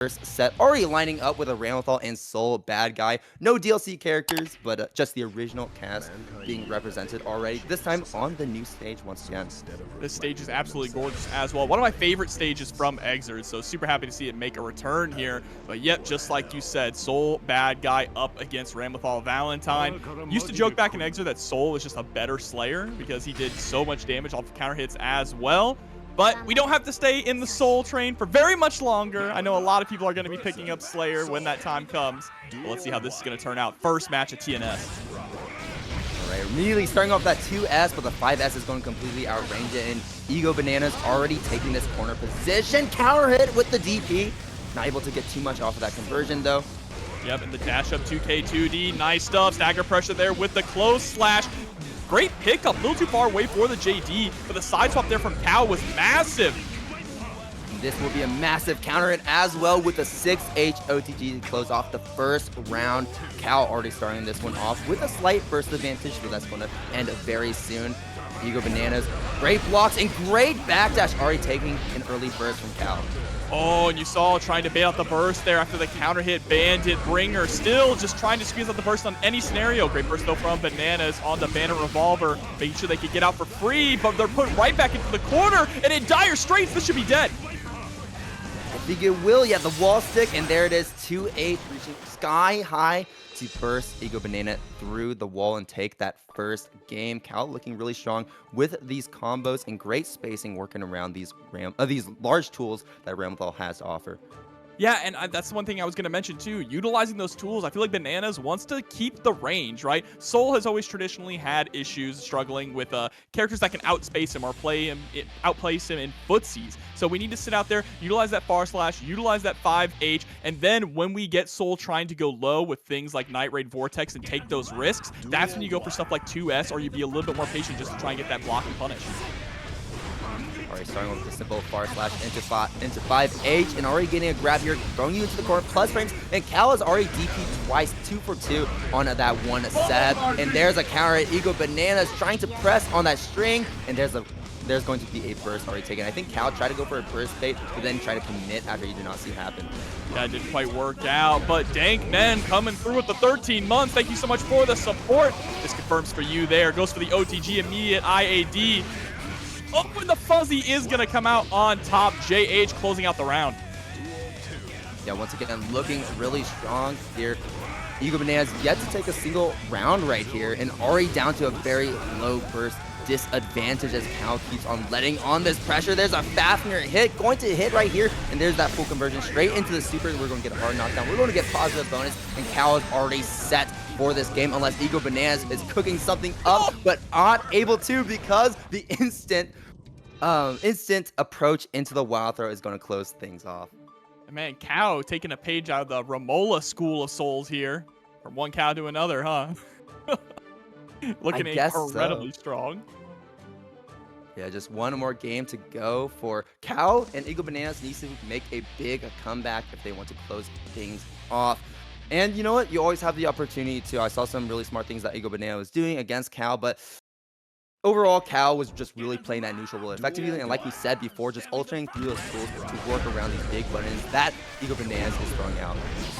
first set, already lining up with a Ramlethal and Soul Badguy. No DLC characters, but just the original cast being represented already, this time on the new stage once again. This stage is absolutely gorgeous as well. One of my favorite stages from Exert, so super happy to see it make a return here. But yep, just like you said, Soul Badguy up against Ramlethal Valentine. Used to joke back in Exert that Soul is just a better Slayer because he did so much damage off of counter hits as well. But we don't have to stay in the Soul train for very much longer. I know a lot of people are going to be picking up Slayer when that time comes. But let's see how this is going to turn out. First match at TNS. All right, really starting off that 2S, but the 5S is going to completely outrange it. And igobananas already taking this corner position. Counter hit with the DP. Not able to get too much off of that conversion, though. Yep, and the dash up 2K2D. Nice stuff. Stagger pressure there with the close slash. Great pickup, a little too far away for the JD, but the side swap there from Cow was massive. This will be a massive counter hit as well with the 6H OTG to close off the first round. Cow already starting this one off with a slight burst advantage, but that's going to end very soon. igobananas, great blocks and great backdash, already taking an early burst from Cow. Oh, and you saw trying to bait out the burst there after the counter hit. Bandit, Bringer, still just trying to squeeze out the burst on any scenario. Great burst though from Bananas on the Bandit Revolver, making sure they could get out for free, but they're put right back into the corner, and in dire straits, this should be dead. I think it will. Yeah, the wall stick, and there it is. 2-8 reaching sky high to burst igobananas through the wall and take that first game. Cal looking really strong with these combos and great spacing, working around these large tools that Ramlethal has to offer. Yeah, and that's one thing I was going to mention too. Utilizing those tools, I feel like Bananas wants to keep the range, right? Soul has always traditionally had issues struggling with characters that can outspace him or outplace him in footsies. So we need to sit out there, utilize that far slash, utilize that 5H, and then when we get Soul trying to go low with things like Night Raid Vortex and take those risks, that's when you go for stuff like 2S, or you be a little bit more patient just to try and get that block and punish. Alright, starting with the simple far slash into 5H and already getting a grab here, throwing you into the corner, plus frames, and Cal has already DP'd twice, 2 for 2 on that one set. And there's a counter at igobananas trying to press on that string, and there's going to be a burst already taken. I think Cal tried to go for a burst bait, but then tried to commit after you did not see it happen. That didn't quite work out, but Dank Men coming through with the 13 months. Thank you so much for the support. This confirms for you there. Goes for the OTG immediate IAD. Oh, and the Fuzzy is going to come out on top. JH closing out the round. Yeah, once again, looking really strong here. igobananas yet to take a single round right here, and already down to a very low burst disadvantage as Cal keeps on letting on this pressure. There's a Fafnir hit, going to hit right here, and there's that full conversion straight into the super. We're going to get a hard knockdown. We're going to get positive bonus, and Cal is already set for this game, unless igobananas is cooking something up, but not able to because the instant approach into the wild throw is going to close things off. Man, Cow taking a page out of the Romola school of souls here. From one cow to another, huh? Looking incredibly strong. Yeah, just one more game to go for Cow, and igobananas needs to make a big comeback if they want to close things off. And you know what? You always have the opportunity to. I saw some really smart things that igobananas was doing against Cow, but overall, Cal was just really playing that neutral role effectively, and like we said before, just alternating through those tools to work around these big buttons that igobananas is throwing out.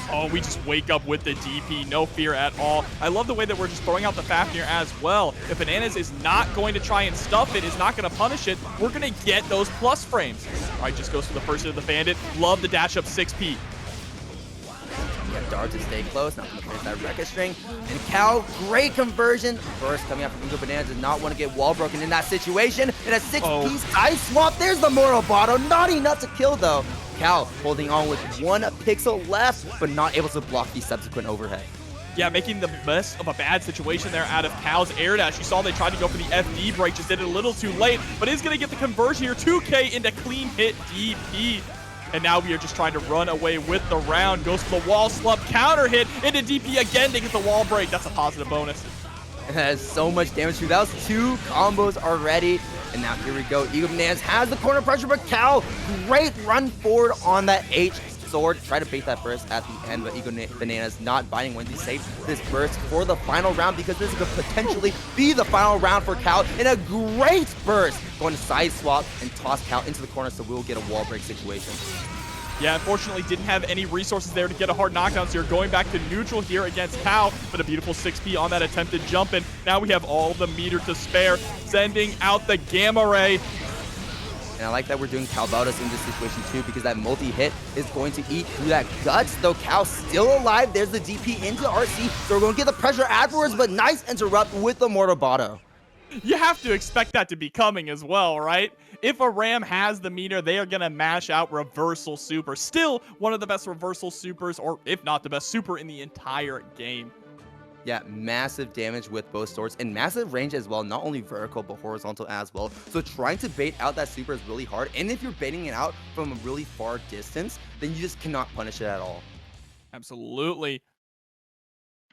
Oh, we just wake up with the DP, no fear at all. I love the way that we're just throwing out the Fafnir as well. If Bananas is not going to try and stuff it, is not going to punish it, we're going to get those plus frames. All right, just goes for the first hit of the Bandit. Love the dash up 6P. Yeah, Dart to stay close, not going to finish that record string. And Cal, great conversion. Burst coming out from igobananas, does not want to get wall broken in that situation. And a 6-piece ice swap. There's the Mortal Bottle. Not enough to kill, though. Cal holding on with 1 pixel left, but not able to block the subsequent overhead. Yeah, making the best of a bad situation there out of Cal's air dash. You saw they tried to go for the FD break, just did it a little too late, but is going to get the conversion here. 2K into clean hit DP. And now we are just trying to run away with the round. Goes for the wall slump, counter hit into DP again to get the wall break. That's a positive bonus. It has so much damage too. That was 2 combos already. And now here we go. igobananas has the corner pressure, but Cal, great run forward on that H sword. Try to bait that burst at the end, but igobananas not biting when he saves this burst for the final round, because this could potentially be the final round for Cal in a great burst. Going to side swap and toss Cal into the corner, so we'll get a wall break situation. Yeah, unfortunately didn't have any resources there to get a hard knockdown, so you're going back to neutral here against Cow, but a beautiful 6P on that attempted jump in. Now we have all the meter to spare, sending out the Gamma Ray. And I like that we're doing Calvados in this situation too, because that multi-hit is going to eat through that guts, though Cal still alive. There's the DP into RC, so we're going to get the pressure afterwards, but nice interrupt with the Mortobotto. You have to expect that to be coming as well, right? If a Ram has the meter, they are going to mash out Reversal Super. Still one of the best Reversal Supers, or if not the best super in the entire game. Yeah, massive damage with both swords and massive range as well, not only vertical but horizontal as well. So trying to bait out that super is really hard, and if you're baiting it out from a really far distance, then you just cannot punish it at all. Absolutely.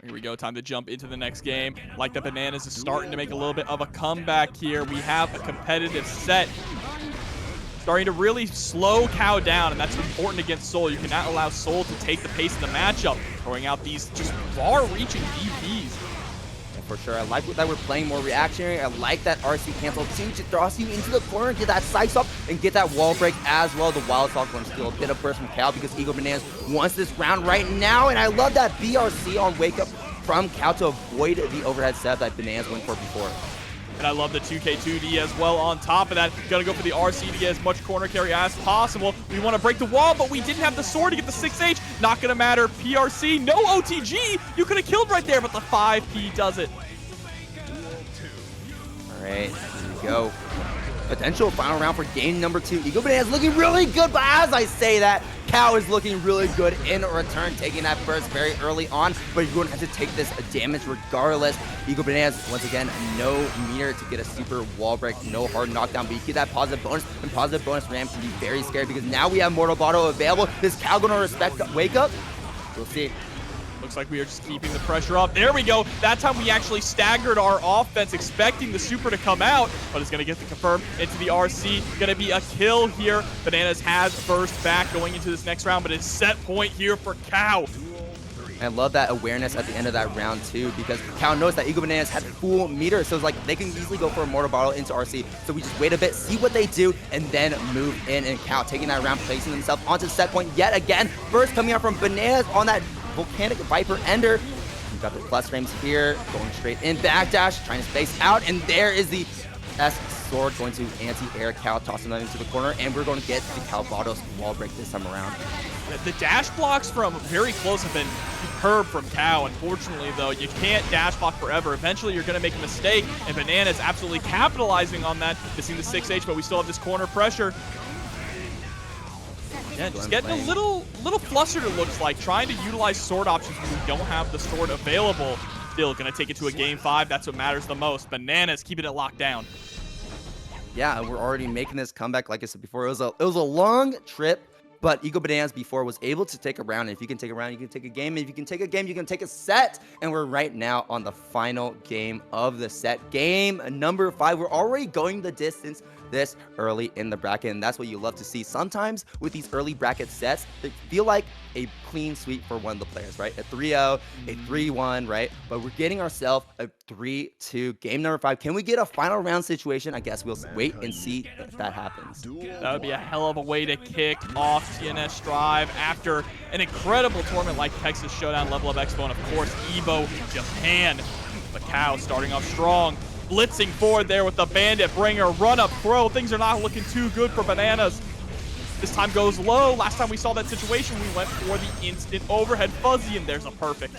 Here we go, time to jump into the next game. Like the Bananas is starting to make a little bit of a comeback here. We have a competitive set. Starting to really slow Cow down, and that's important against Soul. You cannot allow Soul to take the pace of the matchup, throwing out these just far-reaching DPs. Yeah, for sure. I like that we're playing more reactionary. I like that RC cancel too, to toss you into the corner, get that side swap, and get that wall break as well. The Wild Stalk going to steal a bit of burst from Cow because igobananas wants this round right now, and I love that BRC on wake up from Cow to avoid the overhead set that Bananas went for before. And I love the 2K2D as well on top of that. Gotta go for the RC to get as much corner carry as possible. We want to break the wall, but we didn't have the sword to get the 6H. Not gonna matter. PRC, no OTG. You could have killed right there, but the 5P does it. All right, here we go. Potential final round for game number 2. igobananas looking really good, but as I say that, Cow is looking really good in return, taking that burst very early on, but you're going to have to take this damage regardless. igobananas, once again, no meter to get a super wall break, no hard knockdown, but you get that positive bonus, and positive bonus Ram can be very scary because now we have Mortobotto available. Is Cow going to respect wake up? We'll see. Looks like we are just keeping the pressure up. There we go. That time we actually staggered our offense, expecting the super to come out, but it's going to get the confirm into the RC. Going to be a kill here. Bananas has burst back going into this next round, but it's set point here for Cow. I love that awareness at the end of that round too, because Cow knows that igobananas had full meter, so it's like they can easily go for a Mortobotto into RC. So we just wait a bit, see what they do, and then move in. And Cow taking that round, placing themselves onto set point yet again. First coming out from Bananas on that Volcanic Viper Ender. We've got the plus frames here, going straight in, backdash, trying to space out, and there is the S sword going to anti-air Cow, tossing that into the corner, and we're going to get the Calvados wall break this time around. The dash blocks from very close have been superb from Cow. Unfortunately, though, you can't dash block forever. Eventually, you're going to make a mistake, and Bananas absolutely capitalizing on that, missing the 6H, but we still have this corner pressure. Yeah, just getting a little flustered, it looks like, trying to utilize sword options when we don't have the sword available. Still going to take it to a game 5. That's what matters the most. Bananas keeping it locked down. Yeah, we're already making this comeback. Like I said before, it was a long trip, but igobananas before was able to take a round. And if you can take a round, you can take a game. And if you can take a game, you can take a set. And we're right now on the final game of the set. Game number 5. We're already going the distance this early in the bracket, and that's what you love to see. Sometimes with these early bracket sets, they feel like a clean sweep for one of the players, right? A 3-0, a 3-1, right? But we're getting ourselves a 3-2. Game number 5. Can we get a final round situation? I guess we'll wait and see if that happens. That would be a hell of a way to kick off TNS Drive after an incredible tournament like Texas Showdown, Level Up Expo, and of course Evo Japan. But Cow starting off strong, blitzing forward there with the Bandit Bringer, run up throw. Things are not looking too good for Bananas. This time goes low. Last time we saw that situation, we went for the instant overhead fuzzy, and there's a perfect.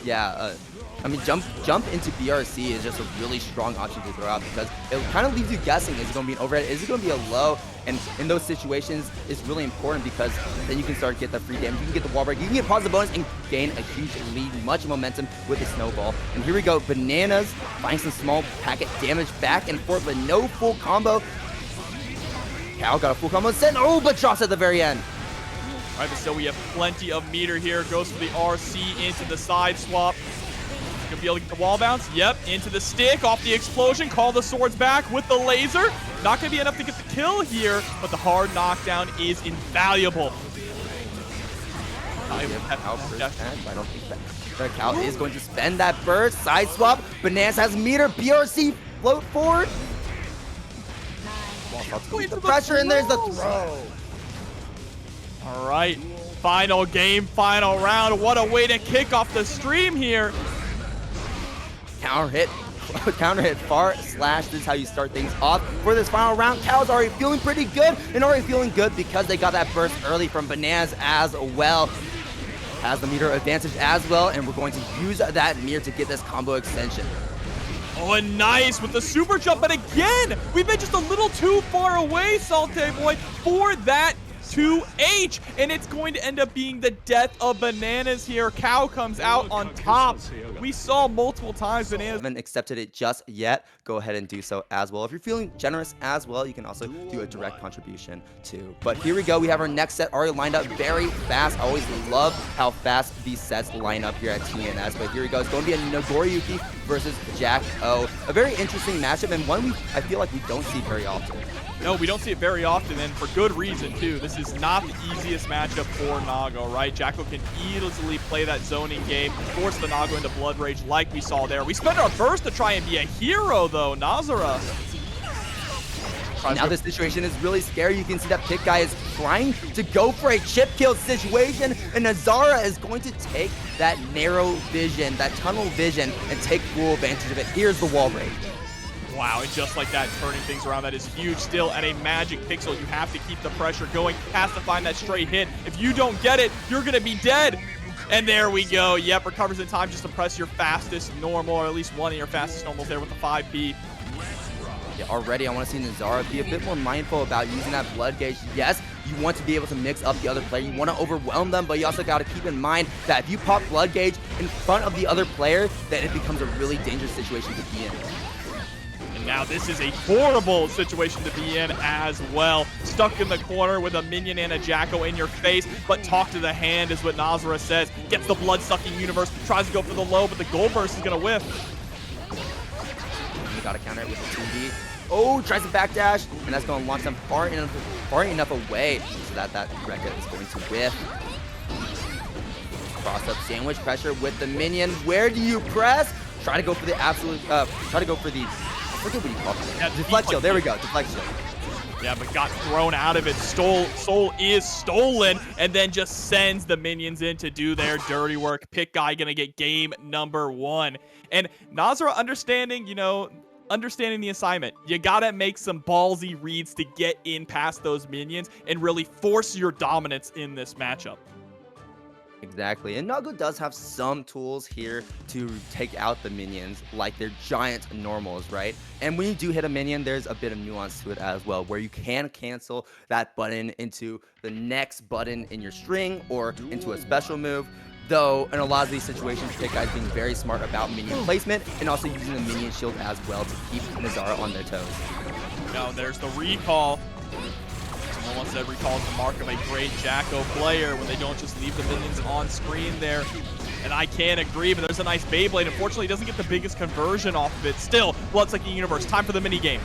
Yeah, I mean, jump into BRC is just a really strong option to throw out because it kind of leaves you guessing, is it going to be an overhead, is it going to be a low? And in those situations, it's really important because then you can start to get the free damage, you can get the wall break, you can get positive bonus and gain a huge lead, much momentum with the snowball. And here we go, Bananas find some small packet damage back and forth, but no full combo. Cow got a full combo set, oh, but drops at the very end. All right, but still we have plenty of meter here. Goes for the RC into the side swap. Gonna be able to get the wall bounce. Yep, into the stick, off the explosion. Call the swords back with the laser. Not gonna be enough to get the kill here, but the hard knockdown is invaluable. I don't think that Cow is going to spend that burst. Side swap. Bananas has meter. BRC float forward. The pressure, and there's the throw. All right, final game, final round. What a way to kick off the stream here. Counter hit, far slash. This is how you start things off for this final round. Cal's already feeling pretty good, and already feeling good because they got that burst early from Bananas as well. Has the meter advantage as well, and we're going to use that meter to get this combo extension. Oh, and nice with the super jump, but again, we've been just a little too far away, Salte Boy, for that 2H, and it's going to end up being the death of Bananas here. Cow comes out on top. We saw multiple times Bananas Haven't accepted it just yet. Go ahead and do so as well. If you're feeling generous as well, you can also do a direct contribution too. But here we go. We have our next set already lined up very fast. I always love how fast these sets line up here at TNS. But here we go. It's going to be a Nagoriyuki versus Jack O. A very interesting matchup, and one I feel like we don't see very often. No, we don't see it very often, and for good reason, too. This is not the easiest matchup for Nago, right? Jacko can easily play that zoning game, force the Nago into Blood Rage like we saw there. We spent our burst to try and be a hero, though. Nazara. Now this situation is really scary. You can see that Pikguy is trying to go for a chip kill situation, and Nazara is going to take that narrow vision, that tunnel vision, and take full advantage of it. Here's the wall rage. Wow, and just like that, turning things around, that is huge. Still at a magic pixel, you have to keep the pressure going, has to find that straight hit. If you don't get it, you're gonna be dead. And there we go. Yep, recovers in time just to press your fastest normal, or at least one of your fastest normals there with the 5P. Yeah, already I want to see Nazara be a bit more mindful about using that blood gauge. Yes, you want to be able to mix up the other player. You want to overwhelm them, but you also got to keep in mind that if you pop blood gauge in front of the other player, then it becomes a really dangerous situation to be in. Now this is a horrible situation to be in as well. Stuck in the corner with a minion and a Jacko in your face, but talk to the hand is what Nazara says. Gets the blood-sucking universe, tries to go for the low, but the gold burst is going to whiff. You got to counter it with the 2D. Oh, tries to backdash, and that's going to launch them far enough away so that Rekka is going to whiff. Cross-up sandwich pressure with the minion. Where do you press? Try to go for the absolute, try to go for the, I forget what you call it. Yeah, deflect shield. There we go. Deflect shield. Yeah, but got thrown out of it. Soul is stolen, and then just sends the minions in to do their dirty work. Pikguy gonna get game number 1. And Nazara understanding the assignment. You gotta make some ballsy reads to get in past those minions and really force your dominance in this matchup. Exactly, and Nago does have some tools here to take out the minions, like their giant normals, right? And when you do hit a minion, there's a bit of nuance to it as well, where you can cancel that button into the next button in your string or into a special move. Though, in a lot of these situations, Pikguy is being very smart about minion placement and also using the minion shield as well to keep Nazara on their toes. Now, there's the recall. Someone said recall is the mark of a great Jacko player when they don't just leave the minions on screen there. And I can't agree, but there's a nice Beyblade. Unfortunately, he doesn't get the biggest conversion off of it. Still, blood-sucking universe. Time for the minigame.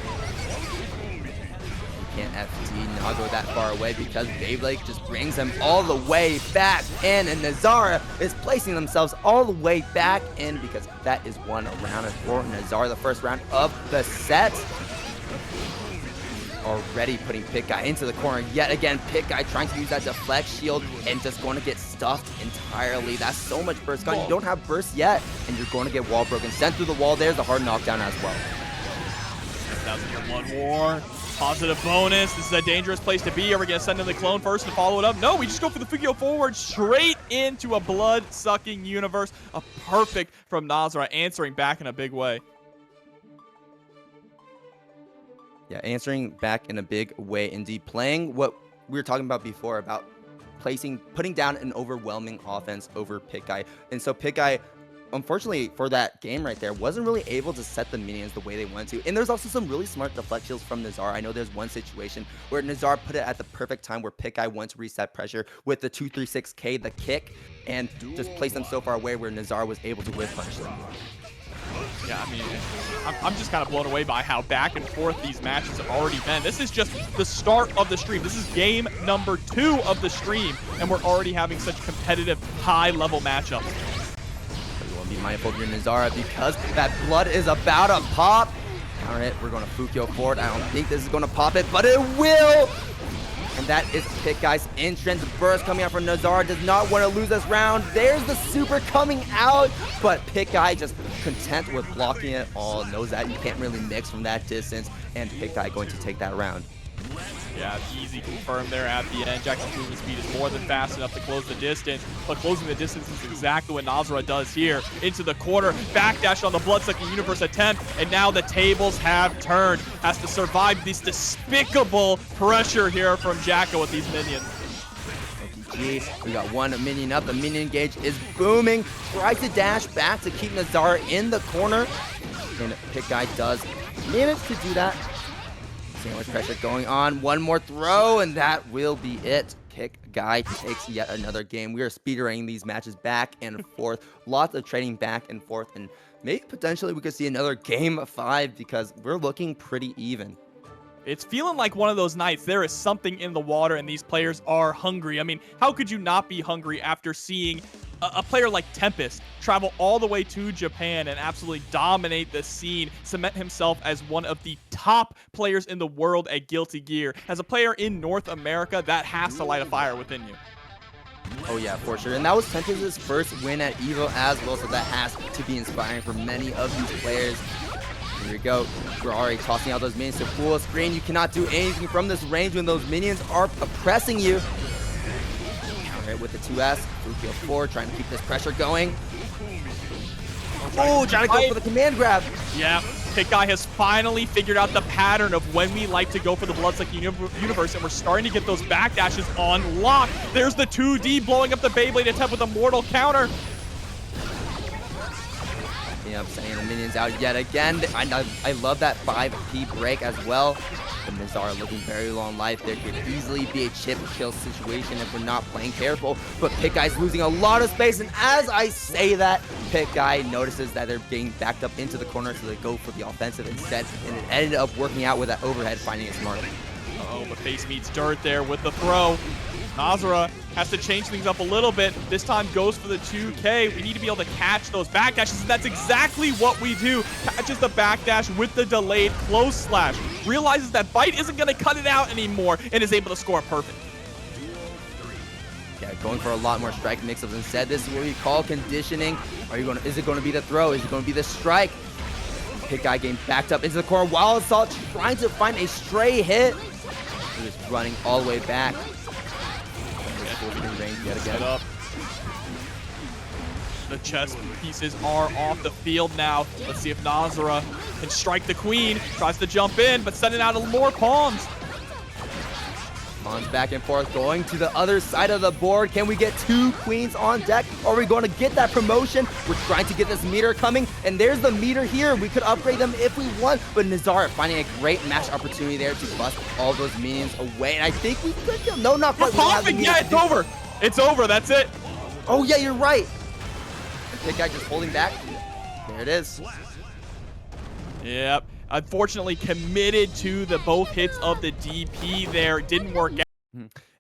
Can't FD Nago that far away because Beyblade just brings them all the way back in, and Nazara is placing themselves all the way back in because that is one round for Nazara, the first round of the set. Already putting Pikguy into the corner yet again. Pikguy trying to use that deflect shield and just going to get stuffed entirely. That's so much burst gun. You don't have burst yet, and you're going to get wall broken. Sent through the wall. There's the hard knockdown as well. 1000-year blood war. Positive bonus. This is a dangerous place to be. Are we going to send in the clone first and follow it up? No, we just go for the Pikguy forward straight into a blood-sucking universe. A perfect from Nazara, answering back in a big way. Yeah, answering back in a big way indeed. Playing what we were talking about before about putting down an overwhelming offense over Pikguy. And so Pikguy, unfortunately for that game right there, wasn't really able to set the minions the way they wanted to. And there's also some really smart deflect shields from Nazara. I know there's one situation where Nazara put it at the perfect time where Pikguy went to reset pressure with the 236K, the kick, and just placed them so far away where Nazara was able to whiff punish them. Yeah, I mean, I'm just kind of blown away by how back and forth these matches have already been. This is just the start of the stream. This is game number 2 of the stream, and we're already having such competitive, high-level matchups. You want to be mindful of your Nazara because that blood is about to pop. Counter it. We're going to Fukyo forward. I don't think this is going to pop it, but it will. And that is Pikguy's entrance burst coming out from Nazara. Does not want to lose this round. There's the super coming out, but Pikguy just content with blocking it all. Knows that you can't really mix from that distance, and Pikguy going to take that round. Yeah, easy confirmed there at the end. Jackson's movement speed is more than fast enough to close the distance, but closing the distance is exactly what Nazara does here. Into the corner, backdash on the Bloodsucking Universe attempt, and now the tables have turned. Has to survive this despicable pressure here from Jacko with these minions. Jeez, we got one minion up. The minion gauge is booming. Tries to dash back to keep Nazara in the corner, and Pikguy does manage to do that. So much pressure going on. One more throw, and that will be it. Pikguy takes yet another game. We are speedrunning these matches back and forth. Lots of trading back and forth, and maybe potentially we could see another game 5 because we're looking pretty even. It's feeling like one of those nights. There is something in the water, and these players are hungry. I mean, how could you not be hungry after seeing a player like Tempest travel all the way to Japan and absolutely dominate the scene, cement himself as one of the top players in the world at Guilty Gear? As a player in North America, that has to light a fire within you. Oh yeah, for sure. And that was Tempest's first win at EVO as well, so that has to be inspiring for many of these players. Here we go. We're already tossing out those minions to full screen. You cannot do anything from this range when those minions are oppressing you. Counter with the 2S. 4, trying to keep this pressure going. Oh, trying to go for the command grab. Yeah, Pikguy has finally figured out the pattern of when we like to go for the Bloodsucking Universe, and we're starting to get those backdashes on lock. There's the 2D blowing up the Beyblade attempt with a mortal counter. Yeah, I'm sending the minions out yet again. I love that 5P break as well. The Nazara looking very low on life. There could easily be a chip kill situation if we're not playing careful. But Pikguy's losing a lot of space, and as I say that, Pikguy notices that they're being backed up into the corner, so they go for the offensive instead, and it ended up working out with that overhead, finding it smart. Uh-oh, but face meets dirt there with the throw. Nazara has to change things up a little bit. This time goes for the 2K. We need to be able to catch those backdashes, and that's exactly what we do. Catches the backdash with the delayed close slash. Realizes that Bite isn't going to cut it out anymore, and is able to score perfect. Yeah, going for a lot more strike mix-ups instead. This is what we call conditioning. Is it going to be the throw? Is it going to be the strike? Pikguy getting backed up into the corner. Wild Assault trying to find a stray hit. He is running all the way back. Yet again. Up. The chess pieces are off the field now. Let's see if Nazara can strike the queen. Tries to jump in, but sending out more pawns. Pawns back and forth, going to the other side of the board. Can we get 2 queens on deck? Are we going to get that promotion? We're trying to get this meter coming, and there's the meter here. We could upgrade them if we want, but Nazara finding a great match opportunity there to bust all those minions away. And I think we could kill. No, not quite. Yeah, it's over. It's over. That's it. Oh, yeah, you're right. Pikguy just holding back. There it is. Yep. Unfortunately, committed to the both hits of the DP there. Didn't work out.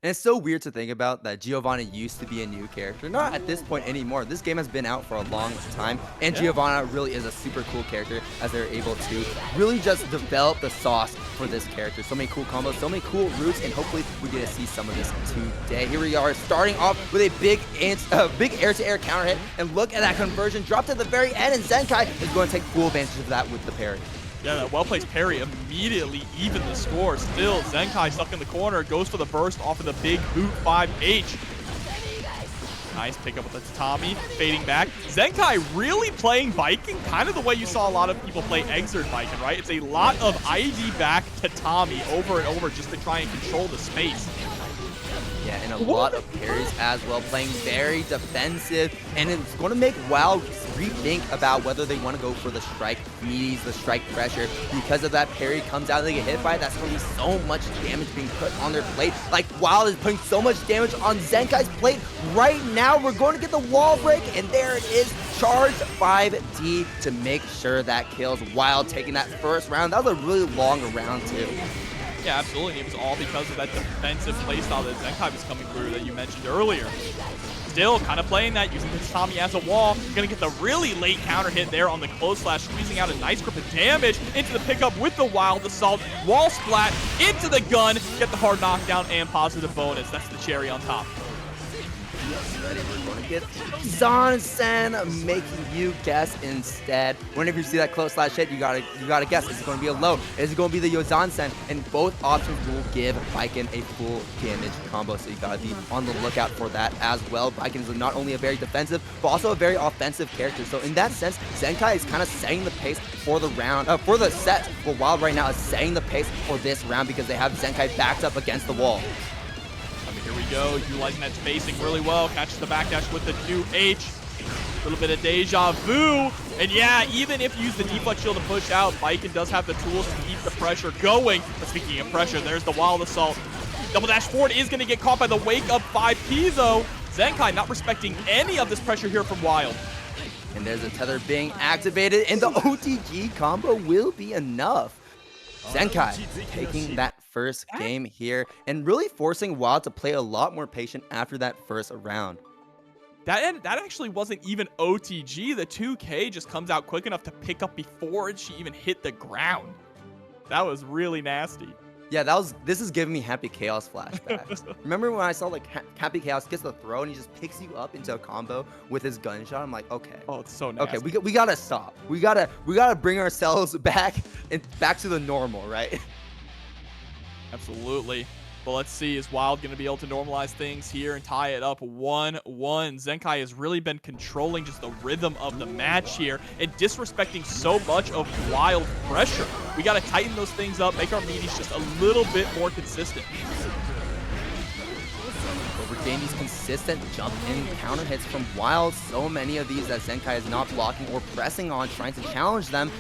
And it's so weird to think about that Giovanna used to be a new character. Not at this point anymore. This game has been out for a long time, and Giovanna really is a super cool character as they're able to really just develop the sauce for this character. So many cool combos, so many cool routes, and hopefully we get to see some of this today. Here we are starting off with a big air-to-air counter hit, and look at that conversion. Dropped at the very end, and Zenkai is going to take full advantage of that with the parry. Yeah, that well-placed parry immediately evened the score. Still, Zenkai stuck in the corner, goes for the burst off of the big boot 5H. Nice pickup with the tatami, fading back. Zenkai really playing Baiken, kind of the way you saw a lot of people play Exert Baiken, right? It's a lot of ID back tatami over and over just to try and control the space. Yeah, and a lot of parries as well, playing very defensive, and it's going to make WoW rethink about whether they want to go for the strike meaties, the strike pressure. Because of that, parry comes out and they get hit by it. That's going to be so much damage being put on their plate. Like, WoW is putting so much damage on Zenkai's plate. Right now, we're going to get the wall break, and there it is. Charge 5D to make sure that kills while taking that first round. That was a really long round, too. Yeah, absolutely. It was all because of that defensive playstyle that Zenkai was coming through that you mentioned earlier. still kind of playing that, using the Tommy as a wall. Gonna get the really late counter hit there on the close slash, squeezing out a nice grip of damage into the pickup with the Wild Assault. Wall splat into the gun, get the hard knockdown and positive bonus. That's the cherry on top. Ready, we're going to get Zansen making you guess instead. Whenever you see that close slash hit, you gotta guess. Is it going to be a low? Is it going to be the Yozansen? And both options will give Baiken a full damage combo, so you gotta be on the lookout for that as well. Baiken is not only a very defensive, but also a very offensive character. So in that sense, Zenkai is kind of setting the pace for the round, for the set. But Wild right now is setting the pace for this round because they have Zenkai backed up against the wall. Here we go, utilizing that spacing really well. Catches the backdash with the 2H. A little bit of deja vu. And yeah, even if you use the deflect shield to push out, Baiken does have the tools to keep the pressure going. But speaking of pressure, there's the Wild Assault. Double dash forward is going to get caught by the wake up 5P though. Zenkai not respecting any of this pressure here from Wild. And there's a tether being activated, and the OTG combo will be enough. Zenkai taking that first game here and really forcing Wild to play a lot more patient after that first round. That actually wasn't even OTG. The 2K just comes out quick enough to pick up before she even hit the ground. That was really nasty. Yeah, this is giving me Happy Chaos flashbacks. Remember when I saw like Happy Chaos gets the throw and he just picks you up into a combo with his gunshot? I'm like, okay. Oh, it's so nasty. Okay, we gotta stop. We gotta bring ourselves back to the normal, right? Absolutely. But let's see, is Wild going to be able to normalize things here and tie it up 1-1? Zenkai has really been controlling just the rhythm of the match here and disrespecting so much of Wild pressure. We got to tighten those things up, make our meaties just a little bit more consistent. Overgain these consistent jump in counter hits from Wild. So many of these that Zenkai is not blocking or pressing on, trying to challenge them.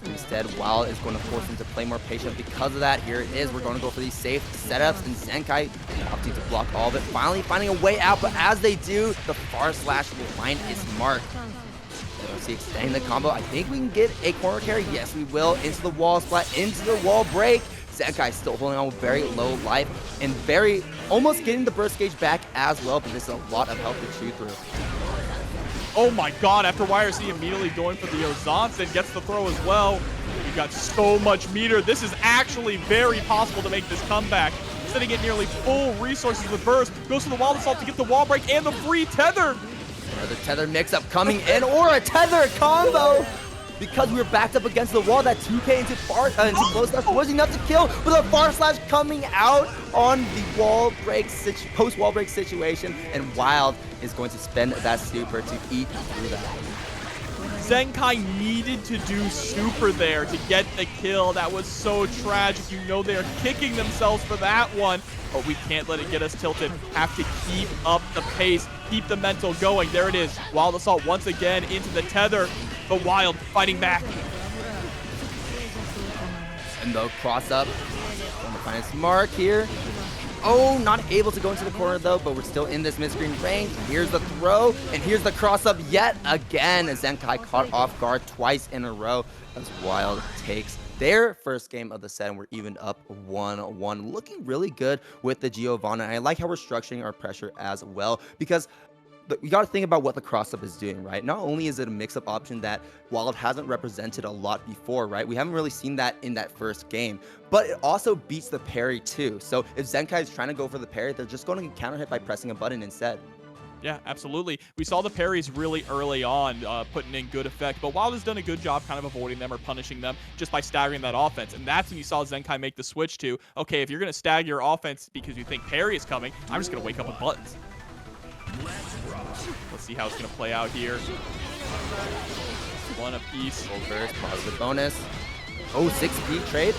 Instead, Wild is going to force him to play more patient because of that. Here it is. We're going to go for these safe setups, and Zenkai opting to block all of it. Finally finding a way out, but as they do, the far slash line is marked. Let's see, extending the combo. I think we can get a corner carry. Yes, we will. Into the wall splat, into the wall break. Zenkai still holding on with very low life and almost getting the burst gauge back as well, but this is a lot of health to chew through. Oh my god, after YRC immediately going for the Ozansen, gets the throw as well. We've got so much meter. This is actually very possible to make this comeback. Sitting at nearly full resources with burst, goes for the Wild Assault to get the wall break and the free tether. Another tether mix-up coming in, or a tether combo! Because we were backed up against the wall, that 2K into close slash was enough to kill, with a far slash coming out on the wall break post-wall break situation, and Wild is going to spend that super to eat through that. Zenkai needed to do super there to get the kill. That was so tragic. You know they are kicking themselves for that one, but we can't let it get us tilted. Have to keep up the pace, keep the mental going. There it is. Wild Assault once again into the tether. But Wild fighting back. And the cross up. Going to find his mark here. Oh, not able to go into the corner though, but we're still in this mid-screen range. Here's the throw, and here's the cross up yet again. Zenkai caught off guard twice in a row as Wild takes their first game of the set, and we're evened up 1-1. Looking really good with the Giovanna. And I like how we're structuring our pressure as well, because you got to think about what the cross-up is doing, right? Not only is it a mix-up option that Wild hasn't represented a lot before, right? We haven't really seen that in that first game, but it also beats the parry too. So if Zenkai is trying to go for the parry, they're just going to counter hit by pressing a button instead. Yeah, absolutely. We saw the parries really early on, putting in good effect, but Wild has done a good job kind of avoiding them or punishing them just by staggering that offense. And that's when you saw Zenkai make the switch to, okay, if you're going to stagger your offense because you think parry is coming, I'm just going to wake up with buttons. Let's see how it's going to play out here. One apiece. Full burst, positive bonus. Oh, 6P trade.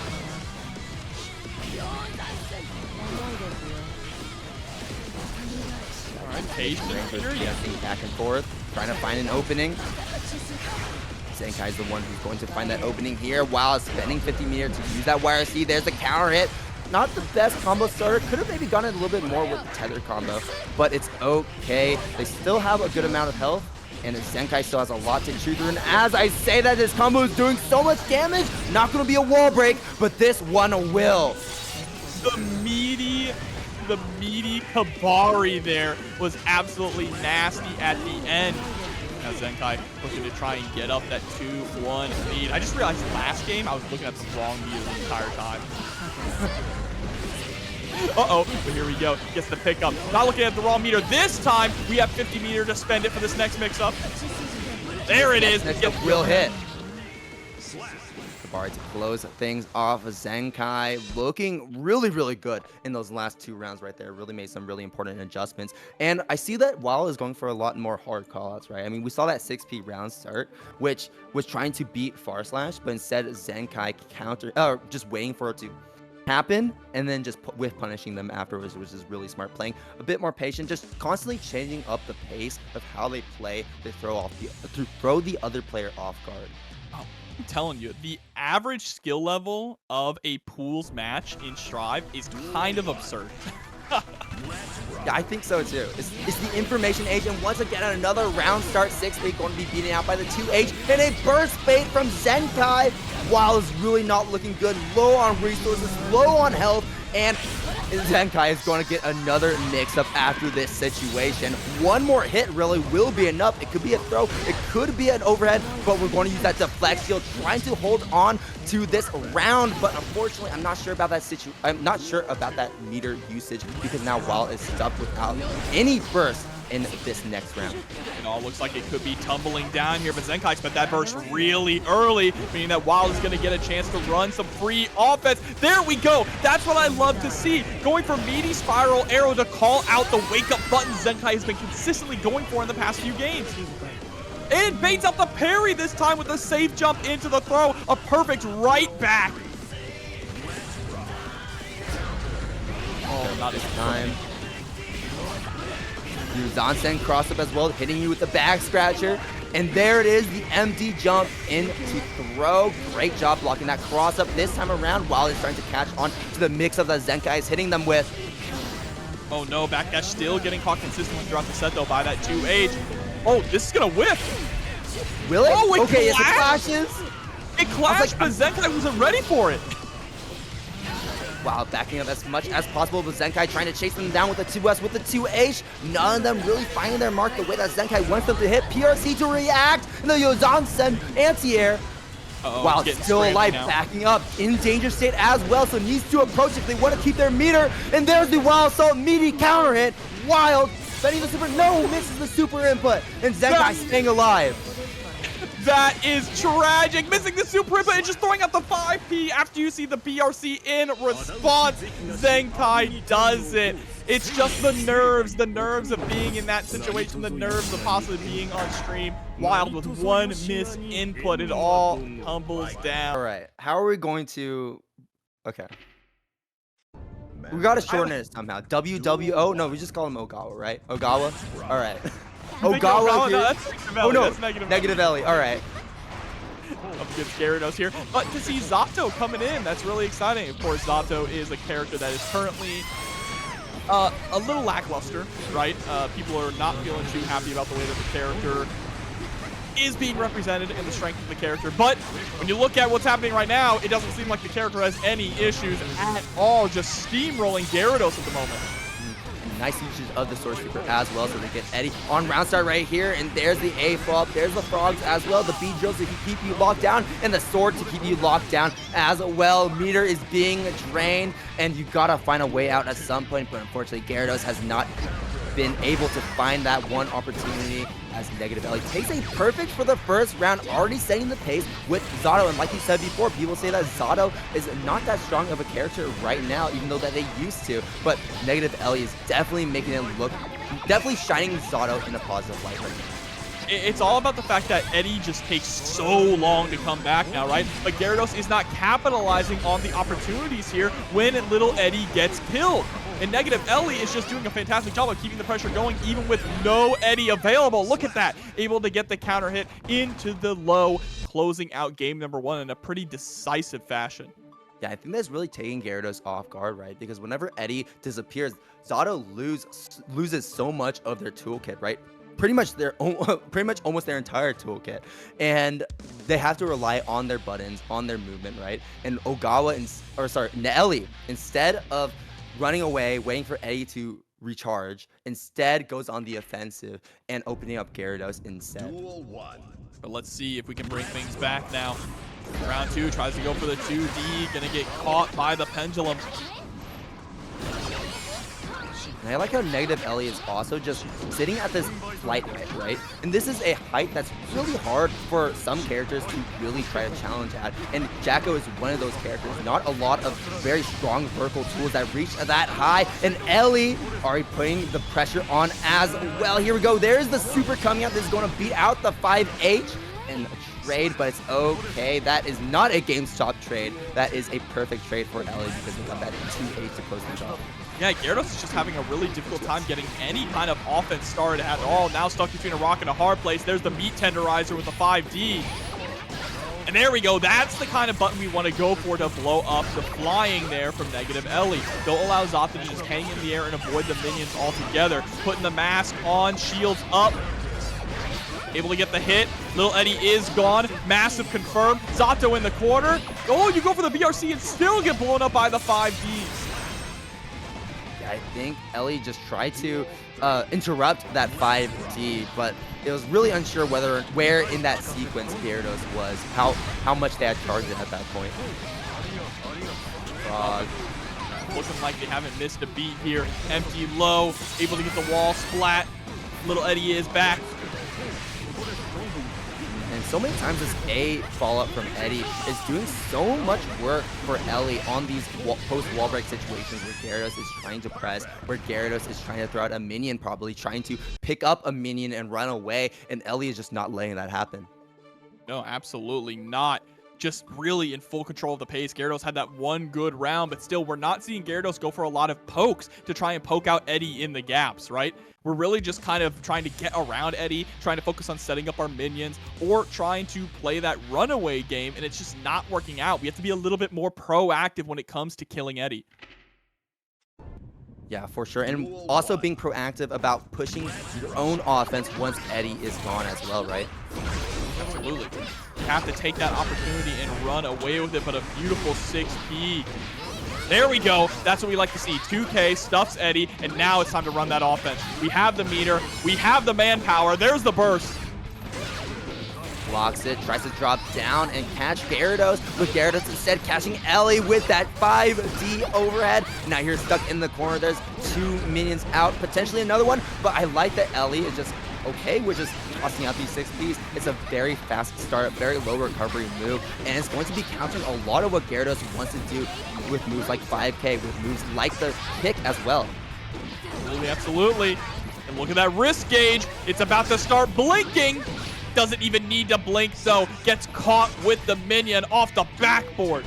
All right, patient here. Back and forth, trying to find an opening. Zenkai is the one who's going to find that opening here while spending 50 meters to use that YRC. There's the counter hit. Not the best combo starter. Could have maybe gone in a little bit more with the tether combo, but it's okay. They still have a good amount of health, and Zenkai still has a lot to chew through. And as I say that, this combo is doing so much damage. Not going to be a wall break, but this one will. The meaty the meaty Kabari there was absolutely nasty at the end. Now Zenkai looking to try and get up that 2-1 lead. I just realized last game I was looking at the wrong meter the entire time. Uh-oh, but here we go. Gets the pickup. Not looking at the wrong meter. This time, we have 50 meter to spend it for this next mix-up. There it is. Next real hit. Kabari to close things off. Zenkai looking really, really good in those last 2 rounds right there. Really made some really important adjustments. And I see that Wall is going for a lot more hard callouts, right? I mean, we saw that 6P round start, which was trying to beat Far Slash, but instead Zenkai just waiting for it to happen and then just with punishing them afterwards, which is really smart. Playing a bit more patient, just constantly changing up the pace of how they play to throw the other player off guard. Oh, I'm telling you, the average skill level of a pools match in Strive is kind of absurd. Yeah, I think so too. It's the information age, and once again, another round start 6-8 going to be beaten out by the 2H, and a burst fade from Zenkai. While is really not looking good, low on resources, low on health, and Zenkai is going to get another mix-up after this situation. One more hit really will be enough. It could be a throw, it could be an overhead, but we're going to use that deflect shield, trying to hold on to this round. But unfortunately, I'm not sure about that meter usage, because now Wild is stuck without any burst in this next round. It all looks like it could be tumbling down here, but Zenkai spent that burst really early, meaning that Wild is going to get a chance to run some free offense. There we go. That's what I love to see. Going for meaty spiral arrow to call out the wake-up button Zenkai has been consistently going for in the past few games. And baits out the parry this time with a safe jump into the throw. A perfect right back. Oh, not this time. Zansen cross up as well, hitting you with the back scratcher. And there it is, the empty jump into throw. Great job blocking that cross up this time around, while he's trying to catch on to the mix of that Zenkai is hitting them with. Oh no, backdash still getting caught consistently throughout the set though by that 2H. Oh, this is gonna whiff. Will it? Oh, okay, yes, it clashes. It clashed, but Zenkai wasn't ready for it. Wow, backing up as much as possible, but Zenkai trying to chase them down with the 2S, with the 2H. None of them really finding their mark the way that Zenkai wants them to hit. PRC to react, and the Yozansen anti-air. While still alive, backing up, in danger state as well, so needs to approach if they want to keep their meter. And there's the Wild Assault meaty counter hit. Wild, spending the super, no, misses the super input, and Zenkai staying alive. That is tragic. Missing the super input and just throwing out the 5P after you see the PRC in response. Zenkai does it. It's just the nerves of being in that situation, the nerves of possibly being on stream. Wild with one miss input, it all tumbles down. All right, how are we going to, okay. We gotta shorten it somehow. WWO, no, we just call him Ogawa, right? Ogawa, all right. Ogawa, no, that's negative Ellie. Oh no, that's negative Ellie, all right. Up against Garidos here. But to see Zato coming in, that's really exciting. Of course, Zato is a character that is currently a little lackluster, right? People are not feeling too happy about the way that the character is being represented and the strength of the character. But when you look at what's happening right now, it doesn't seem like the character has any issues at all. Just steamrolling Garidos at the moment. Nice usage of the Sword Sweeper as well, so they get Eddie on round start right here, and there's the A flop, there's the frogs as well, the B drills to keep you locked down, and the sword to keep you locked down as well. Meter is being drained, and you gotta find a way out at some point, but unfortunately Garidos has not been able to find that one opportunity, as negative Ellie takes a perfect for the first round, already setting the pace with Zato. And like you said before, people say that Zato is not that strong of a character right now, even though that they used to. But negative Ellie is definitely making it look, definitely shining Zato in a positive light right now. It's all about the fact that Eddie just takes so long to come back now, right? But Garidos is not capitalizing on the opportunities here when little Eddie gets killed. And negative Ellie is just doing a fantastic job of keeping the pressure going even with no Eddie available. Look at that. Able to get the counter hit into the low, closing out game number 1 in a pretty decisive fashion. Yeah, I think that's really taking Gyarados off guard, right? Because whenever Eddie disappears, Zato loses so much of their toolkit, right? Pretty much almost their entire toolkit, and they have to rely on their buttons, on their movement, right? And Ellie, instead of running away, waiting for Eddie to recharge. Instead, goes on the offensive and opening up Garidos instead. But let's see if we can bring things back now. Round 2 tries to go for the 2D, gonna get caught by the pendulum. And I like how negative Ellie is also just sitting at this flight height, right? And this is a height that's really hard for some characters to really try to challenge at. And Jacko is one of those characters. Not a lot of very strong vertical tools that reach that high. And Ellie already putting the pressure on as well. Here we go. There's the super coming out. This is going to beat out the 5H. And a trade, but it's okay. That is not a GameStop trade. That is a perfect trade for Ellie because they got that 2-8 to close things off. Yeah, Garidos is just having a really difficult time getting any kind of offense started at all. Now stuck between a rock and a hard place. There's the meat tenderizer with the 5D. And there we go. That's the kind of button we want to go for to blow up the flying there from negative Ellie. Don't allow Zata to just hang in the air and avoid the minions altogether. Putting the mask on, shields up. Able to get the hit. Little Eddie is gone. Massive confirm. Zato in the corner. Oh, you go for the BRC and still get blown up by the 5Ds. I think Ellie just tried to interrupt that 5D, but it was really unsure where in that sequence Garidos was, how much they had charged it at that point. Frog. Looking like they haven't missed a beat here. Empty low, able to get the wall splat. Little Eddie is back. And so many times this A follow-up from Eddie is doing so much work for Ellie on these post-wall break situations where Garidos is trying to press, where Garidos is trying to throw out a minion, probably trying to pick up a minion and run away, and Ellie is just not letting that happen. No, absolutely not. Just really in full control of the pace. Garidos had that one good round, but still, we're not seeing Garidos go for a lot of pokes to try and poke out Eddie in the gaps, right? We're really just kind of trying to get around Eddie, trying to focus on setting up our minions, or trying to play that runaway game, and it's just not working out. We have to be a little bit more proactive when it comes to killing Eddie. Yeah, for sure. And also being proactive about pushing your own offense once Eddie is gone as well, right? Absolutely. You have to take that opportunity and run away with it, but a beautiful 6P. There we go. That's what we like to see. 2K stuffs Eddie, and now it's time to run that offense. We have the meter. We have the manpower. There's the burst. Blocks it, tries to drop down and catch Garidos, but Garidos instead catching Ellie with that 5D overhead. Now here stuck in the corner. There's 2 minions out, potentially another one, but I like that Ellie is just okay with just tossing out these 6Ps. It's a very fast start, very low recovery move, and it's going to be countering a lot of what Garidos wants to do with moves like 5K, with moves like the kick as well. Absolutely. And look at that wrist gauge. It's about to start blinking. Doesn't even need to blink, though. Gets caught with the minion off the backboard.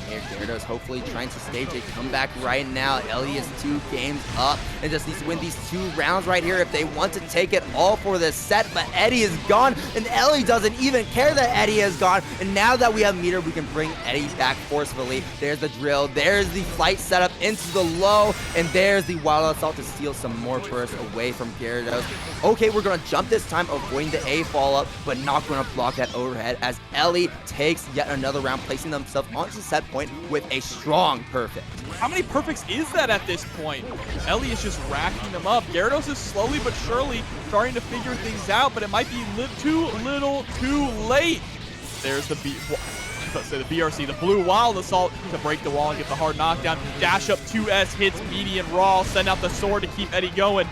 Here, Garidos hopefully trying to stage a comeback right now. Ellie is 2 games up and just needs to win these 2 rounds right here if they want to take it all for this set. But Eddie is gone, and Ellie doesn't even care that Eddie is gone. And now that we have meter, we can bring Eddie back forcefully. There's the drill. There's the flight setup into the low, and there's the wild assault to steal some more burst away from Garidos. Okay, we're going to jump this time, avoiding the A follow-up, but not going to block that overhead as Ellie takes yet another round, placing themselves onto set point with a strong perfect. How many perfects is that at this point? Ellie is just racking them up. Garidos is slowly but surely starting to figure things out, but it might be too little, too late. There's the BRC, the blue wild assault to break the wall and get the hard knockdown. Dash up 2S hits median raw, send out the sword to keep Eddie going.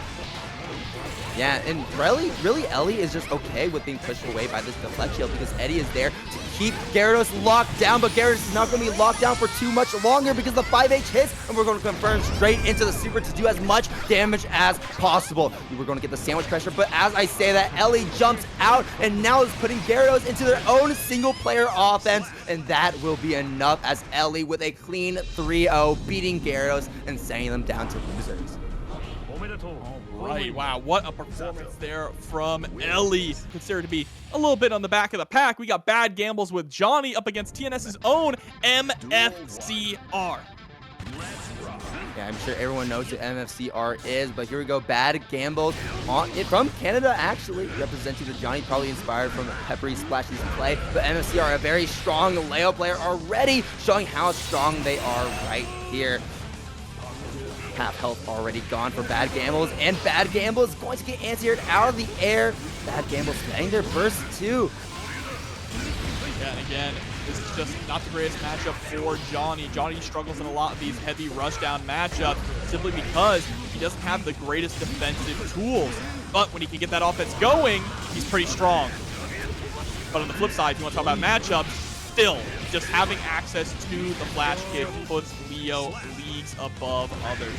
Yeah, and really Ellie is just okay with being pushed away by this deflect shield because Eddie is there to keep Garidos locked down, but Garidos is not going to be locked down for too much longer because the 5H hits, and we're going to confirm straight into the super to do as much damage as possible. We're going to get the sandwich pressure, but as I say that, Ellie jumps out and now is putting Garidos into their own single-player offense, and that will be enough as Ellie with a clean 3-0, beating Garidos and sending them down to losers. Right, wow, what a performance there from Ellie. Considered to be a little bit on the back of the pack. We got BadGambles with Johnny up against TNS's own MFCR. Yeah, I'm sure everyone knows who MFCR is, but here we go. BadGambles from Canada, actually, representing the Johnny, probably inspired from Peppery Splashy's play. But MFCR, a very strong Leo player already, showing how strong they are right here. Half health already gone for BadGambles, and BadGambles going to get anti-aired out of the air. BadGambles getting their burst too. Yeah, and again, this is just not the greatest matchup for Johnny. Johnny struggles in a lot of these heavy rushdown matchups simply because he doesn't have the greatest defensive tools. But when he can get that offense going, he's pretty strong. But on the flip side, if you want to talk about matchups, still, just having access to the flash kick puts Leo leagues above others.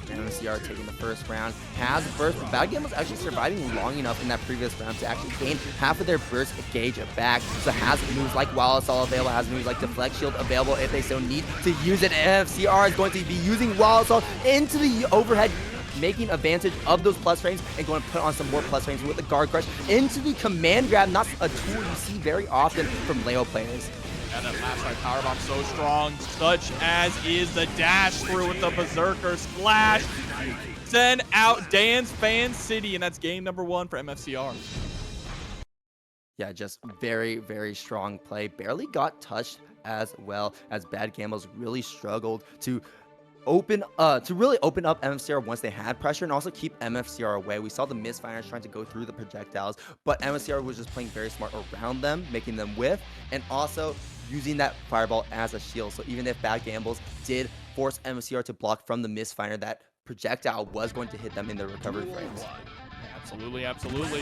MFCR taking the first round, has burst. BadGambles was actually surviving long enough in that previous round to actually gain half of their burst gauge back. So has moves like Wild Assault available, has moves like Deflect Shield available if they so need to use it. MFCR is going to be using Wild Assault into the overhead, making advantage of those plus frames and going to put on some more plus frames with the Guard Crush into the command grab, not a tool you see very often from Leo players. And that last side powerbomb so strong, such as is the dash through with the Berserker Splash. Send out Dan's Fan City, and that's game number 1 for MFCR. Yeah, just very, very strong play. Barely got touched as well, as BadGambles really struggled to really open up MFCR once they had pressure and also keep MFCR away. We saw the misfires trying to go through the projectiles, but MFCR was just playing very smart around them, making them whiff, and also using that fireball as a shield. So even if BadGambles did force MFCR to block from the misfire, that projectile was going to hit them in their recovery frames. Absolutely, absolutely.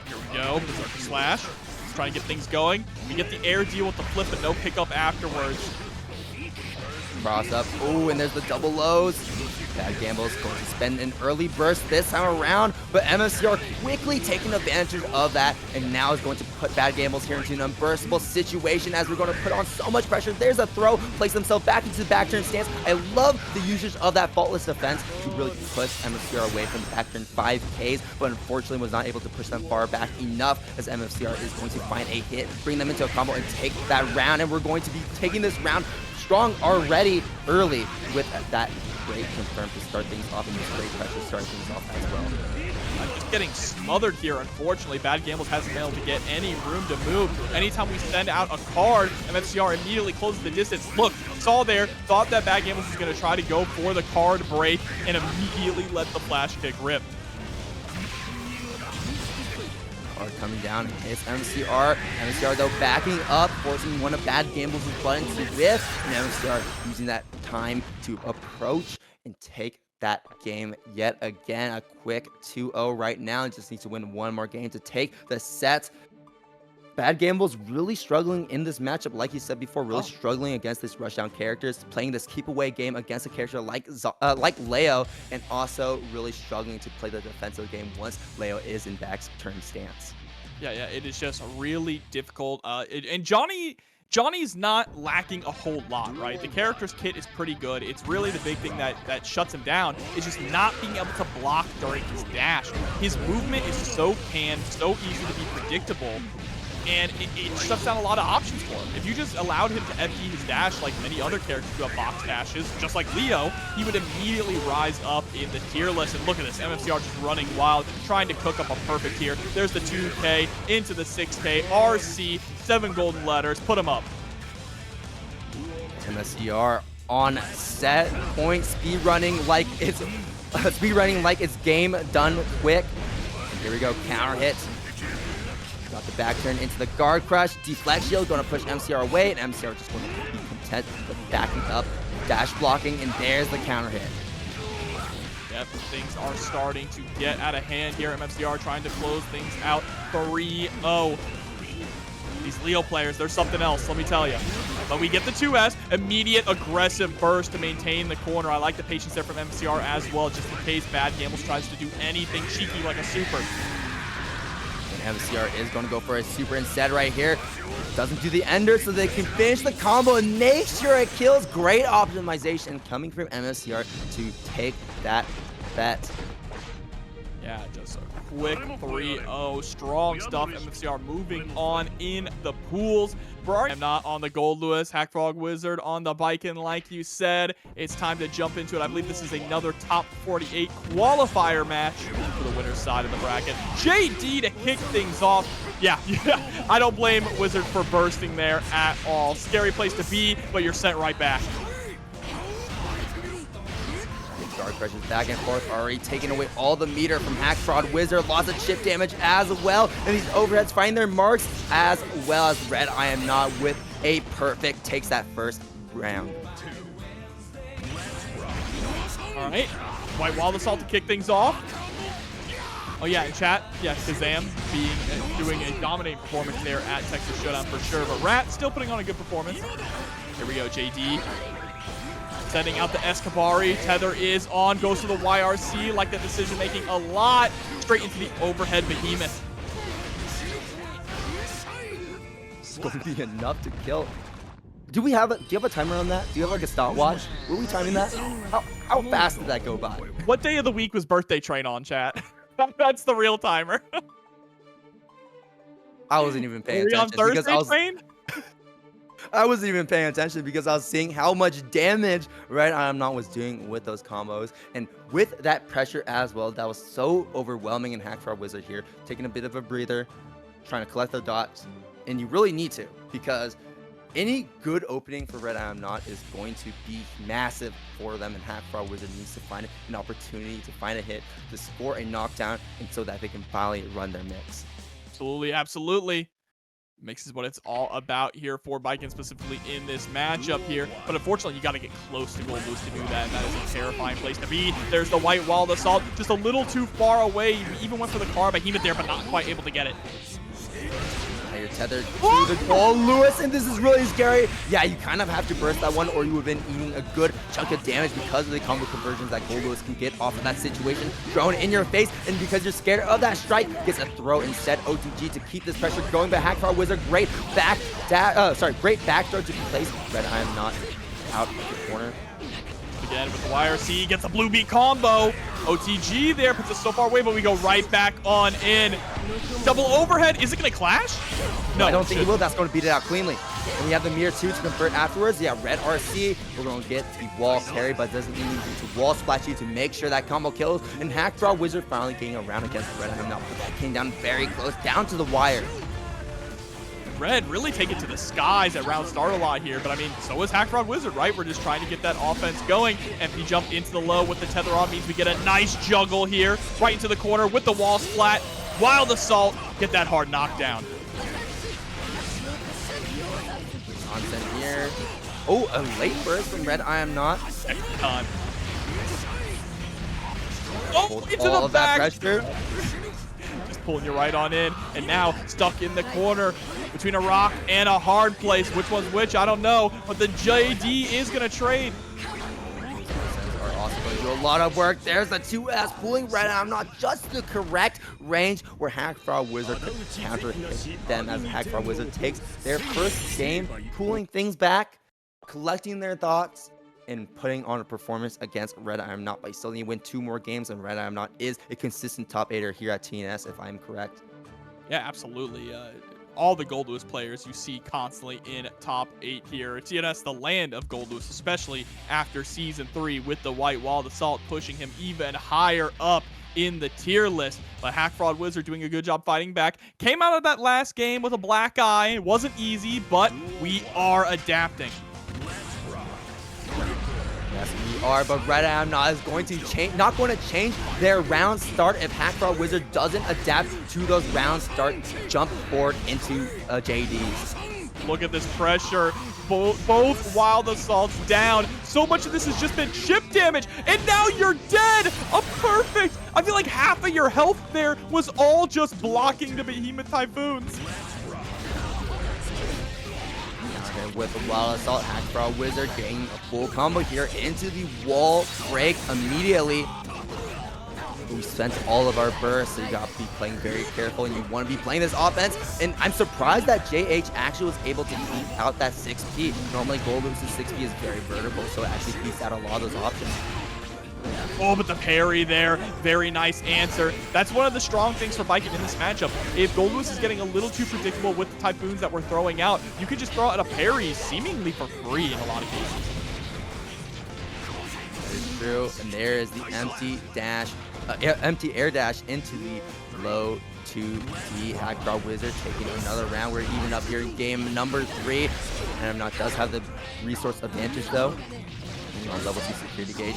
Here we go, Berserker Slash. Let's try and get things going. We get the air deal with the flip, but no pickup afterwards. Cross up. Ooh, and there's the double lows. BadGambles going to spend an early burst this time around, but MFCR quickly taking advantage of that, and now is going to put BadGambles here into an unburstable situation as we're going to put on so much pressure. There's a throw, place themselves back into the back turn stance. I love the usage of that faultless defense to really push MFCR away from the back turn 5Ks, but unfortunately was not able to push them far back enough, as MFCR is going to find a hit, bring them into a combo, and take that round. And we're going to be taking this round strong already early with that great confirm to start things off, and this great pressure to start things off as well. I'm just getting smothered here, unfortunately. BadGambles hasn't been able to get any room to move. Anytime we send out a card, MFCR immediately closes the distance. Look, saw there, thought that BadGambles was going to try to go for the card break, and immediately let the flash kick rip. Coming down and hits MFCR. MFCR though backing up, forcing one of BadGambles' buttons to whiff, and MFCR using that time to approach and take that game yet again. A quick 2-0 right now, and just needs to win one more game to take the set. BadGambles really struggling in this matchup, like you said before, really struggling against these rushdown characters, playing this keep away game against a character like Leo, and also really struggling to play the defensive game once Leo is in back turn stance. Yeah, it is just really difficult. And Johnny's not lacking a whole lot, right? The character's kit is pretty good. It's really the big thing that shuts him down is just not being able to block during his dash. His movement is so canned, so easy to be predictable, and it shuts down a lot of options for him. If you just allowed him to FD his dash like many other characters who have box dashes, just like Leo, he would immediately rise up in the tier list. And look at this, MFCR just running wild, trying to cook up a perfect tier. There's the 2K into the 6K, RC, 7 golden letters, put him up. MFCR on set point, speed running like it's game done quick. And here we go, counter hit. Got the back turn into the guard crush. Deflect shield going to push MCR away, and MCR just going to be content with backing up, dash blocking, and there's the counter hit. Yep, things are starting to get out of hand here. MFCR trying to close things out 3-0. These Leo players, they're something else, let me tell you. But we get the 2S, immediate aggressive burst to maintain the corner. I like the patience there from MFCR as well, just in case BadGambles tries to do anything cheeky like a super. MFCR is going to go for a super instead right here. Doesn't do the ender so they can finish the combo and make sure it kills. Great optimization coming from MFCR to take that bet. Yeah, just a quick 3-0. Strong stuff. MFCR moving on in the pools. I'm not on the Goldlewis. HackFraudWizard on the Baiken, like you said. It's time to jump into it. I believe this is another top 48 qualifier match for the winner's side of the bracket. JD to kick things off. Yeah, I don't blame Wizard for bursting there at all. Scary place to be, but you're sent right back. Guard pressures back and forth, already taking away all the meter from HackFraudWizard. Lots of chip damage as well. And these overheads find their marks, as well as RedIaAmNot with a perfect takes that first round. All right, White Wild Assault to kick things off. Oh yeah, in chat, yeah, Shazam doing a dominating performance there at Texas Showdown for sure. But Rat still putting on a good performance. Here we go, JD. Setting out the Escabari. Tether is on. Goes to the YRC. Like that decision making a lot. Straight into the overhead behemoth. It's going to be enough to kill. Do you have a timer on that? Do you have like a stopwatch? Were we timing that? How fast did that go by? What day of the week was Birthday Train on, chat? That's the real timer. I wasn't even paying attention. Are we on Thursday Train? I wasn't even paying attention because I was seeing how much damage RedIaAmNot was doing with those combos. And with that pressure as well, that was so overwhelming in HackFraudWizard here. Taking a bit of a breather, trying to collect the dots. And you really need to, because any good opening for RedIaAmNot is going to be massive for them, and HackFraudWizard needs to find an opportunity to find a hit, to score a knockdown, and so that they can finally run their mix. Absolutely, absolutely. Mix is what it's all about here for Baiken, specifically in this matchup here. But unfortunately, you got to get close to Goldlewis to do that, and that is a terrifying place to be. There's the White Wild Assault, just a little too far away. You even went for the car behemoth there, but not quite able to get it. Now you're tethered to the Goldlewis, and this is really scary. Yeah, you kind of have to burst that one, or you would have been eating a good chunk of damage because of the combo conversions that Goldlewis can get off of that situation. Thrown in your face, and because you're scared of that strike, gets a throw instead. OTG to keep this pressure going, but HackFraudWizard, great back throw to place RedIaAmNot out of the corner. Again with the YRC, gets a blue beat combo. OTG there puts us so far away, but we go right back on in. Double overhead, is it gonna clash? No, I don't think it will. That's going to beat it out cleanly. And we have the mirror 2 to convert afterwards. Yeah, red RC. We're going to get the wall carry, but doesn't need to wall splash you to make sure that combo kills. And HackFraudWizard finally getting around against RedIaAmNot. That came down very close, down to the wire. Red really take it to the skies at round start a lot here, but I mean, so is HackFraudWizard, right? We're just trying to get that offense going. MP jump into the low with the tether on means we get a nice juggle here, right into the corner with the wall splat. Wild Assault, get that hard knockdown. Content here. Oh, a late burst from RedIaAmNot. Second time. Oh, into all the of back. that pressure. Just pulling you right on in, and now stuck in the corner between a rock and a hard place. Which one's which, I don't know, but the JD is gonna trade. Are also going to do a lot of work. There's the 2S pulling RedIaAmNot just the correct range where HackFraudWizard could counter them as HackFraudWizard takes their first game, pulling things back, collecting their thoughts, and putting on a performance against RedIaAmNot. But you still need to win 2 more games, and RedIaAmNot is a consistent top 8er here at TNS, if I'm correct. Yeah, absolutely. All the Goldlewis players you see constantly in top 8 here. TNS, the land of Goldlewis, especially after Season 3 with the White Wild Assault pushing him even higher up in the tier list. But HackFraudWizard doing a good job fighting back. Came out of that last game with a black eye. It wasn't easy, but we are adapting. Yes, we are, but RedIaAmNot is going to change, not going to change their round start if HackFraudWizard doesn't adapt to those round start jump forward into JDs. Look at this pressure. Both Wild Assaults down. So much of this has just been chip damage, and now you're dead. A perfect. I feel like half of your health there was all just blocking the Behemoth Typhoons. And with the Wild Assault, HackFraudWizard getting a full combo here into the wall break immediately. We spent all of our bursts, so you got to be playing very careful, and you want to be playing this offense. And I'm surprised that JH actually was able to beat out that 6P. Normally, Goldlewis's 6P is very vertical, so it actually beats out a lot of those options. Oh, but the parry there, very nice answer. That's one of the strong things for Baiken in this matchup. If Goldlewis is getting a little too predictable with the typhoons that we're throwing out, you can just throw out a parry seemingly for free in a lot of cases. That is true, and there is the empty air dash into the low 2D. HackFraudWizard taking another round. We're even up here in game number 3. RedIaAmNot does have the resource advantage though. On level 2 security gauge.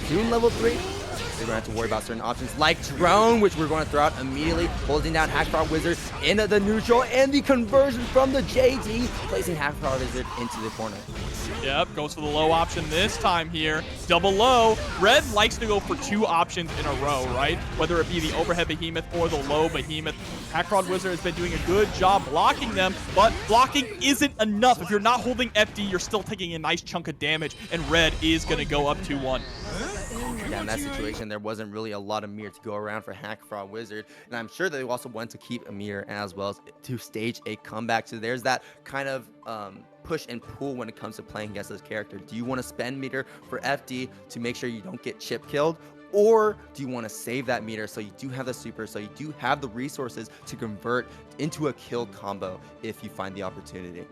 Soon level 3. They're going to have to worry about certain options like drone, which we're going to throw out immediately, holding down HackFraudWizard into the neutral, and the conversion from the JD, placing HackFraudWizard into the corner. Yep, goes for the low option this time here. Double low. Red likes to go for 2 options in a row, right? Whether it be the overhead behemoth or the low behemoth. HackFraudWizard has been doing a good job blocking them, but blocking isn't enough. If you're not holding FD, you're still taking a nice chunk of damage, and Red is going to go up 2-1. Yeah, in that situation, there wasn't really a lot of mirror to go around for HackFraudWizard, and I'm sure they also want to keep a mirror as well to stage a comeback. So there's that kind of push and pull when it comes to playing against this character. Do you want to spend meter for FD to make sure you don't get Chipp killed? Or do you want to save that meter so you do have the super, so you do have the resources to convert into a kill combo if you find the opportunity?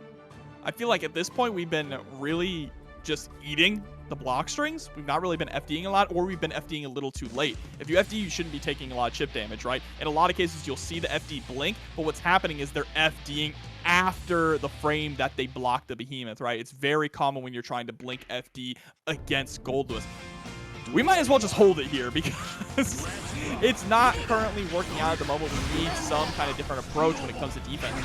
I feel like at this point, we've been really just eating the block strings. We've not really been FDing a lot, or we've been FDing a little too late. If you FD, you shouldn't be taking a lot of chip damage, right? In a lot of cases, you'll see the FD blink, but what's happening is they're FDing after the frame that they block the behemoth, right? It's very common when you're trying to blink FD against Goldlewis. We might as well just hold it here because it's not currently working out at the moment. We need some kind of different approach when it comes to defense.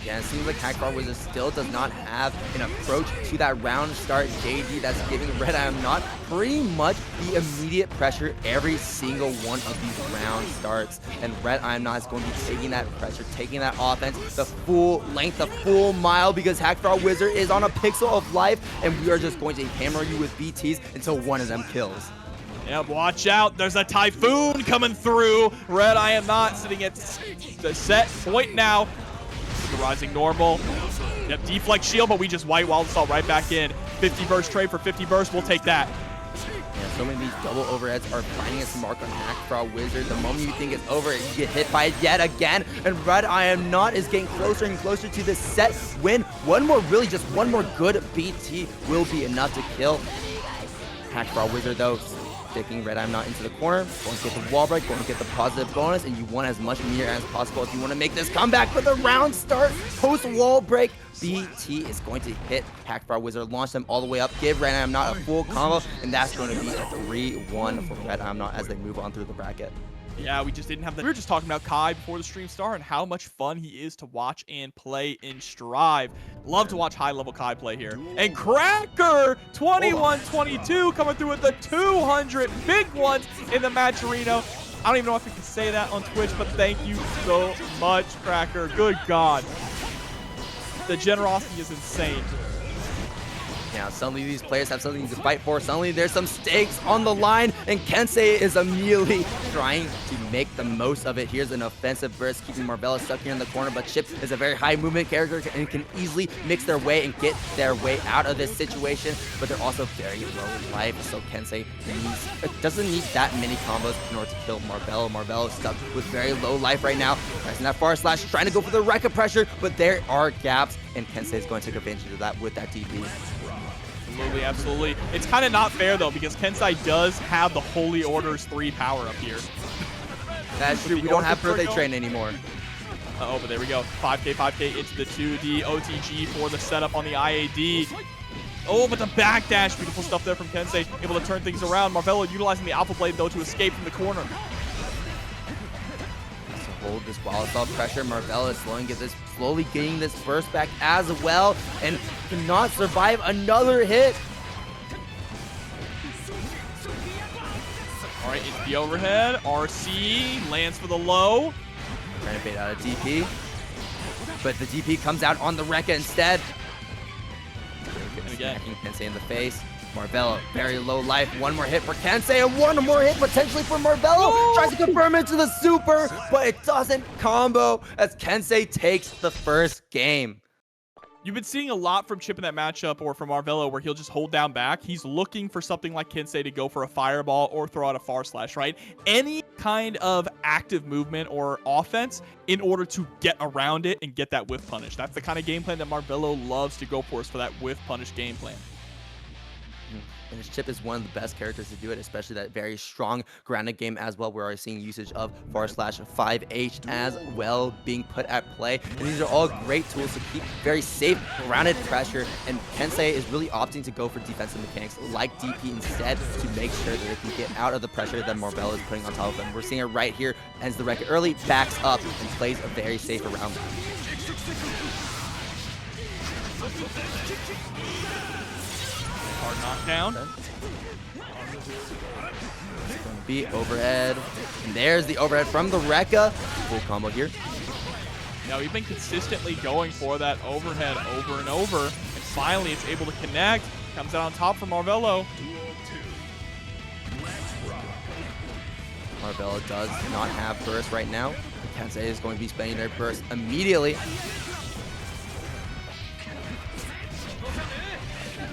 Yeah, it seems like HackFraudWizard still does not have an approach to that round start JD that's giving RedIaAmNot pretty much the immediate pressure every single one of these round starts. And RedIaAmNot is going to be taking that pressure, taking that offense, the full length, the full mile, because HackFraudWizard is on a pixel of life, and we are just going to hammer you with BTs until one of them kills. Yep, watch out. There's a typhoon coming through. RedIaAmNot sitting at the set point now. The rising normal. Yep, deflect shield, but we just white wild assault right back in. 50 burst trade for 50 burst. We'll take that. Yeah, so many of these double overheads are finding its mark on HackFraudWizard. The moment you think it's over, you get hit by it yet again. And RedIaAmNot is getting closer and closer to this set win. One more, really just one more good BT will be enough to kill HackFraudWizard though. Sticking RedIaAmNot into the corner, going to get the wall break, going to get the positive bonus, and you want as much meter as possible if you want to make this comeback. With a round start, post wall break, BT is going to hit HackFraudWizard, launch them all the way up, give RedIaAmNot a full combo, and that's going to be a 3-1 for RedIaAmNot as they move on through the bracket. Yeah, we just didn't have that. We were just talking about Kai before the stream started and how much fun he is to watch and play in Strive. Love to watch high-level Kai play here. And Cracker, 21-22, coming through with the 200 big ones in the Matcherino. I don't even know if I can say that on Twitch, but thank you so much, Cracker. Good God. The generosity is insane. Now, suddenly these players have something to fight for. Suddenly there's some stakes on the line, and Kensei is immediately trying to make the most of it. Here's an offensive burst, keeping Marvelo stuck here in the corner, but Chipp is a very high movement character and can easily mix their way and get their way out of this situation, but they're also very low life, so Kensei doesn't need that many combos in order to kill Marvelo. Marvelo is stuck with very low life right now, pressing that far slash, trying to go for the Rekka pressure, but there are gaps, and Kensei is going to take advantage of that with that DP. Absolutely, absolutely. It's kind of not fair, though, because Kensei does have the Holy Order's 3 power up here. That's true. We don't have birthday train anymore. Uh-oh, but there we go. 5K into the 2D OTG for the setup on the IAD. Oh, but the backdash. Beautiful stuff there from Kensei. Able to turn things around. Marvelo utilizing the Alpha Blade, though, to escape from the corner. Hold this wild assault pressure. Marvelo is slowly getting this burst back as well, and cannot survive another hit. All right, it's the overhead. RC lands for the low. Trying to bait out a DP, but the DP comes out on the Rekka instead. And again, smacking Kensei in the face. Marvelo, very low life. One more hit for Kensei, and one more hit potentially for Marvelo. Tries to confirm into the super, but it doesn't combo as Kensei takes the first game. You've been seeing a lot from Chipp in that matchup, or from Marvelo, where he'll just hold down back. He's looking for something like Kensei to go for a fireball or throw out a far slash, right? Any kind of active movement or offense in order to get around it and get that whiff punish. That's the kind of game plan that Marvelo loves to go for, is for that whiff punish game plan. And his Chipp is one of the best characters to do it, especially that very strong grounded game as well. We're already seeing usage of /5H as well being put at play. And these are all great tools to keep very safe, grounded pressure. And Kensei is really opting to go for defensive mechanics like DP instead to make sure that they can get out of the pressure that Marvelo is putting on top of them. We're seeing it right here, ends the record early, backs up, and plays a very safe around. Hard knockdown. It's going to be overhead. And there's the overhead from the Rekka. Full combo here. Now, we've been consistently going for that overhead over and over. And finally, it's able to connect. Comes out on top for Marvelo. Marvelo does not have burst right now. Kensei is going to be spending their burst immediately.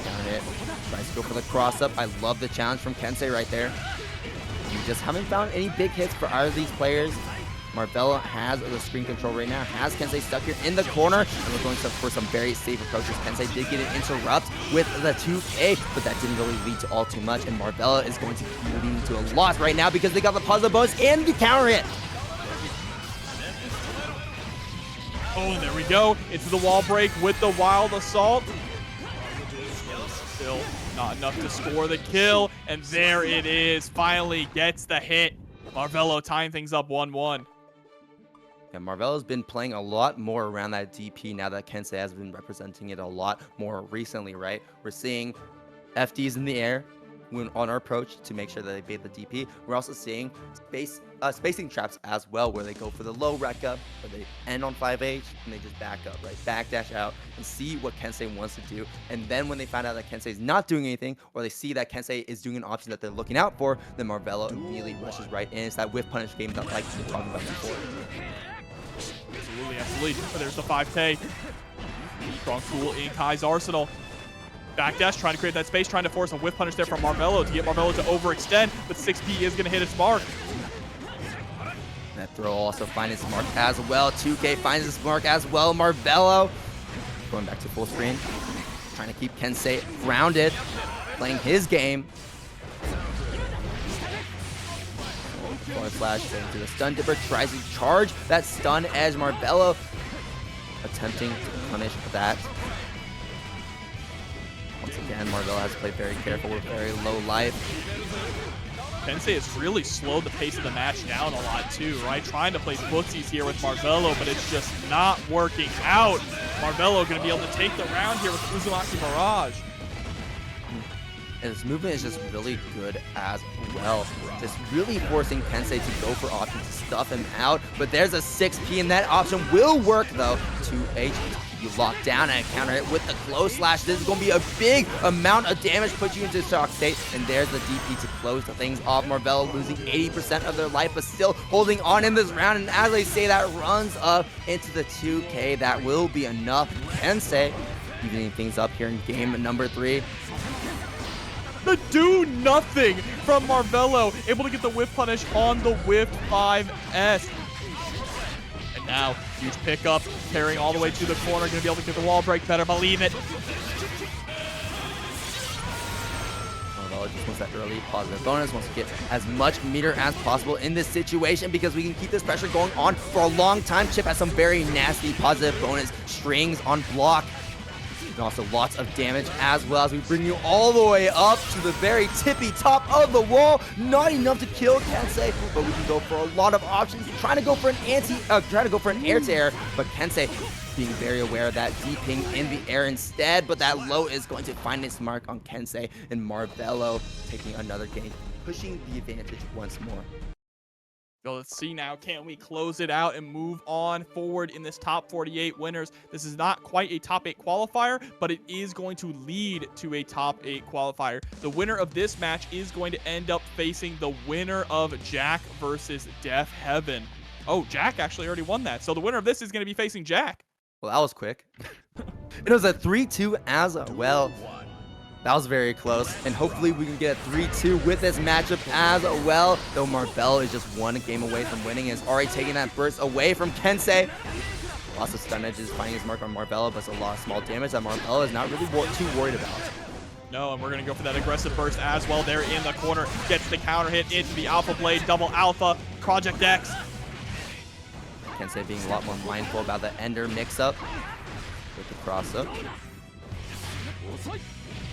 Down it. Tries to go for the cross up. I love the challenge from Kensei right there. We just haven't found any big hits for either of these players. Marvelo has the screen control right now. Has Kensei stuck here in the corner. And we're going for some very safe approaches. Kensei did get an interrupt with the 2K, but that didn't really lead to all too much. And Marvelo is going to be leading to a loss right now because they got the positive bonus and the counter hit. Oh, and there we go. Into the wall break with the wild assault. Still not enough to score the kill, and there it is. Finally gets the hit. Marvelo tying things up 1-1. Yeah, Marvelo's been playing a lot more around that DP now that Kensei has been representing it a lot more recently, right? We're seeing FDs in the air when on our approach to make sure that they bait the DP. We're also seeing spacing traps as well, where they go for the low Rekka, where they end on 5H, and they just back up, right? Backdash out and see what Kensei wants to do. And then when they find out that Kensei is not doing anything, or they see that Kensei is doing an option that they're looking out for, then Marvelo immediately rushes right in. It's that whiff punish game that like we talked about before. Absolutely, absolutely. But there's the 5K. Strong tool in Kai's arsenal. Backdash, trying to create that space, trying to force a whiff punish there from Marvelo to get Marvelo to overextend, but 6P is going to hit its mark. That throw also finds its mark as well. 2K finds its mark as well. Marvelo going back to full screen, trying to keep Kensei grounded, playing his game. Forward slash going to the stun dipper, tries to charge that stun edge. Marvelo attempting to punish that. Once again, Marvelo has to play very careful with very low life. Kensei has really slowed the pace of the match down a lot too, right? Trying to play footsies here with Marvelo, but it's just not working out. Marvelo going to be able to take the round here with Uzumaki Mirage. And his movement is just really good as well. Just really forcing Kensei to go for options to stuff him out. But there's a 6P, and that option will work though. 2H, you lock down and counter it with the close slash. This is going to be a big amount of damage, put you into shock state. And there's the DP to close the things off. Marvelo losing 80% of their life, but still holding on in this round. And as I say, that runs up into the 2K. That will be enough. Kensei evening things up here in game number 3. The do nothing from Marvelo, able to get the whiff punish on the whiff 5S. And now, huge pickup, carrying all the way to the corner, gonna be able to get the wall break, better believe it. Marvelo just wants that early positive bonus, wants to get as much meter as possible in this situation because we can keep this pressure going on for a long time. Chipp has some very nasty positive bonus strings on block. And also lots of damage as well as we bring you all the way up to the very tippy top of the wall. Not enough to kill Kensei, but we can go for a lot of options. Trying to go for an air to air, but Kensei being very aware of that deeping in the air instead. But that low is going to find its mark on Kensei, and Marvelo taking another game, pushing the advantage once more. So let's see now, can we close it out and move on forward in this top 48 winners? This is not quite a top 8 qualifier, but it is going to lead to a top 8 qualifier. The winner of this match is going to end up facing the winner of Jack versus Death Heaven. Oh, Jack actually already won that. So the winner of this is going to be facing Jack. Well, that was quick. It was a 3-2 as well. That was very close, and hopefully we can get a 3-2 with this matchup as well. Though Marvelo is just one game away from winning, and is already taking that burst away from Kensei. Lots of stun edges, finding his mark on Marvelo, but it's a lot of small damage that Marvelo is not really too worried about. No, and we're going to go for that aggressive burst as well. There in the corner, gets the counter hit into the Alpha Blade, double Alpha, Project X. Kensei being a lot more mindful about the Ender mix-up with the cross-up.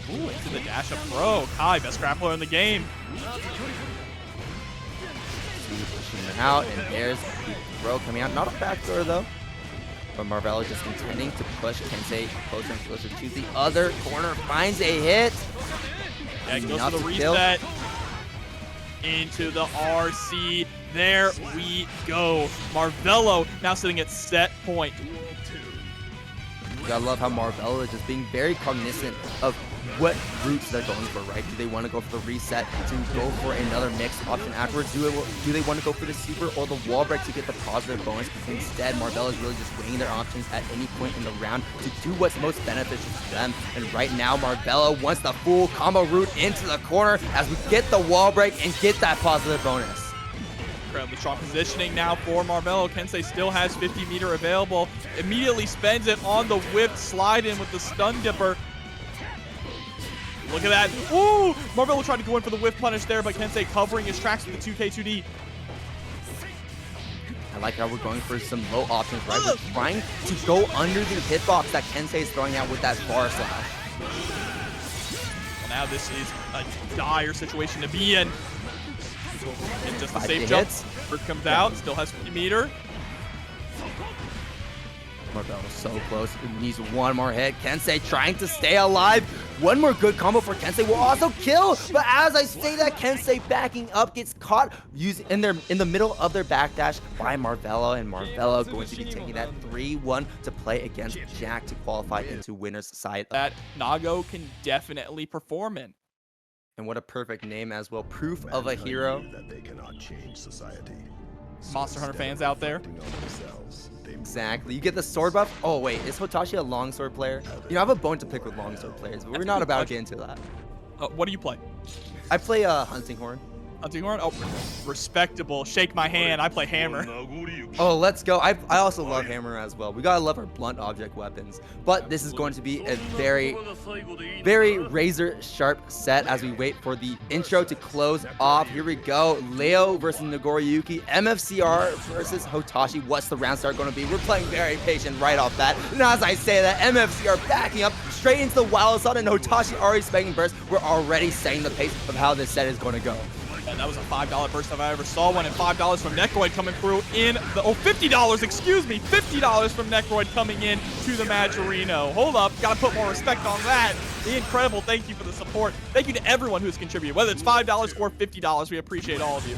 Ooh, into the dash up throw. Kai, best grappler in the game. Pushing him out, and there's the throw coming out. Not a back throw though, but Marvelo just intending to push Kensei closer and closer to the other corner. Finds a hit. Yeah, goes for the reset. Into the RC. There we go. Marvelo now sitting at set point. I love how Marvelo is just being very cognizant of what routes they're going for, right? Do they want to go for the reset to go for another mixed option afterwards? Do they want to go for the super or the wall break to get the positive bonus? Instead, Marvelo is really just weighing their options at any point in the round to do what's most beneficial to them. And right now, Marvelo wants the full combo route into the corner as we get the wall break and get that positive bonus. Incredibly strong positioning now for Marvelo. Kensei still has 50 meter available. Immediately spends it on the whip slide in with the stun dipper. Look at that. Ooh! Marvelo tried to go in for the whiff punish there, but Kensei covering his tracks with the 2K2D. I like how we're going for some low options, right? We're trying to go under the hitbox that Kensei is throwing out with that bar slash. Well, now this is a dire situation to be in. And just a safe jump. First comes out, still has 50 meter. Marvelo's so close. He needs one more hit. Kensei trying to stay alive. One more good combo for Kensei will also kill. But as I say that, Kensei backing up gets caught in the middle of their backdash by Marvelo, and Marvelo going to be taking that 3-1 to play against Jack to qualify into winner's side. That Nago can definitely perform in. And what a perfect name as well. Proof of a hero. That they cannot change society. Monster Hunter fans out there. Exactly. You get the sword buff. Oh, wait. Is Hotashi a longsword player? You know, I have a bone to pick with longsword players, but we're not about to get into that. What do you play? I play Hunting Horn. Hunting Horn? Oh, respectable. Shake my hand. I play Hammer. Oh, let's go. I also love Hammer as well. We gotta love our blunt object weapons. But this is going to be a very, very razor sharp set as we wait for the intro to close off. Here we go. Leo versus Nagoriyuki. MFCR versus Hotashi. What's the round start going to be? We're playing very patient right off that. And as I say that, MFCR backing up straight into the wild assault, and Hotashi already specking burst. We're already setting the pace of how this set is going to go. And that was a $5 burst if I ever saw one, and $5 from Necroid coming through in the, oh, $50, excuse me, $50 from Necroid coming in to the Maggiorino. Hold up, gotta put more respect on that. The incredible, thank you for the support. Thank you to everyone who's contributed, whether it's $5 or $50, we appreciate all of you.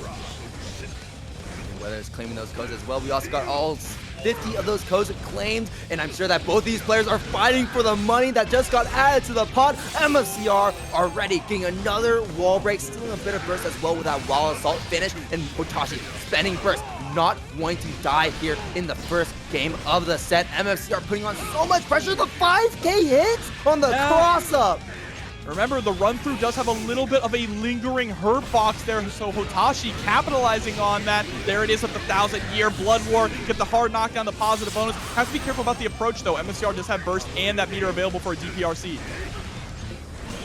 Whether it's claiming those codes as well, we also got all 50 of those codes claimed, and I'm sure that both these players are fighting for the money that just got added to the pot. MFCR already getting another wall break, stealing a bit of burst as well with that wall assault finish, and Hotashi spending burst, not wanting to die here in the first game of the set. MFCR putting on so much pressure, the 5K hits on the cross-up. Remember, the run-through does have a little bit of a lingering hurt box there, so Hotashi capitalizing on that. There it is with the 1,000-year Blood War. Get the hard knockdown, the positive bonus. Have to be careful about the approach, though. MFCR does have burst and that meter available for a DPRC.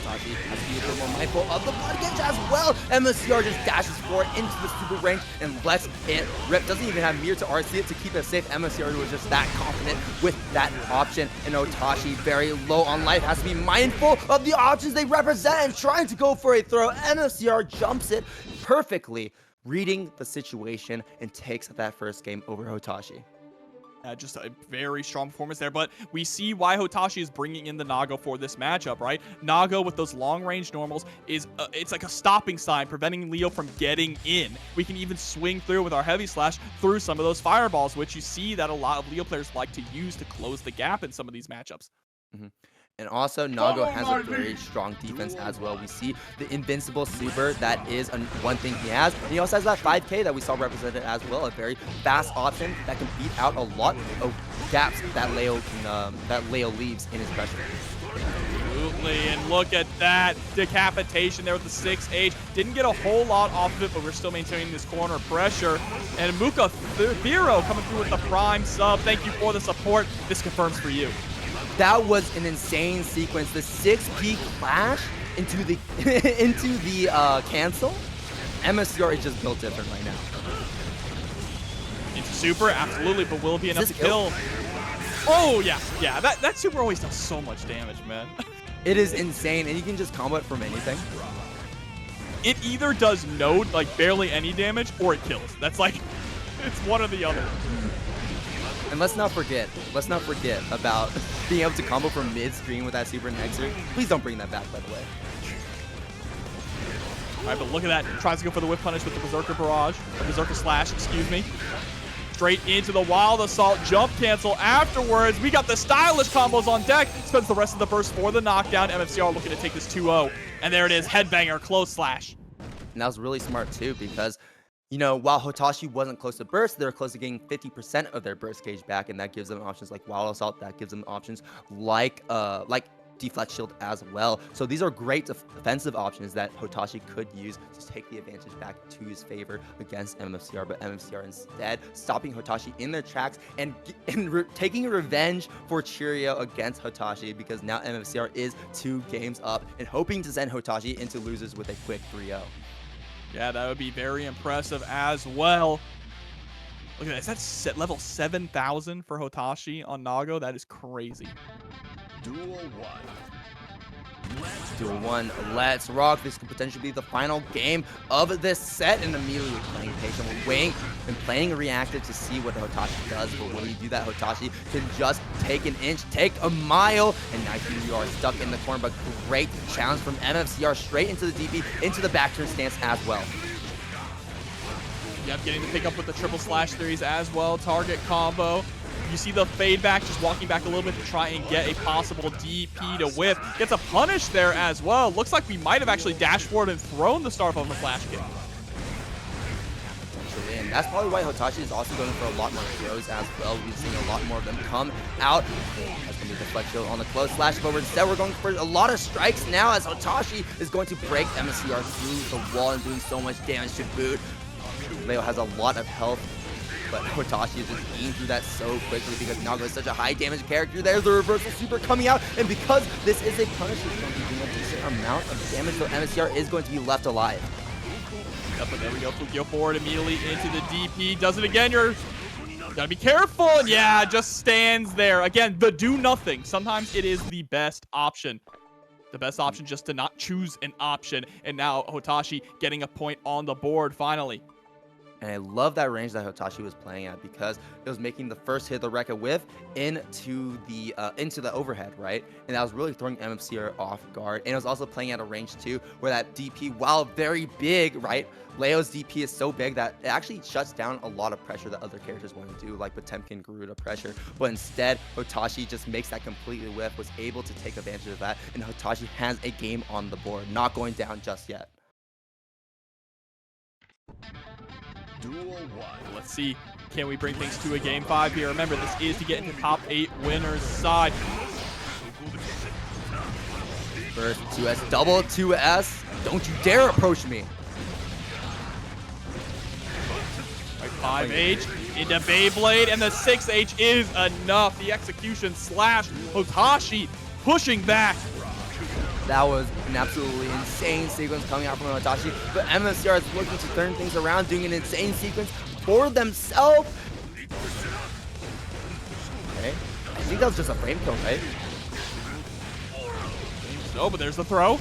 Hotashi has to be a bit more mindful of the blood gauge as well. MFCR just dashes forward into the super range and lets it rip. Doesn't even have mirror to RC it to keep it safe. MFCR was just that confident with that option. And Hotashi, very low on life, has to be mindful of the options they represent and trying to go for a throw. MFCR jumps it perfectly, reading the situation and takes that first game over Hotashi. Just a very strong performance there, but we see why Hotashi is bringing in the Nago for this matchup, right? Nago with those long-range normals is, it's like a stopping sign, preventing Leo from getting in. We can even swing through with our heavy slash through some of those fireballs, which you see that a lot of Leo players like to use to close the gap in some of these matchups. And also, Nago has a very strong defense as well. We see the invincible super. That is one thing he has. And he also has that 5K that we saw represented as well. A very fast option that can beat out a lot of gaps that Leo leaves in his pressure. Absolutely, and look at that decapitation there with the 6H. Didn't get a whole lot off of it, but we're still maintaining this corner pressure. And Muka Thero coming through with the prime sub. Thank you for the support. This confirms for you. That was an insane sequence. The 6P clash into the cancel. MFCR is just built different right now. Into super, absolutely, but will it be enough to kill? Oh yeah, that super always does so much damage, man. It is insane, and you can just combo it from anything. It either does no, like barely any damage, or it kills. That's like, it's one or the other. And let's not forget about being able to combo from mid-screen with that super Nexer. Please don't bring that back, by the way. All right, but look at that. Tries to go for the whip punish with the Berserker Barrage, or Berserker Slash, excuse me. Straight into the Wild Assault, jump cancel afterwards. We got the stylish combos on deck. Spends the rest of the burst for the knockdown. MFCR looking to take this 2-0. And there it is, Headbanger, close slash. And that was really smart too, because you know, while Hotashi wasn't close to burst, they were close to getting 50% of their burst gauge back, and that gives them options like Wild Assault, that gives them options like Deflect Shield as well. So these are great defensive options that Hotashi could use to take the advantage back to his favor against MFCR, but MFCR instead stopping Hotashi in their tracks and taking revenge for Cheerio against Hotashi, because now MFCR is 2 games up and hoping to send Hotashi into losers with a quick 3-0. Yeah, that would be very impressive as well. Look at that. Is that set level 7,000 for Hotashi on Nago? That is crazy. Duel 1. Let's rock. This could potentially be the final game of this set, and immediately playing patient with Wing and playing reactive to see what Hotashi does. But when you do that, Hotashi can just take an inch, take a mile, and now here you are stuck in the corner. But great challenge from MFCR straight into the DP, into the back turn stance as well. Yep, getting to pick up with the triple slash threes as well. Target combo. You see the fade back, just walking back a little bit to try and get a possible DP to whiff. Gets a punish there as well. Looks like we might have actually dashed forward and thrown the Star of a flash kick. And that's probably why Hotashi is also going for a lot more throws as well. We've seen a lot more of them come out. That's going to be the flex shield on the close slash, but instead we're going for a lot of strikes now, as Hotashi is going to break MFCR through the wall and doing so much damage to boot. Leo has a lot of health, but Hotashi is just eating through that so quickly because Nago is such a high damage character. There's the reversal super coming out, and because this is a punish, it's going to be doing a decent amount of damage, so MFCR is going to be left alive. Yep, but there we go. Fukio forward immediately into the DP. Does it again. You're gotta be careful. And yeah, just stands there. Again, the do nothing. Sometimes it is the best option. The best option just to not choose an option. And now Hotashi getting a point on the board finally. And I love that range that Hotashi was playing at, because it was making the first hit of the Rekka whiff into the overhead, right? And that was really throwing MFCR off guard. And it was also playing at a range too, where that DP, while very big, right? Leo's DP is so big that it actually shuts down a lot of pressure that other characters want to do, like Potemkin, Garuda pressure. But instead, Hotashi just makes that completely whiff, was able to take advantage of that. And Hotashi has a game on the board, not going down just yet. Duel 1. Let's see, can we bring things to a game 5 here? Remember, this is to get into top 8 winners side. First 2S, double 2S. Don't you dare approach me. Right, 5H into Beyblade, and the 6H is enough. The execution slash, Hotashi pushing back. That was an absolutely insane sequence coming out from Hotashi, but MFCR is looking to turn things around, doing an insane sequence for themselves. Okay, I think that was just a frame kill, right? No, but there's the throw.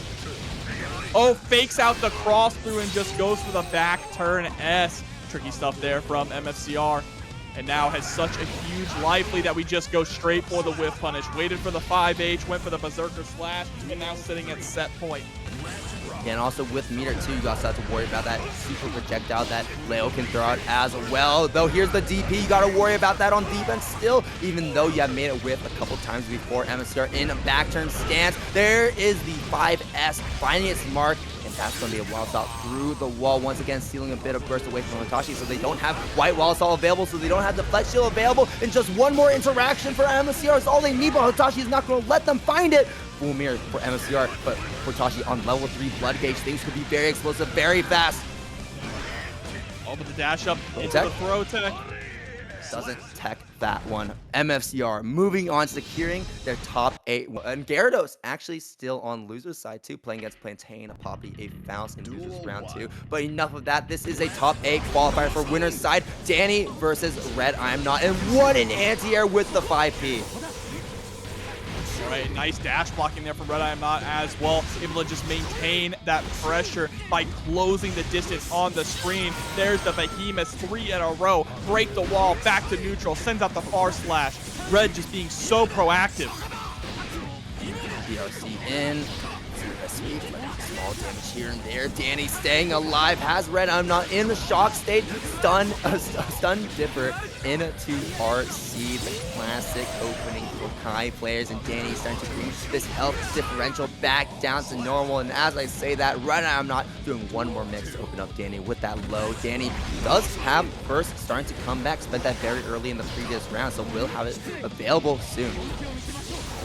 Oh, fakes out the cross through and just goes for the back turn S. Tricky stuff there from MFCR. And now has such a huge life lead that we just go straight for the whiff punish. Waited for the 5H, went for the Berserker slash, and now sitting at set point. And also with meter too, you also have to worry about that super projectile that Leo can throw out as well. Though here's the DP, you gotta worry about that on defense still, even though you have made it whiff a couple times before. MFCR in a back turn stance. There is the 5S finding its mark, and that's gonna be a wild shot through the wall, once again stealing a bit of burst away from Hotashi, so they don't have white wall assault available, so they don't have the flex shield available, and just one more interaction for MFCR is all they need, but Hotashi is not gonna let them find it. Full mirror for MFCR, but Hotashi on level 3 blood gauge, things could be very explosive, very fast. Oh, but the dash up into tech? the throw tech. Doesn't tech that one. MFCR moving on, securing their top 8. And Garidos actually still on loser's side too, playing against Plantain, a Poppy, a Faust in losers round 2. But enough of that. This is a top 8 qualifier for winner's side. Dany versus RedIaAmNot. And what an anti-air with the 5P. Right, nice dash blocking there from RedIaAmNot as well. Able to just maintain that pressure by closing the distance on the screen. There's the Behemoths, 3 in a row. Break the wall, back to neutral, sends out the far slash. Red just being so proactive. BRC in. Sweet, small damage here and there. Dany staying alive, has RedIaAmNot in the shock state. Stun dipper into RC, the classic opening for Kai players, and Dany starting to reach this health differential back down to normal. And as I say that, RedIaAmNot doing one more mix to open up Dany with that low. Dany does have burst starting to come back, spent that very early in the previous round, so we'll have it available soon.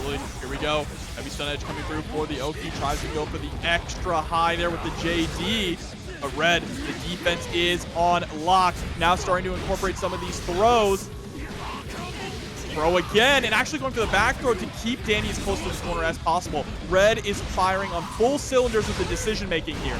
Here we go. Heavy stun edge coming through for the Oki. Tries to go for the extra high there with the JD. But Red, the defense is on lock. Now starting to incorporate some of these throws. Throw again, and actually going for the back throw to keep Dany as close to the corner as possible. Red is firing on full cylinders with the decision making here.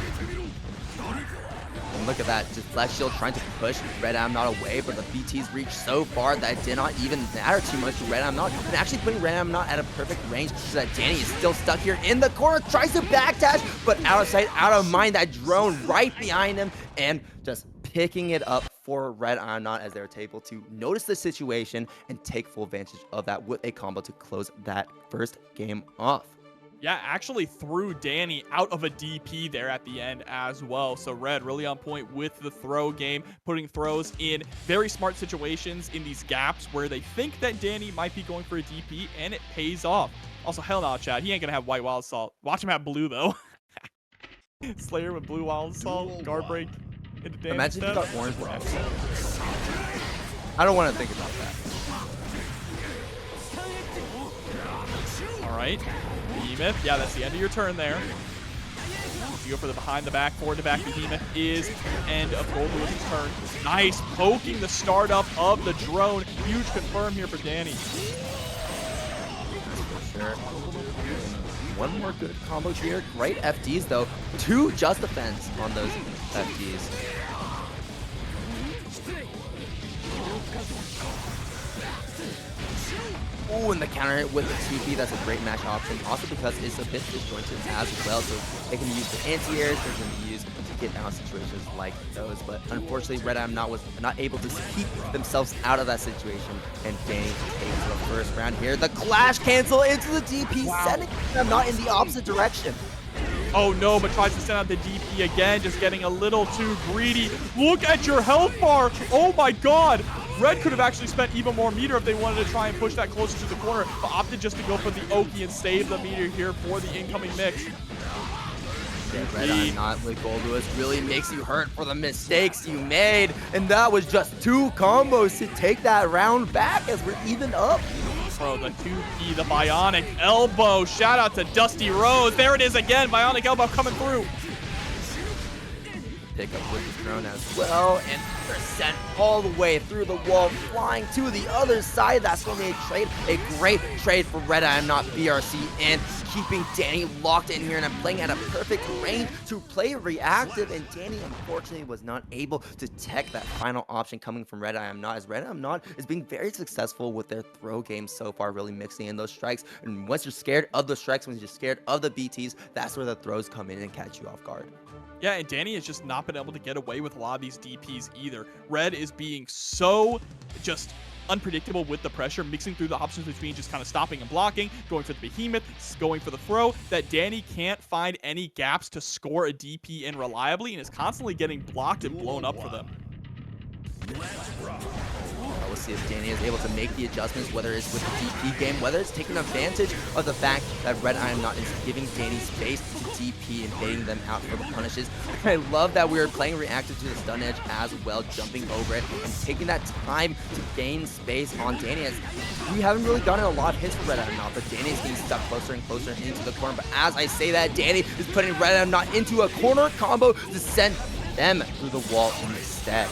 And look at that, just Flex Shield trying to push RedIaAmNot away, but the BTs reached so far that it did not even matter too much to RedIaAmNot, and actually putting RedIaAmNot at a perfect range so that Dany is still stuck here in the corner, tries to backdash, but out of sight, out of mind, that drone right behind him, and just picking it up for RedIaAmNot as they're able to notice the situation and take full advantage of that with a combo to close that first game off. Yeah, actually threw Dany out of a DP there at the end as well. So Red really on point with the throw game, putting throws in very smart situations in these gaps where they think that Dany might be going for a DP, and it pays off. Also, hell no, Chad. He ain't going to have white wild assault. Watch him have blue, though. Slayer with blue wild assault, guard break into damage. Imagine if you got orange wild assault. I don't want to think about that. All right. Behemoth, yeah, that's the end of your turn there. You go for the behind the back, forward to back. Behemoth is the end of Goldlewis' turn. Nice, poking the startup of the drone. Huge confirm here for Dany. For sure. One more good combo here. Great FDs though. 2 just defense on those FDs. Ooh, and the counter hit with the 2P, that's a great match option. Also because it's a bit disjointed as well, so they can use the anti-airs, they can use to get out of situations like those. But unfortunately, RedIaAmNot was not able to keep themselves out of that situation, and Dany takes the first round here. The clash cancel into the DP, sending them not in the opposite direction. Oh no, but tries to send out the DP again, just getting a little too greedy. Look at your health bar. Oh my god. Red could have actually spent even more meter if they wanted to try and push that closer to the corner, but opted just to go for the Oki and save the meter here for the incoming mix. Yeah, RedIaAmNot with Goldlewis really makes you hurt for the mistakes you made, and that was just 2 combos to take that round back as we're even up. Bro, the 2P, the Bionic Elbow. Shout out to Dusty Rose. There it is again, Bionic Elbow coming through. Pick up with the drone as well, and they're sent all the way through the wall, flying to the other side. That's going to be a trade, a great trade for RedIaAmNot BRC, and keeping Dany locked in here, and I'm playing at a perfect range to play reactive, and Dany unfortunately was not able to tech that final option coming from RedIaAmNot, as RedIaAmNot is being very successful with their throw game so far, really mixing in those strikes. And once you're scared of the strikes, when you're scared of the BTs, that's where the throws come in and catch you off guard. Yeah, and Dany has just not been able to get away with a lot of these DPs either. Red is being so just unpredictable with the pressure, mixing through the options between just kind of stopping and blocking, going for the behemoth, going for the throw, that Dany can't find any gaps to score a DP in reliably and is constantly getting blocked and blown up for them. We'll see if Dany is able to make the adjustments, whether it's with the DP game, whether it's taking advantage of the fact that RedIaAmNot is giving Dany space to DP and baiting them out for the punishes. I love that we are playing reactive to the stun edge as well, jumping over it and taking that time to gain space on Dany. As we haven't really gotten a lot of hits for RedIaAmNot, but Dany is getting stuck closer and closer into the corner. But as I say that, Dany is putting RedIaAmNot into a corner combo to send them through the wall instead.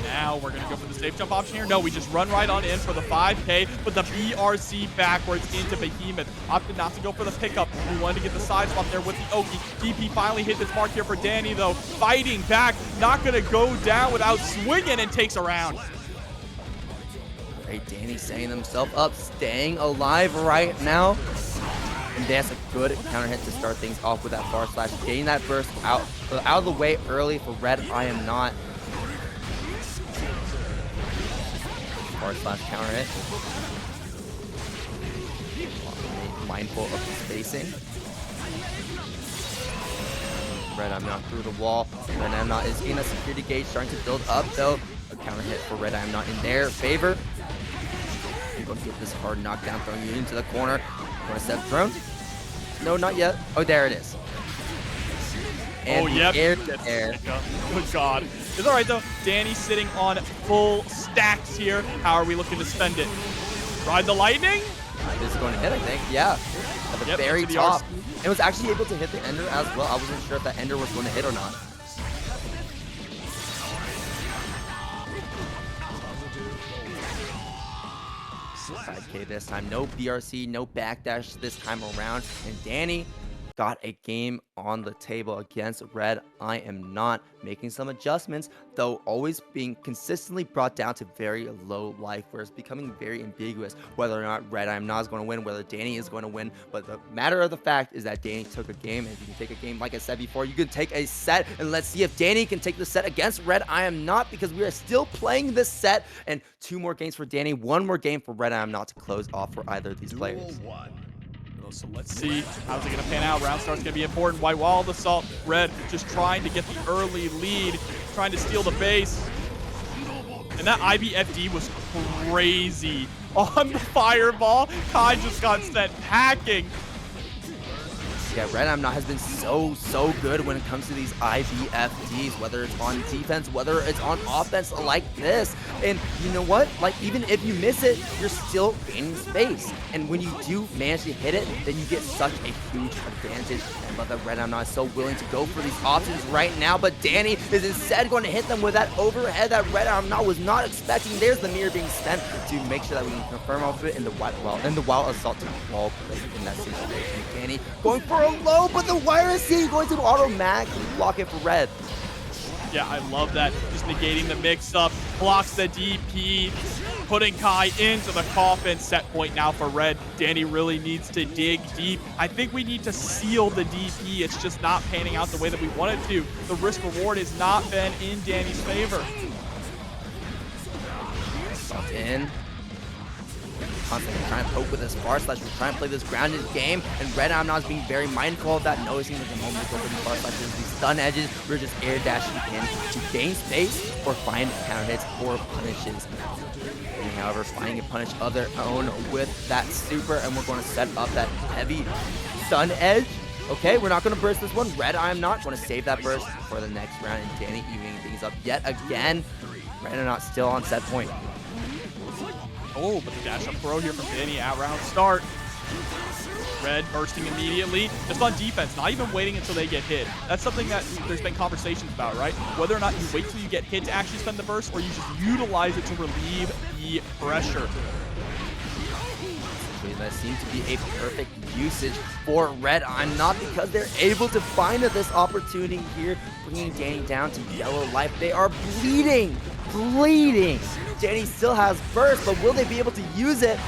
Now we're going to go for the safe jump option here. No, we just run right on in for the 5K, but the BRC backwards into Behemoth. Opted not to go for the pickup. We wanted to get the side swap there with the Oki. DP finally hit this mark here for Dany, though. Fighting back, not going to go down without swinging, and takes a round. Great, Dany setting himself up, staying alive right now. And that's a good counter hit to start things off with that far slash, getting that burst out of the way early for RedIaAmNot. Far slash counter hit. Mindful of the spacing. RedIaAmNot through the wall. RedIaAmNot is in a security gauge, starting to build up though. A counter hit for RedIaAmNot in their favor. You're going to get this hard knockdown, throwing you into the corner. Want to step thrown? No, not yet. Oh, there it is. And yep. Air. Good God. It's all right, though. Dany sitting on full stacks here. How are we looking to spend it? Ride the lightning? This is going to hit, I think. Yeah. At the very top. It was actually able to hit the Ender as well. I wasn't sure if that Ender was going to hit or not. Okay, this time. No BRC, no backdash this time around. And Dany got a game on the table against RedIaAmNot, making some adjustments, though always being consistently brought down to very low life, where it's becoming very ambiguous whether or not RedIaAmNot is going to win, whether Dany is going to win. But the matter of the fact is that Dany took a game, and if you can take a game, like I said before, you can take a set, and let's see if Dany can take the set against RedIaAmNot, because we are still playing this set, and 2 more games for Dany, 1 more game for RedIaAmNot to close off for either of these players. So let's see how's it going to pan out. Round start's going to be important. White Wall of Assault. Red just trying to get the early lead, trying to steal the base. And that IBFD was crazy on the fireball. Kai just got sent packing. Yeah, RedIaAmNot has been so good when it comes to these IBFDs, whether it's on defense, whether it's on offense like this. And you know what? Like, even if you miss it, you're still gaining space. And when you do manage to hit it, then you get such a huge advantage. And love that RedIaAmNot is so willing to go for these options right now, but Dany is instead going to hit them with that overhead that RedIaAmNot was not expecting. There's the mirror being sent to make sure that we can confirm off it in the wild assault to wall play in that situation. Dany going for a low, but the wire is going to automatically block it for Red. Yeah, I love that. Just negating the mix-up, blocks the DP, putting Kai into the coffin. Set point now for Red. Dany really needs to dig deep. I think we need to seal the DP. It's just not panning out the way that we want it to. The risk-reward has not been in Dany's favor. Stopped in. Constantly trying to poke with this far slash. We're trying to play this grounded game, and RedIaAmNot is being very mindful of that, noticing that the moment we go for these far slashes, these stun edges, we're just air dashing in to gain space or find counter hits or punishes. And however, finding a punish of their own with that super, and we're going to set up that heavy stun edge. Okay, we're not going to burst this one. RedIaAmNot going to save that burst for the next round, and Dany evening things up yet again. RedIaAmNot still on set point. Oh, but the dash up throw here from Dany at round start. Red bursting immediately, just on defense, not even waiting until they get hit. That's something that there's been conversations about, right? Whether or not you wait till you get hit to actually spend the burst, or you just utilize it to relieve the pressure. That seems to be a perfect usage for RedIaAmNot, because they're able to find this opportunity here, bringing Dany down to yellow life. They are bleeding. Dany still has burst, but will they be able to use it?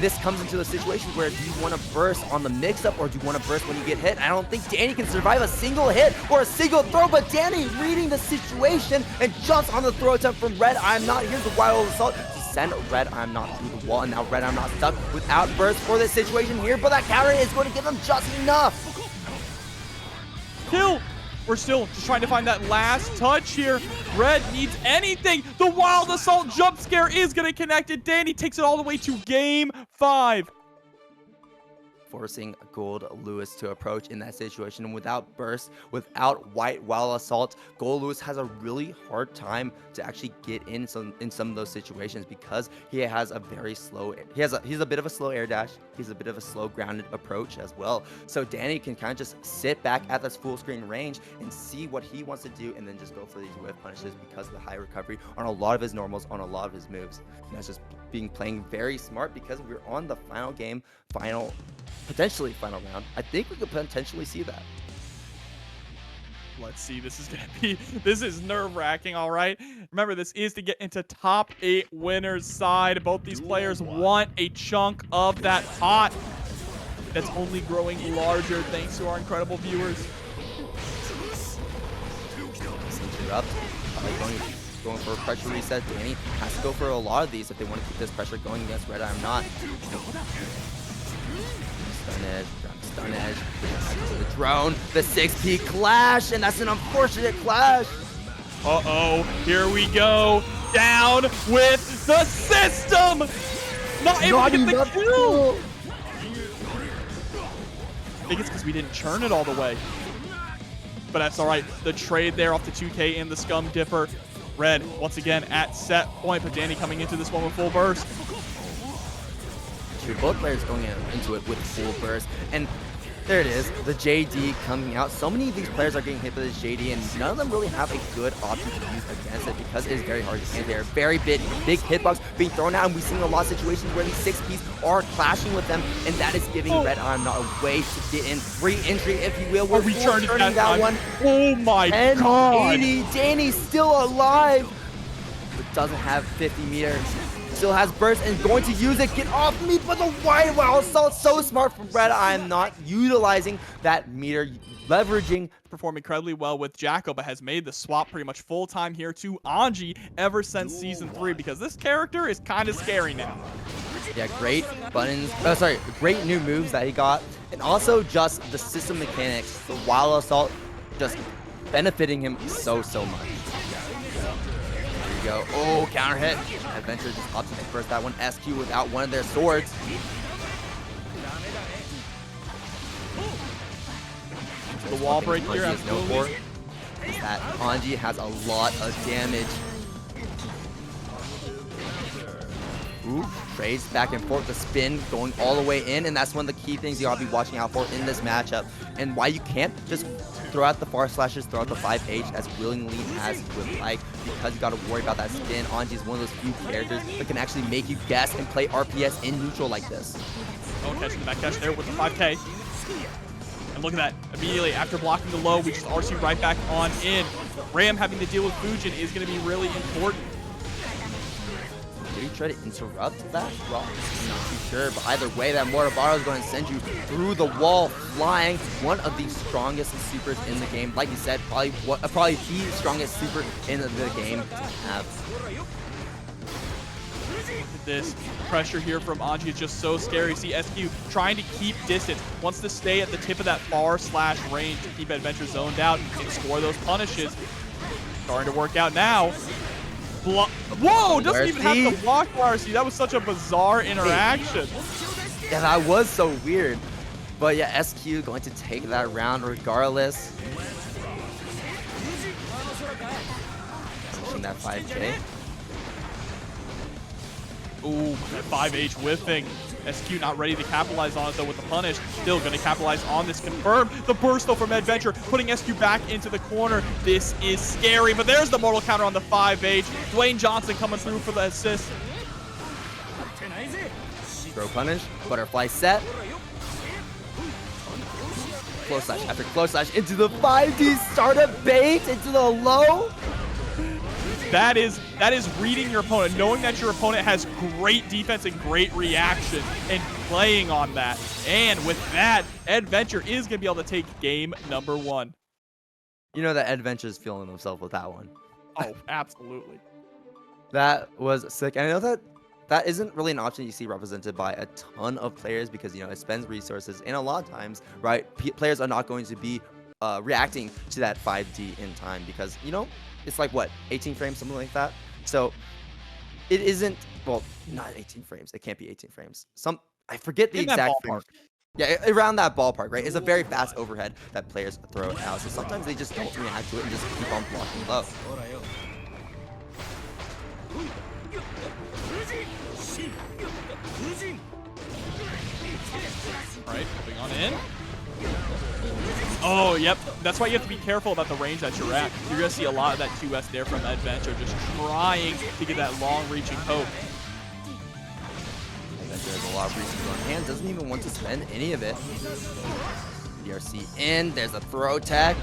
this comes into a situation where do you want to burst on the mix-up or do you want to burst when you get hit? I don't think Dany can survive a single hit or a single throw, but Dany reading the situation and jumps on the throw attempt from RedIaAmNot. Here's the wild assault to send RedIaAmNot through the wall, and now RedIaAmNot stuck without burst for this situation here, but that counter is going to give him just enough. Kill! We're still just trying to find that last touch here. Red needs anything. The wild assault jump scare is going to connect it. Dany takes it all the way to game 5. Forcing Goldlewis to approach in that situation, and without burst, without white wild assault, Goldlewis has a really hard time to actually get in some of those situations because he has a very slow, he's a bit of a slow air dash, he's a bit of a slow grounded approach as well. So Dany can kind of just sit back at this full screen range and see what he wants to do, and then just go for these whiff punishes because of the high recovery on a lot of his normals, on a lot of his moves. And that's just playing very smart because we're on the final game, potentially final round. I think we could potentially see that. Let's see. This is nerve-wracking, all right? Remember, this is to get into top 8 winners side. Both these players want a chunk of that pot that's only growing larger thanks to our incredible viewers. Interrupt. Going for a pressure reset. Dany has to go for a lot of these if they want to keep this pressure going against RedIaAmNot. Stun edge, the drone, the 6P clash, and that's an unfortunate clash. Uh-oh, here we go. Down with the system. Not able to get the kill. I think it's because we didn't churn it all the way. But that's all right. The trade there off the 2K and the Scum Dipper. Red, once again, at set point, but Dany coming into this one with full burst. Both players going into it with full burst, and there it is, the JD coming out. So many of these players are getting hit by this JD, and none of them really have a good option to use against it because it is very hard to anti-air. Very big hitbox being thrown out, and we've seen a lot of situations where these 6Ps are clashing with them, and that is giving RedIaAmNot a way to get in. Re-entry, if you will. We're returning that one. Oh my god! Dany's still alive, but doesn't have 50 meters. Still has burst and going to use it. Get off me, but the white wild assault, so smart from RedIaAmNot, utilizing that meter, leveraging. Perform incredibly well with Jacko, but has made the swap pretty much full-time here to Anji ever since Season 3, because this character is kind of scary now. Yeah, great buttons, great new moves that he got, and also just the system mechanics, the wild assault, just benefiting him so much. Go. Oh, counter hit. Eddventure just opts to burst that one. SQ without one of their swords. The wall break here. Absolutely. That Anji has a lot of damage. Ooh, trades back and forth. The spin going all the way in, and that's one of the key things you gotta be watching out for in this matchup. And why you can't just throw out the far slashes, throw out the 5H as willingly as you would like, because you got to worry about that spin. Anji is one of those few characters that can actually make you guess and play RPS in neutral like this. Oh, catching the back catch there with the 5K. And look at that. Immediately after blocking the low, we just RC right back on in. Ram having to deal with Fujin is going to be really important. Did he try to interrupt that? Well, I'm not too sure, but either way, that Mortabaro is going to send you through the wall, flying. One of the strongest supers in the game. Like you said, probably the strongest super in the game to have. Look at this pressure here from Anji is just so scary. See SQ trying to keep distance, wants to stay at the tip of that far slash range to keep Eddventure zoned out and score those punishes. Starting to work out now. Whoa, doesn't even have to block RC. That was such a bizarre interaction. Yeah, that was so weird. But yeah, SQ going to take that round regardless. Pushing that 5K. Ooh, that 5H whiffing. SQ not ready to capitalize on it though with the punish. Still going to capitalize on this. Confirmed. The burst though from Eddventure, putting SQ back into the corner. This is scary, but there's the mortal counter on the 5H. Dwayne Johnson coming through for the assist. Throw punish. Butterfly set. Close slash after close slash into the 5D startup bait into the low. That is reading your opponent, knowing that your opponent has great defense and great reaction, and playing on that. And with that, Eddventure is going to be able to take game number 1. You know that Eddventure is feeling himself with that one. Oh, absolutely. That was sick. And I know that isn't really an option you see represented by a ton of players because, you know, it spends resources. And a lot of times, right, players are not going to be reacting to that 5D in time because, you know, it's like, what, 18 frames, something like that? So it isn't, well, not 18 frames. It can't be 18 frames. I forget the exact frame. Yeah, around that ballpark, right? It's a very fast overhead that players throw out. So sometimes they just don't react to it and just keep on blocking low. All right, moving on in. Oh, yep. That's why you have to be careful about the range that you're at. You're going to see a lot of that 2S there from Eddventure, just trying to get that long-reaching poke. There's a lot of reasons on hand. Doesn't even want to spend any of it. DRC in. There's a throw tech.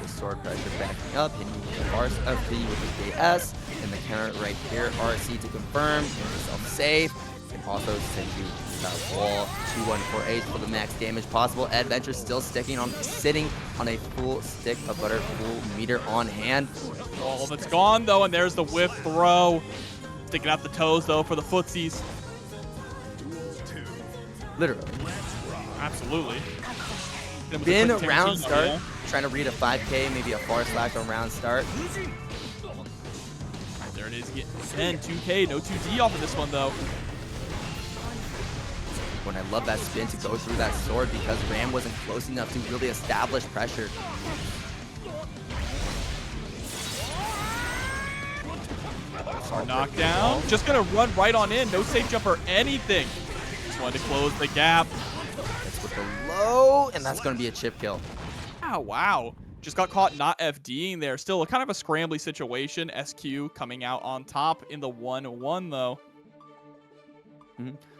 The sword pressure backing up. Hitting the bars of P with the KS. And the counter right here. RC to confirm. Get yourself safe. And also send you to that wall. 2148 for the max damage possible. Eddventure still sitting on a full stick of butter, full meter on hand. Oh, that's gone though, and there's the whip throw. Sticking out the toes though for the footsies. Literally. Absolutely. Been round start. Yeah. Trying to read a 5K, maybe a far slash on round start. Right, there it is. Again, 2K, no 2D off of this one though. When I love that spin to go through that sword because Ram wasn't close enough to really establish pressure. Knockdown. Just gonna run right on in. No safe jump or anything. Just wanted to close the gap. That's with the low, and that's gonna be a chip kill. Oh, wow. Just got caught not FDing there. Still kind of a scrambly situation. SQ coming out on top in the 1-1 though.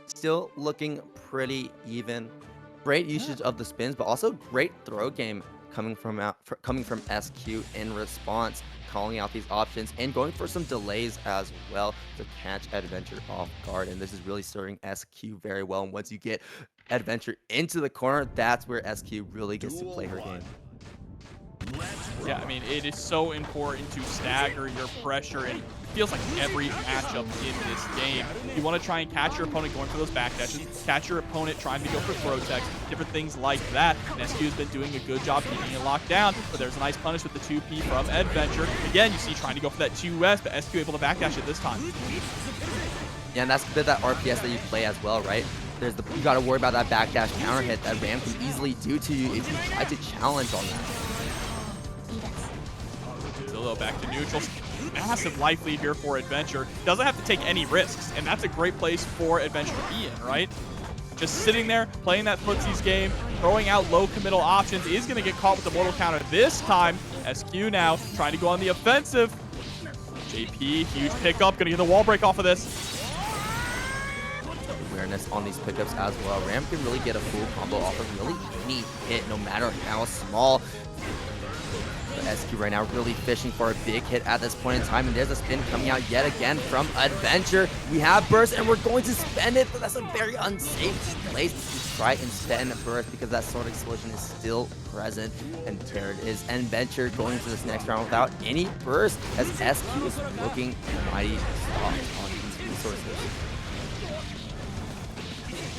Still looking pretty even. Great usage of the spins, but also great throw game coming from SQ in response, calling out these options and going for some delays as well to catch Eddventure off guard. And this is really serving SQ very well. And once you get Eddventure into the corner, that's where SQ really gets to play her game. Yeah, I mean, it is so important to stagger your pressure, and it feels like every matchup in this game. You want to try and catch your opponent going for those backdashes, catch your opponent trying to go for throw techs, different things like that. And SQ has been doing a good job keeping it locked down, but there's a nice punish with the 2P from Eddventure. Again, you see trying to go for that 2S, but SQ able to backdash it this time. Yeah, and that's a bit of that RPS that you play as well, right? You got to worry about that backdash counter hit that Ram can easily do to you if you try to challenge on that. Zillow back to neutral. Massive life lead here for Eddventure. Doesn't have to take any risks, and that's a great place for Eddventure to be in, right? Just sitting there, playing that footsies game, throwing out low committal options, is going to get caught with the mortal counter this time. SQ now trying to go on the offensive. JP, huge pickup, going to get the wall break off of this. Awareness on these pickups as well. Ram can really get a full combo off of really any hit, no matter how small. But SQ right now really fishing for a big hit at this point in time, and there's a spin coming out yet again from Eddventure. We have burst, and we're going to spend it, but that's a very unsafe place to try and spend burst because that sword explosion is still present. And there it is, Eddventure going to this next round without any burst as SQ is looking mighty soft on these resources.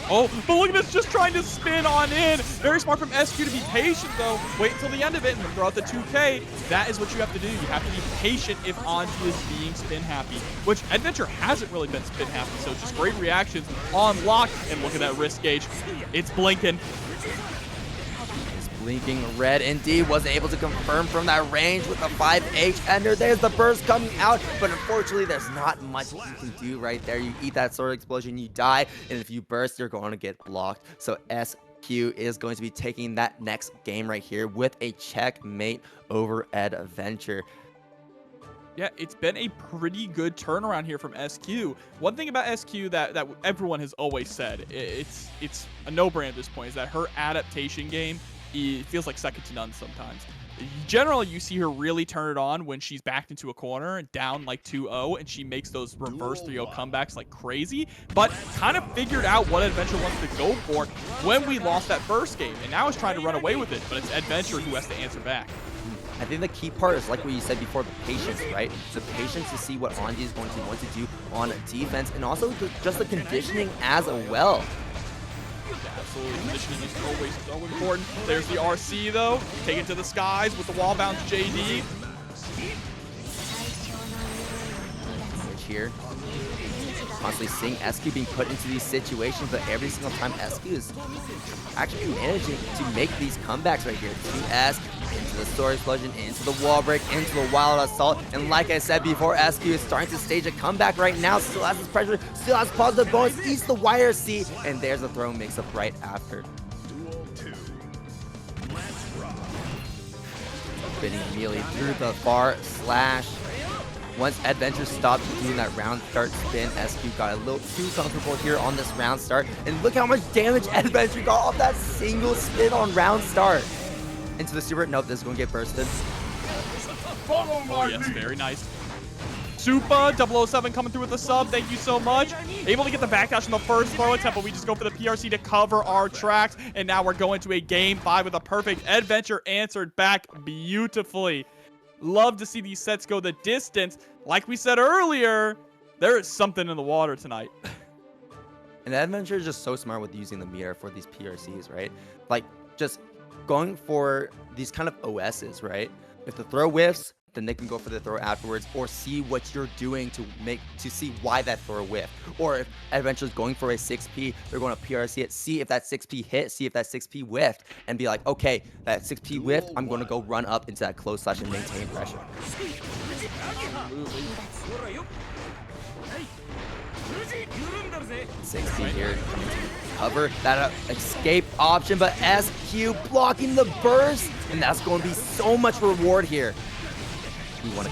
Oh, but look at this, just trying to spin on in. Very smart from SQ to be patient, though. Wait until the end of it and throw out the 2K. That is what you have to do. You have to be patient if Anji is being spin happy, which Eddventure hasn't really been spin happy. So just great reactions on lock. And look at that wrist gauge. It's blinking. Blinking red indeed, wasn't able to confirm from that range with the 5H ender. There's the burst coming out, but unfortunately there's not much you can do right there. You eat that sword explosion, you die, and if you burst, you're going to get blocked. So SQ is going to be taking that next game right here with a checkmate over Eddventure. Yeah, it's been a pretty good turnaround here from SQ. One thing about SQ that everyone has always said, it's a no-brainer at this point, is that her adaptation game it feels like second to none sometimes. Generally, you see her really turn it on when she's backed into a corner, down like 2-0, and she makes those reverse 3-0 comebacks like crazy, but kind of figured out what Eddventure wants to go for when we lost that first game, and now is trying to run away with it, but it's Eddventure who has to answer back. I think the key part is like what you said before, the patience, right? The patience to see what Anji is going to want to do on defense, and also just the conditioning as well. Yeah, absolutely. Conditioning is always so important. There's the RC, though. Take it to the skies with the wall bounce JD. Which here, constantly seeing SQ being put into these situations, but every single time SQ is actually managing to make these comebacks right here. 2S, into the Sword Explosion, into the wall break, into the Wild Assault, and like I said before, SQ is starting to stage a comeback right now, still has his pressure, still has positive bonus, eats the YRC, and there's a throw mix-up right after. Duel 2. Let's rock. Spinning immediately through the far slash. Once Eddventure stopped doing that round start spin, SQ got a little too comfortable here on this round start, and look how much damage Eddventure got off that single spin on round start. Into the super. Nope, this is going to get bursted. Oh, yes, very nice. Supa, 007 coming through with the sub. Thank you so much. Able to get the backdash on the first throw attempt, but we just go for the PRC to cover our tracks. And now we're going to a game 5 with a perfect Eddventure answered back beautifully. Love to see these sets go the distance. Like we said earlier, there is something in the water tonight. And Eddventure is just so smart with using the meter for these PRCs, right? Like, just going for these kind of OSs, right? If the throw whiffs, then they can go for the throw afterwards, or see what you're doing to see why that throw whiffed. Or if Eddventure is going for a 6P, they're going to PRC it, see if that 6P hit, see if that 6P whiffed, and be like, okay, that 6P whiffed, I'm going to go run up into that close slash and maintain pressure. 6P here, cover that escape option, but SQ blocking the burst, and that's going to be so much reward here.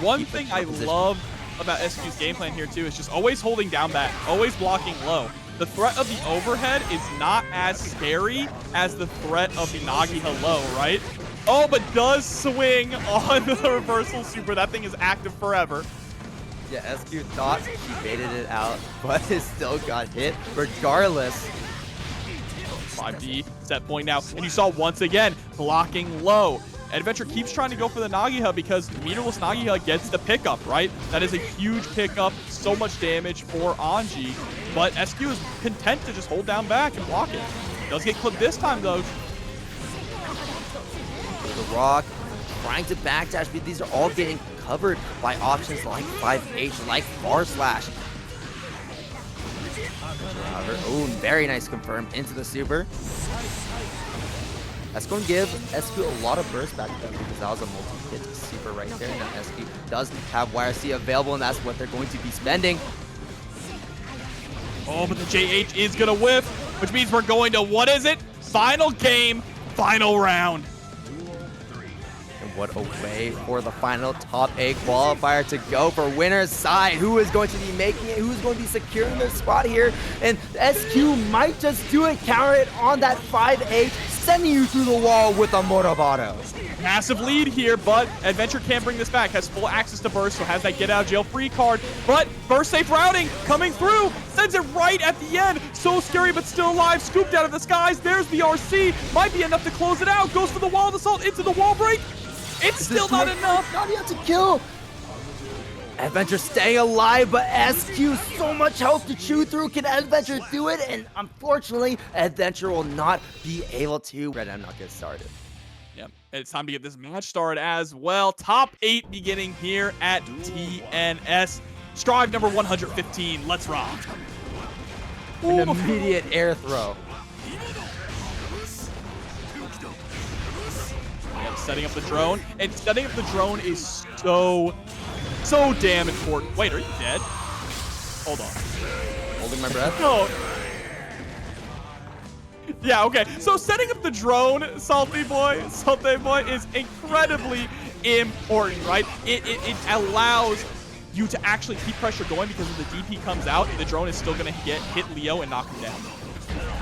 One thing I love about SQ's game plan here too is just always holding down back, always blocking low. The threat of the overhead is not as scary as the threat of the Nagiha low, right? Oh, but does swing on the reversal super. That thing is active forever. Yeah, SQ thought she baited it out, but it still got hit regardless. 5D set point now, and you saw once again blocking low. Eddventure keeps trying to go for the Nagiha because meterless Nagiha gets the pickup, right? That is a huge pickup, so much damage for Anji, but SQ is content to just hold down back and block it. Does get clipped this time though. The rock, trying to backdash, but these are all getting covered by options like 5H, like Far Slash. Oh, very nice confirm into the super. That's going to give SQ a lot of burst back though, because that was a multi-hit super right there. Now SQ does have YRC available, and that's what they're going to be spending. Oh, but the JH is going to whiff, which means we're going to, what is it? Final game, final round. And what a way for the final top 8 qualifier to go for winner's side. Who is going to be making it? Who's going to be securing their spot here? And SQ might just do it, counter it on that 5H, sending you through the wall with a Morabado. Massive lead here, but Eddventure can't bring this back. Has full access to burst, so has that get out of jail free card. But burst safe routing coming through, sends it right at the end. So scary, but still alive. Scooped out of the skies. There's the RC. Might be enough to close it out. Goes for the wall assault into the wall break. It's still not enough. Not enough to kill. Eddventure staying alive, but SQ so much health to chew through. Can Eddventure do it? And unfortunately, Eddventure will not be able to. RedIaAmNot get started. Yep, it's time to get this match started as well. Top 8 beginning here at TNS. Strive number 115. Let's rock. An immediate air throw. Yep, setting up the drone. And setting up the drone is so damn important. Wait, are you dead? Hold on. Holding my breath. No. Yeah, okay. So setting up the drone, Salty Boy, is incredibly important, right? It allows you to actually keep pressure going because if the DP comes out, the drone is still going to hit Leo and knock him down.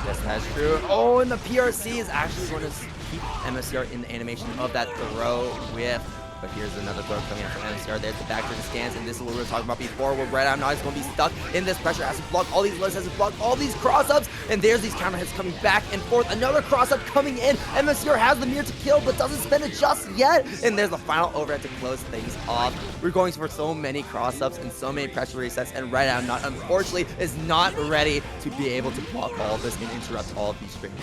Yes, that's true. Oh, and the PRC is actually going to keep MFCR in the animation of that throw whiff. But here's another throw coming out from MFCR. There's the back turn scans, and this is what we were talking about before, where RedIaAmNot is going to be stuck in this pressure, has to block all these lists, has to block all these cross-ups, and there's these counter hits coming back and forth. Another cross-up coming in. MFCR has the mirror to kill, but doesn't spend it just yet. And there's the final overhead to close things off. We're going for so many cross-ups and so many pressure resets, and RedIaAmNot, unfortunately, is not ready to be able to block all of this and interrupt all of these strings.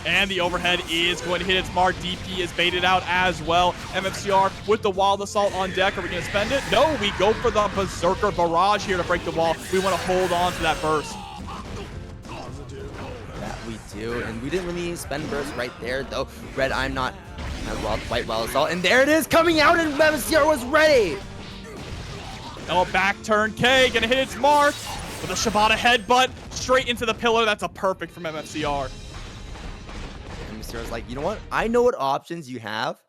And the overhead is going to hit its mark. DP is baited out as well. MFCR with the Wild Assault on deck. Are we going to spend it? No, we go for the Berserker Barrage here to break the wall. We want to hold on to that burst. That we do, and we didn't really spend burst right there, though. RedIaAmNot has White Wild Assault, and there it is coming out, and MFCR was ready. Oh, back turn K, going to hit its mark with a Shibata headbutt straight into the pillar. That's a perfect from MFCR. Was like, you know what? I know what options you have,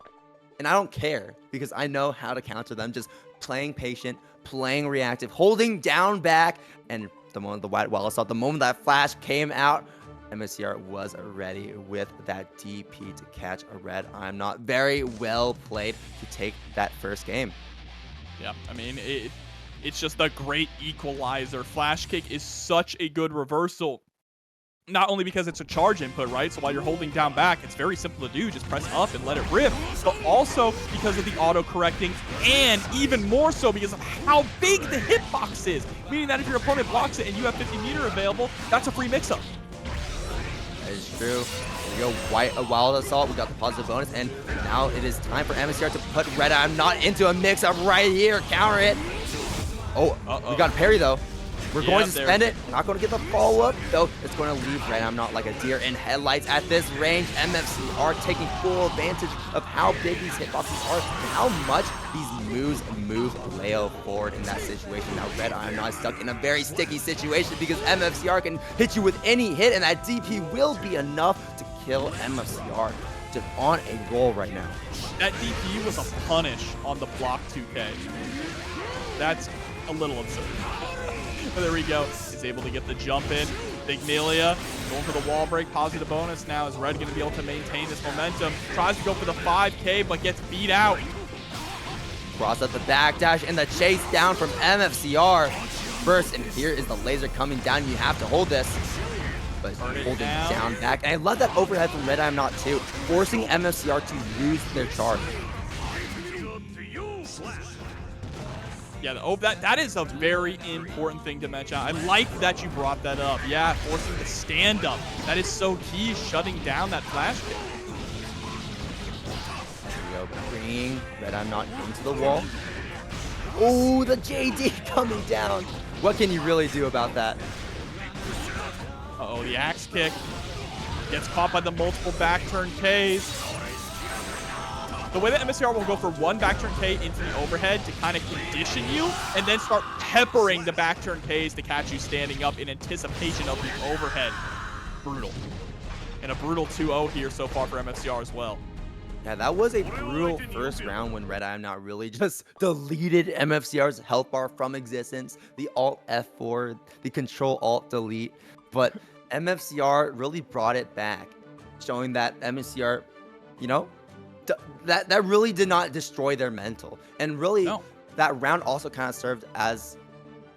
and I don't care because I know how to counter them. Just playing patient, playing reactive, holding down back, and the moment the White Wild Assault, the moment that flash came out, MFCR was ready with that DP to catch a RedIaAmNot. Very well played to take that first game. Yeah, I mean, it's just a great equalizer. Flash kick is such a good reversal. Not only because it's a charge input, right? So while you're holding down back, it's very simple to do. Just press up and let it rip. But also because of the auto-correcting, and even more so because of how big the hitbox is. Meaning that if your opponent blocks it and you have 50 meter available, that's a free mix-up. That is true. There we go, Wild Assault. We got the positive bonus, and now it is time for MFCR to put RedIaAmNot into a mix-up right here. Counter it. Oh, we got a parry, though. We're going to spend it. We're not going to get the follow-up, though. It's going to leave RedIaAmNot like a deer in headlights at this range. MFCR taking full advantage of how big these hitboxes are and how much these moves move Leo forward in that situation. Now RedIaAmNot is stuck in a very sticky situation because MFCR can hit you with any hit, and that DP will be enough to kill MFCR. Just on a roll right now. That DP was a punish on the block 2K. That's a little absurd. But there we go. He's able to get the jump in. Vignelia going for the wall break. Positive bonus now. Is Red going to be able to maintain this momentum? Tries to go for the 5K, but gets beat out. Cross up the backdash and the chase down from MFCR. First, and here is the laser coming down. You have to hold this. But holding down back. And I love that overhead from RedIaAmNot too, forcing MFCR to lose their charge. Yeah, that is a very important thing to mention. I like that you brought that up. Yeah, forcing the stand-up. That is so key, shutting down that flash kick. There we go, bringing RedIaAmNot into the wall. Oh, the JD coming down. What can you really do about that? Uh-oh, the axe kick. Gets caught by the multiple back turn Ks. The way that MFCR will go for one back turn K into the overhead to kind of condition you, and then start peppering the back turn Ks to catch you standing up in anticipation of the overhead. Brutal. And a brutal 2-0 here so far for MFCR as well. Yeah, that was a brutal first round when RedIaAmNot really just deleted MFCR's health bar from existence. The Alt F4, the Control Alt Delete. But MFCR really brought it back, showing that MFCR, you know, that really did not destroy their mental. And really, that round also kind of served as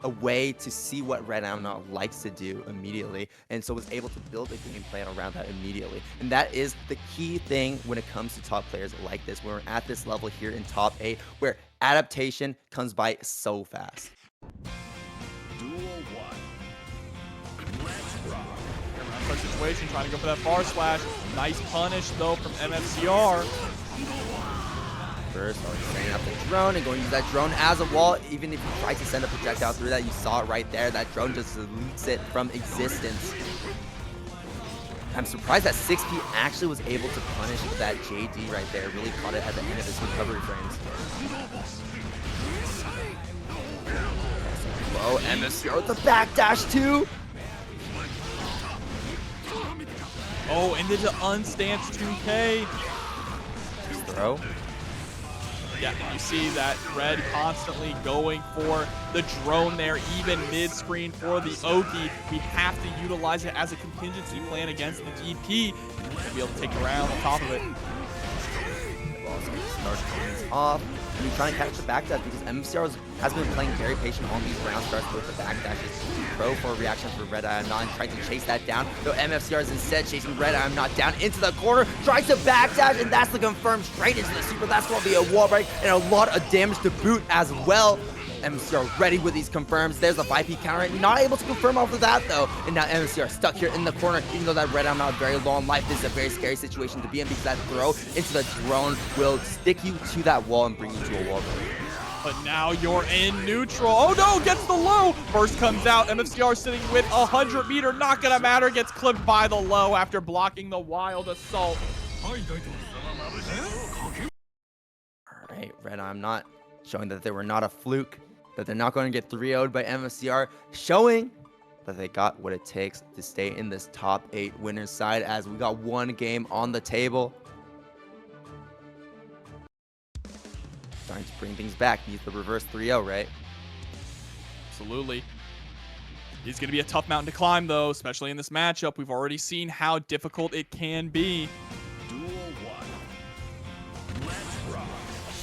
a way to see what RedIaAmNot likes to do immediately, and so was able to build a game plan around that immediately. And that is the key thing when it comes to top players like this, when we're at this level here in top 8, where adaptation comes by so fast. Duel 1. Let's rock. Round situation, trying to go for that bar slash. Nice punish though from MFCR. First, setting up the drone and going to use that drone as a wall. Even if you try to send a projectile through that, you saw it right there. That drone just deletes it from existence. I'm surprised that 6P actually was able to punish that JD right there. Really caught it at the end of his recovery frames. Whoa, MFCR with the backdash too. Oh, and then the unstance 2K. Throw. Yeah, and you see that Red constantly going for the drone there, even mid-screen for the Oki. We have to utilize it as a contingency plan against the DP to be able to take the round on top of it. Also starts things off. And you're trying to catch the backdash because MFCR has been playing very patient on these round starts with the backdashes. Pro for a reaction for RedIaAmNot and trying to chase that down. Though MFCR is instead chasing RedIaAmNot down into the corner, tries to backdash, and that's the confirm straight into the super. That's going to be a wall break and a lot of damage to boot as well. MFCR ready with these confirms. There's the 5P counter. Not able to confirm off of that though. And now MFCR stuck here in the corner. Even though that RedIaAmNot very long life, this is a very scary situation to be in because that throw into the drone will stick you to that wall and bring you to a wall break. But now you're in neutral. Oh no, gets the low. First comes out. MFCR sitting with 100 meter. Not gonna matter. Gets clipped by the low after blocking the wild assault. Alright, RedIaAmNot showing that they were not a fluke, that they're not going to get 3-0'd by MFCR, showing that they got what it takes to stay in this top 8 winners side as we got one game on the table. Starting to bring things back. Use the reverse 3-0, right? Absolutely. It's going to be a tough mountain to climb, though, especially in this matchup. We've already seen how difficult it can be. Duel 1. Let's rock.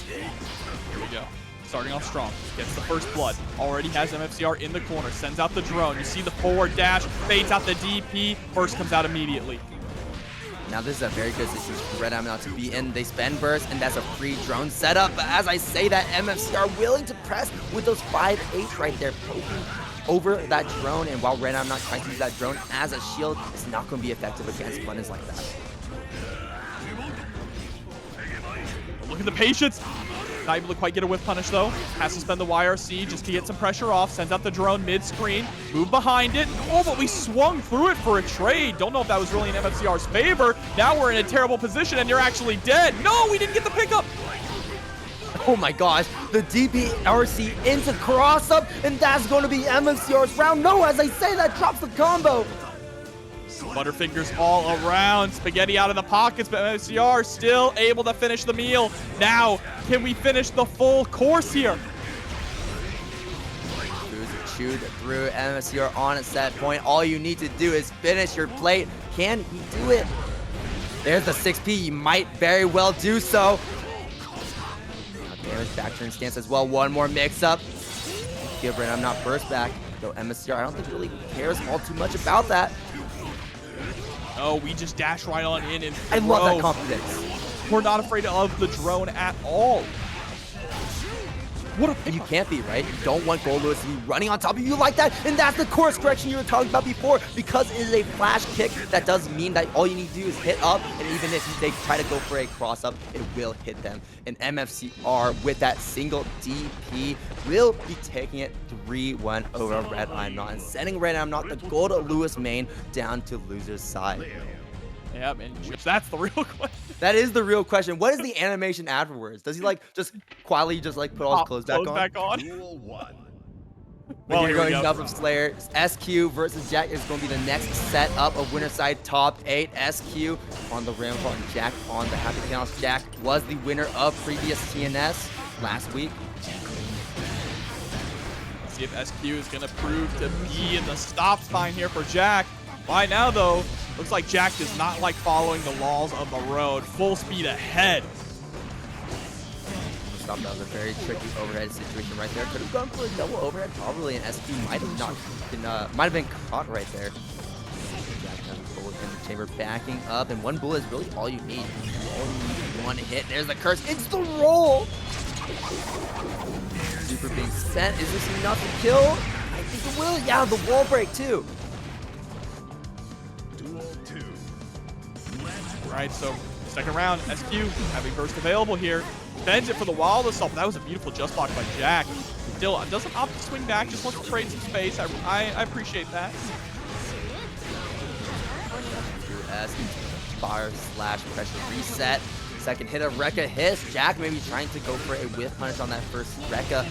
Here we go. Starting off strong. Gets the first blood. Already has MFCR in the corner. Sends out the drone. You see the forward dash. Fades out the DP. First comes out immediately. Now this is a very good situation for RedIaAmNot to be in. They spend burst, and that's a free drone setup. But as I say that, MFCR willing to press with those 5-8 right there, poking over that drone. And while RedIaAmNot trying to use that drone as a shield, it's not going to be effective against buttons like that. Look at the patience. Not able to quite get a whiff punish though. Has to spend the YRC just to get some pressure off. Sends out the drone mid-screen. Move behind it. Oh, but we swung through it for a trade. Don't know if that was really in MFCR's favor. Now we're in a terrible position and you're actually dead. No, we didn't get the pickup. Oh my gosh, the DPRC into cross-up, and that's going to be MFCR's round. No, as I say that, drops the combo. Butterfingers all around. Spaghetti out of the pockets, but MFCR still able to finish the meal. Now, can we finish the full course here? Chewed through MFCR on a set point. All you need to do is finish your plate. Can he do it? There's the 6P. You might very well do so. Damage back turn stance as well. One more mix-up. Give RedIaAmNot burst back. Though MFCR, I don't think really cares all too much about that. Oh, we just dash right on in and I love that confidence. We're not afraid of the drone at all. What a pick. And you can't be, right? You don't want Goldlewis to be running on top of you like that. And that's the course correction you were talking about before. Because it is a flash kick, that does mean that all you need to do is hit up. And even if they try to go for a cross up, it will hit them. And MFCR with that single DP will be taking it 3-1 over RedIaAmNot and sending RedIaAmNot, the Goldlewis main, down to loser's side. Yep, and that's the real question. That is the real question. What is the animation afterwards? Does he like just quietly just like put all his clothes back on? Duel 1. Well, here going up from Slayer. SQ versus Jack is going to be the next setup of winner side top 8. SQ on the Ramlethal and Jack on the Happy Chaos. Jack was the winner of previous TNS last week. Let's see if SQ is going to prove to be in the stop spine here for Jack. Right now, though, looks like Jack does not like following the laws of the road. Full speed ahead. That was a very tricky overhead situation right there. Could have gone for a double overhead probably, and SQ might have not been, might have been caught right there. Jack has a bullet in the chamber backing up, and one bullet is really all you need. All you need is one hit. There's the curse. It's the roll. Super being spent. Is this enough to kill? I think it will. Yeah, the wall break too. Duel 2. Right, so second round, SQ having burst available here. Bends it for the wild assault, but that was a beautiful just block by Jack. Still doesn't opt to swing back, just wants to trade some space. I appreciate that. Fire slash pressure reset. Second hit of Rekka hits. Jack maybe trying to go for a whiff punish on that first Rekka.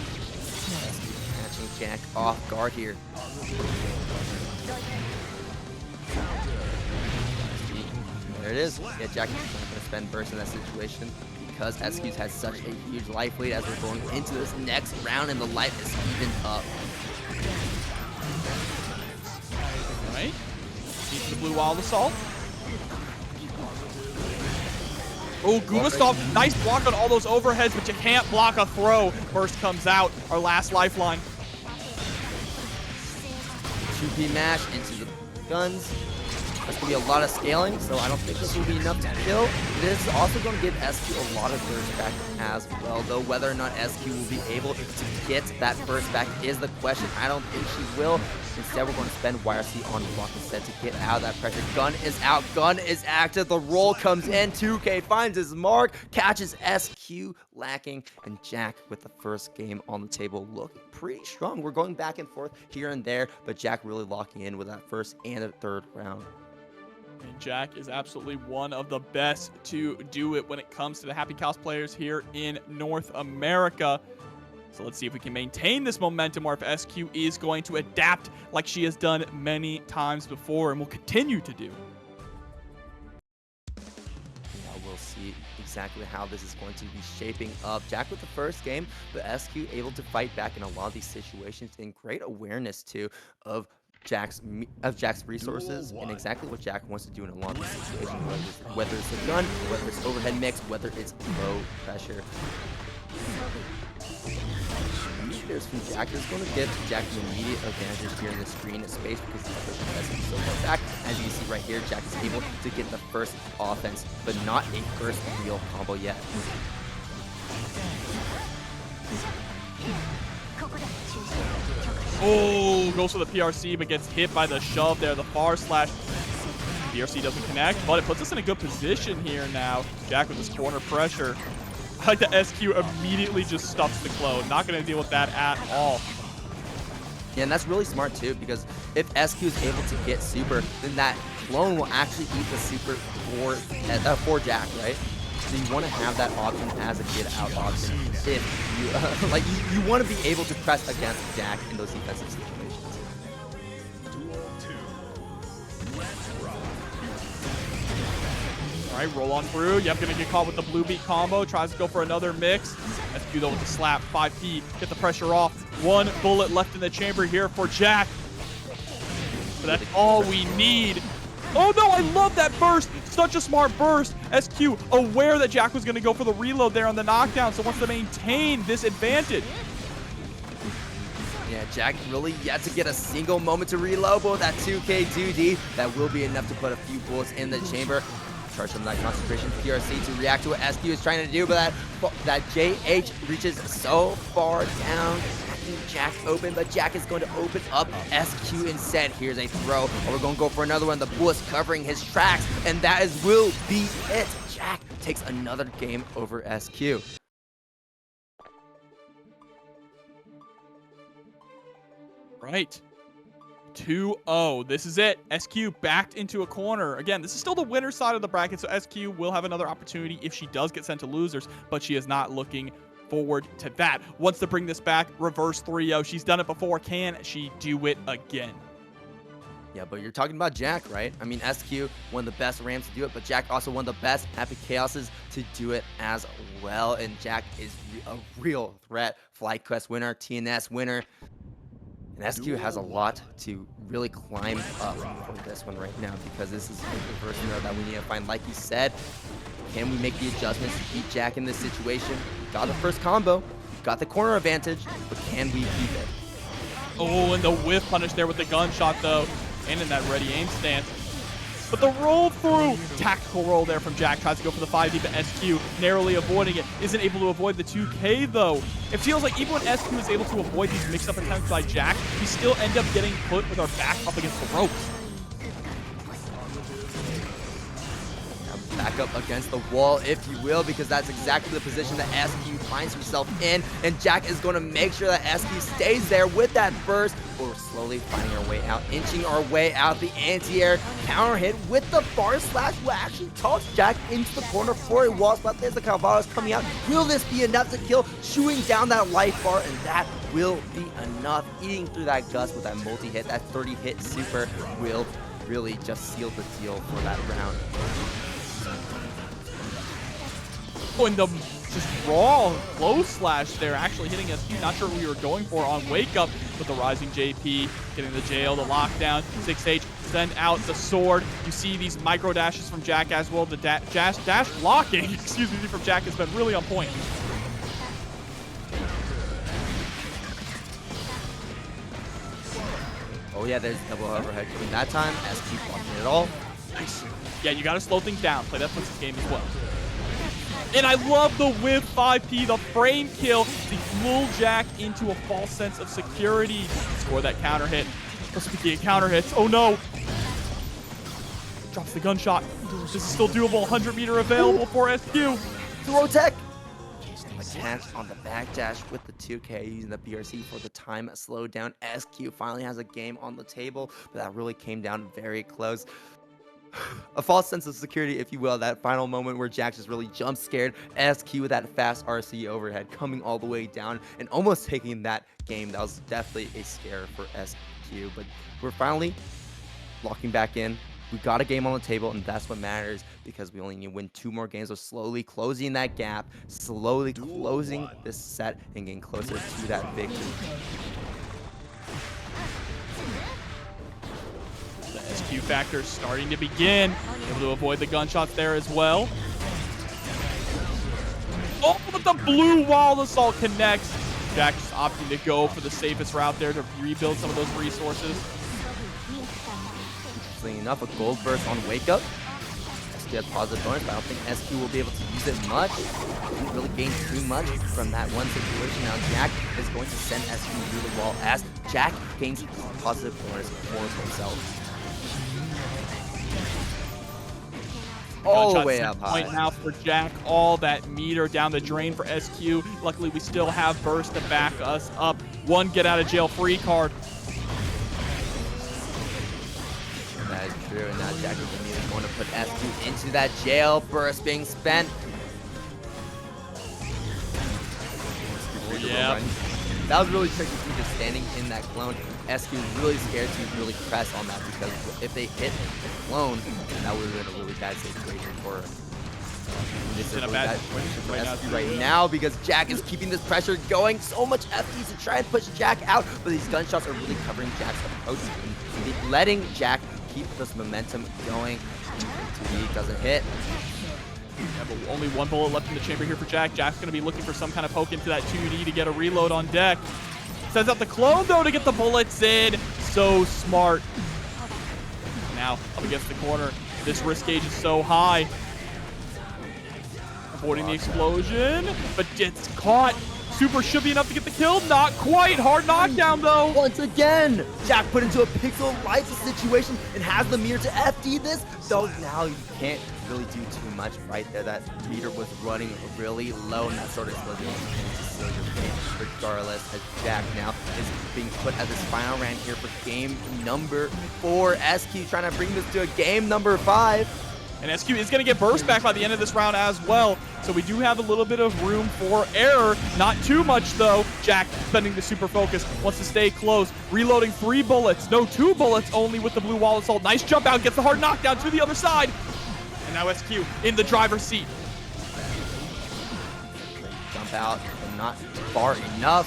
Catching Jack off guard here. There it is. Yeah, Jack is not going to spend burst in that situation because SQ's has such a huge life lead as we're going into this next round, and the life is even up. Right? Keeps the blue wild assault. Oh, Gustav, nice block on all those overheads, but you can't block a throw. Burst comes out, our last lifeline. 2P mash into the guns. There's going to be a lot of scaling, so I don't think this will be enough to kill. This is also going to give SQ a lot of burst back as well, though whether or not SQ will be able to get that burst back is the question. I don't think she will. Instead, we're going to spend YRC on block instead to get out of that pressure. Gun is out. Gun is active. The roll comes in. 2K finds his mark, catches SQ lacking, and Jack with the first game on the table looking pretty strong. We're going back and forth here and there, but Jack really locking in with that first and the third round. And Jack is absolutely one of the best to do it when it comes to the Happy cosplayers here in North America. So let's see if we can maintain this momentum, or if SQ is going to adapt like she has done many times before and will continue to do. Yeah, we'll see exactly how this is going to be shaping up. Jack with the first game, but SQ able to fight back in a lot of these situations, and great awareness too of Jack's resources and exactly what Jack wants to do in a lot of these situations, whether it's the gun, whether it's overhead mix, whether it's low pressure. There's from Jack is going to give Jack the immediate advantage here in the screen of space because he's pushing SQ so far back. As you can see right here, Jack is able to get the first offense, but not a first real combo yet. Oh, goes for the PRC, but gets hit by the shove there, the far slash. PRC doesn't connect, but it puts us in a good position here now. Jack with this corner pressure. I like the SQ immediately just stuffs the clone. Not going to deal with that at all. Yeah, and that's really smart too, because if SQ is able to get super, then that clone will actually eat the super for Jack, right? So you want to have that option as a get out option if you like you want to be able to press against Jack in those defensive situations. Duel 2. Let's rock. All right, roll on through. Yep, gonna get caught with the blue beat combo. Tries to go for another mix. SQ though with the slap, 5 feet, get the pressure off. 1 bullet left in the chamber here for Jack. But that's all we need. Oh no, I love that burst. Such a smart burst. SQ aware that Jack was gonna go for the reload there on the knockdown, so wants to maintain this advantage. Yeah, Jack really yet to get a single moment to reload, but with that 2K 2D, that will be enough to put a few bullets in the chamber. Charge some of that concentration PRC to react to what SQ is trying to do, but that JH reaches so far down, cracking Jack open, but Jack is going to open up SQ instead. Here's a throw, or we're going to go for another one. The bullet's covering his tracks, and that will be it. Jack takes another game over SQ. Right. 2-0. This is it. SQ backed into a corner. Again, this is still the winner side of the bracket, so SQ will have another opportunity if she does get sent to losers, but she is not looking forward to that. Wants to bring this back. Reverse 3-0. She's done it before. Can she do it again? Yeah, but you're talking about Jack, right? I mean, SQ, one of the best Rams to do it, but Jack also one of the best Happy Chaoses to do it as well. And Jack is a real threat. Flight Quest winner, TNS winner. And SQ has a lot to really climb up for this one right now, because this is the first scenario that we need to find. Like you said, can we make the adjustments to keep Jack in this situation? Got the first combo, got the corner advantage, but can we keep it? Oh, and the whiff punish there with the gunshot, though, and in that ready aim stance. But the roll through, tactical roll there from Jack, tries to go for the 5D, but SQ narrowly avoiding it. Isn't able to avoid the 2K though. It feels like even when SQ is able to avoid these mix-up attempts by Jack, we still end up getting put with our back up against the ropes. Back up against the wall, if you will, because that's exactly the position that SQ finds himself in, and Jack is going to make sure that SQ stays there with that burst. We're slowly finding our way out, inching our way out. The anti-air counter hit with the bar slash will actually toss Jack into the corner for a wall spot. There's the Calvados coming out. Will this be enough to kill? Chewing down that life bar, and that will be enough. Eating through that gust with that multi-hit, that 30-hit super will really just seal the deal for that round. Oh, and the just raw low slash there actually hitting SQ. Not sure what we were going for on Wake Up, but the rising JP getting the jail, the lockdown. 6H send out the sword. You see these micro dashes from Jack as well. The dash blocking, excuse me, from Jack has been really on point. Oh yeah, there's double overhead coming that time. SQ blocking it all. Nice. Yeah, you got to slow things down. Play that Princess game as well. And I love the whip 5P, the frame kill to lull Jack into a false sense of security. Score that counter hit. Let's begin counter hits. Oh no. Drops the gunshot. This is still doable. 100-meter available for SQ. Throw tech. Attached on the backdash with the 2K using the BRC for the time slowdown. SQ finally has a game on the table, but that really came down very close. A false sense of security, if you will, that final moment where Jack just really jump scared. SQ with that fast RC overhead coming all the way down and almost taking that game. That was definitely a scare for SQ, but we're finally locking back in. We got a game on the table, and that's what matters because we only need to win 2 more games. So slowly closing that gap, slowly closing this set and getting closer to that victory. The SQ factor starting to begin. Able to avoid the gunshots there as well. Oh, but the blue wall assault connects. Jack just opting to go for the safest route there to rebuild some of those resources. Interestingly enough, a gold burst on Wake Up. SQ has positive bonus, but I don't think SQ will be able to use it much. Didn't really gain too much from that one situation. Now Jack is going to send SQ through the wall as Jack gains positive bonus for himself. All the way up high. Point now for Jack. All that meter down the drain for SQ. Luckily, we still have burst to back us up. One get out of jail free card. That is true, and now Jack is immediately going to put SQ into that jail. Burst being spent. Yeah. That was really tricky too, just standing in that clone. SQ is really scared to really press on that because if they hit the clone, that would have been a really bad situation for this is a really bad situation for SQ right now because Jack is keeping this pressure going. So much FDs to try and push Jack out, but these gunshots are really covering Jack's approach and letting Jack keep this momentum going. 2D doesn't hit. Yeah, but only 1 bullet left in the chamber here for Jack. Jack's going to be looking for some kind of poke into that 2D to get a reload on deck. Sends out the clone, though, to get the bullets in. So smart. Now, up against the corner. This risk gauge is so high. Avoiding the explosion, but gets caught. Super should be enough to get the kill. Not quite. Hard knockdown, though. Once again, Jack put into a pixel life situation and has the meter to FD this. So now you can't really do too much right there. That meter was running really low, and that sort of still your game. Regardless, as Jack now is being put at this final round here for game number 4. SQ trying to bring this to a game number 5. And SQ is going to get burst back by the end of this round as well. So we do have a little bit of room for error. Not too much, though. Jack spending the super focus. Wants to stay close. Reloading 3 bullets. No, 2 bullets only with the blue wall assault. Nice jump out. Gets the hard knockdown to the other side. And now SQ in the driver's seat. Jump out, but not far enough.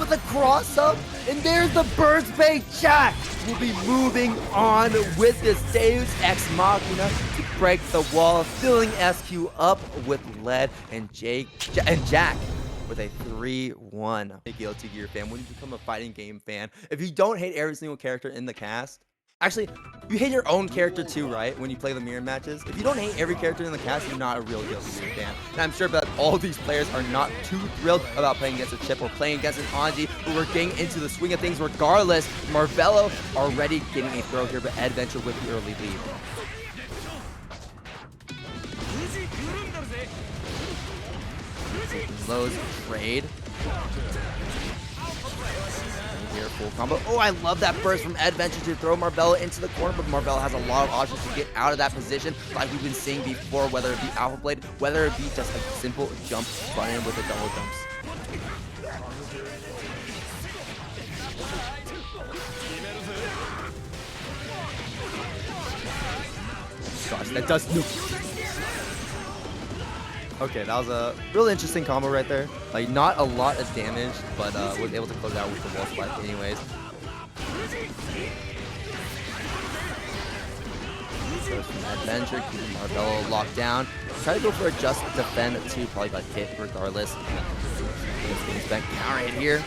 With a cross up, and there's the burst bait. Jack will be moving on with this Deus Ex Machina to break the wall, filling SQ up with lead, and Jack with a 3-1. Guilty Gear fan, when you become a fighting game fan, if you don't hate every single character in the cast, actually, you hate your own character too, right? When you play the mirror matches. If you don't hate every character in the cast, you're not a real Guilty Gear fan. And I'm sure that all these players are not too thrilled about playing against a Chipp or playing against an Anji, but we're getting into the swing of things regardless. Marvelo already getting a throw here, but Eddventure with the early lead. Lowe's trade. Here, full combo. Oh, I love that burst from Eddventure to throw Marvelo into the corner, but Marvelo has a lot of options to get out of that position, like we've been seeing before, whether it be Alpha Blade, whether it be just a simple jump button with the double jumps. Gosh, that does nuke. Okay, that was a really interesting combo right there. Like, not a lot of damage, but was able to close out with the wall spike anyways. Goes from Eddventure, keeping Marvelo locked down. Try to go for a just defend too, probably got hit regardless. Getting spent counter hit here.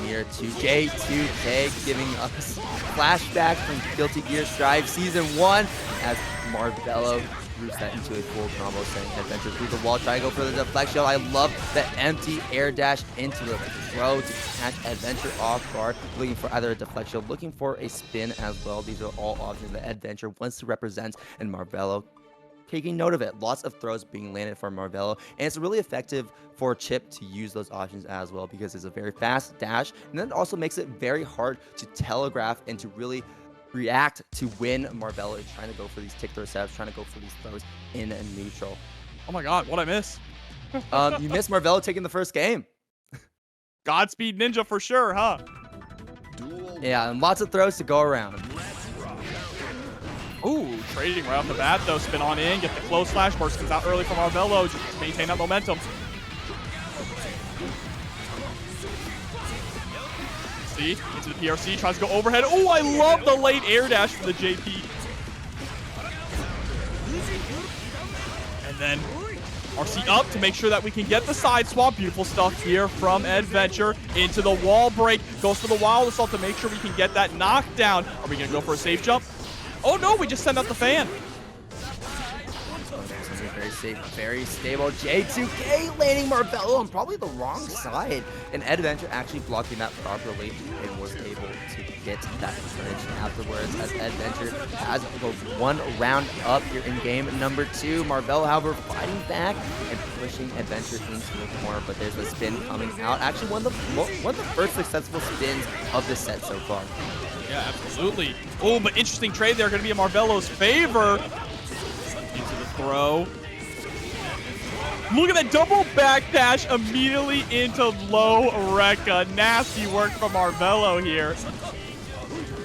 Near 2K, giving us flashback from Guilty Gear Strive Season 1 as Marvelo routes that into a full combo, sending Eddventure through the wall, trying to go for the deflection. I love the empty air dash into the throw to catch Eddventure off guard, looking for either a deflection, looking for a spin as well. These are all options that Eddventure wants to represent, and Marvelo taking note of it. Lots of throws being landed for Marvelo, and it's really effective for Chipp to use those options as well because it's a very fast dash, and then it also makes it very hard to telegraph and to really react to when Marvelo is trying to go for these tick throw setups, trying to go for these throws in a neutral. Oh my god, what'd I miss? You missed Marvelo taking the first game. Godspeed Ninja for sure, huh? Yeah, and lots of throws to go around. Ooh, trading right off the bat though. Spin on in, get the close slash. Burst comes out early from Marvelo just to maintain that momentum. See, into the PRC, tries to go overhead. Oh, I love the late air dash from the JP. And then RC up to make sure that we can get the side swap. Beautiful stuff here from Eddventure. Into the wall break. Goes for the wild assault to make sure we can get that knockdown. Are we going to go for a safe jump? Oh no, we just sent out the fan. Very safe, very stable. J2K landing Marvelo on probably the wrong side. And Eddventure actually blocking that properly and was able to get that finish afterwards as Eddventure has one round up here in game number 2. Marvelo, however, fighting back and pushing Eddventure into the corner, but there's a spin coming out. Actually, one of the first successful spins of this set so far. Yeah, absolutely. Oh, but interesting trade there. Going to be in Marvelo's favor. Into the throw. Look at that double backdash immediately into low Rekka. Nasty work from Marvelo here.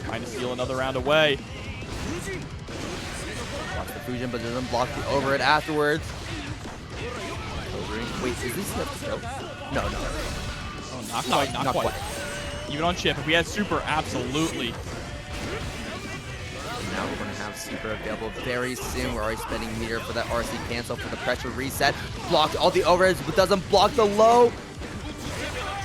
Trying to steal another round away. Blocks the fusion, but doesn't block the overhead afterwards. Wait, is this a nope? No. Oh, not quite. Even on Chipp, if we had super, absolutely. Now we're going to have super available very soon. We're already spending meter for that RC cancel for the pressure reset. Blocked all the overheads, but doesn't block the low.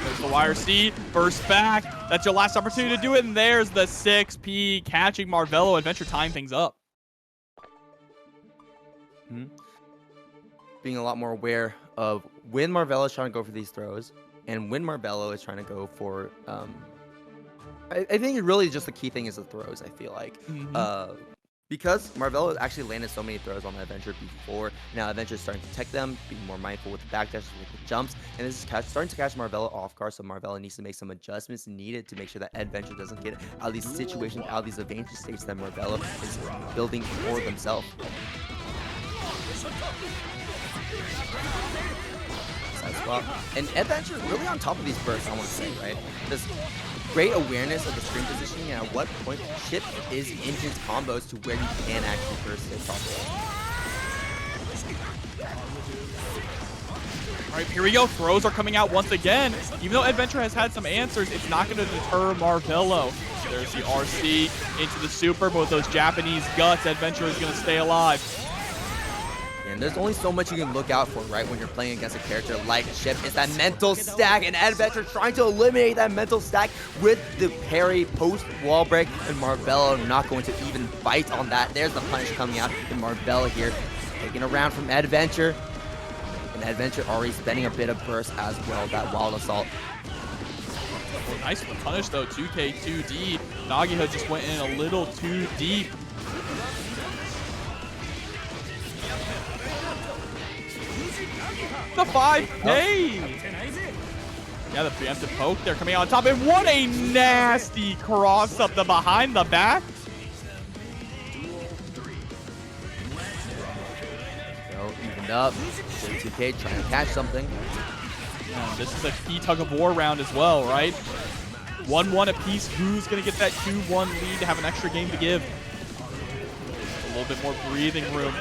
There's the YRC, burst back. That's your last opportunity to do it, and there's the 6P catching Marvelo. Eddventure tying things up. Being a lot more aware of when Marvelo is trying to go for these throws, and when Marvelo is trying to go for, I think really just the key thing is the throws, I feel like. Because Marvelo has actually landed so many throws on Eddventure before, now Eddventure is starting to tech them, being more mindful with the backdashes, with the jumps, and this is starting to catch Marvelo off guard, so Marvelo needs to make some adjustments needed to make sure that Eddventure doesn't get out of these situations, out of these advantage states that Marvelo is building for themselves. And Eddventure really on top of these bursts, I want to say, right? This great awareness of the screen positioning and at what point Chipp is in his combos to where you can actually burst it properly. All right, here we go. Throws are coming out once again. Even though Eddventure has had some answers, it's not going to deter Marvelo. There's the RC into the super, but with those Japanese guts, Eddventure is going to stay alive. And there's only so much you can look out for, right, when you're playing against a character like Chipp. It's that mental stack, and Eddventure trying to eliminate that mental stack with the parry post-wall break, and Marvelo not going to even bite on that. There's the punish coming out, and Marvelo here taking a round from Eddventure. And Eddventure already spending a bit of burst as well, that wild assault. Oh, nice punish, though. 2K, 2D. Nagoriyuki just went in a little too deep. The 5K! Yeah, the preemptive poke there coming out on top. And what a nasty cross up the behind the back. So, evened up. J2K trying to catch something. This is a key tug of war round as well, right? 1-1 apiece. Who's going to get that 2-1 lead to have an extra game to give? little bit more breathing room.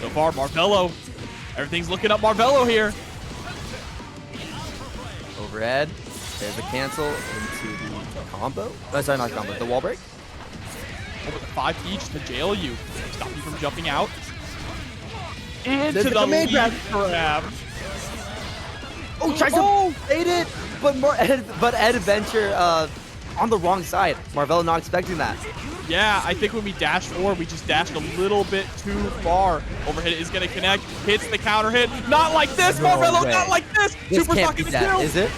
So far, Marvelo, everything's looking up Marvelo here. Overhead. There's a cancel into the combo. Oh, sorry, not combo. The wall break. Over the 5 each to jail you. Stop you from jumping out. Into There's the main lead grab. Oh, tries to bait it, but Eddventure on the wrong side. Marvelo not expecting that. Yeah, I think when we dashed forward, we just dashed a little bit too far. Overhead is going to connect. Hits the counter hit. Not like this, No Marvelo. way. Not like this. This Super can't stock be in the death, kill. is it?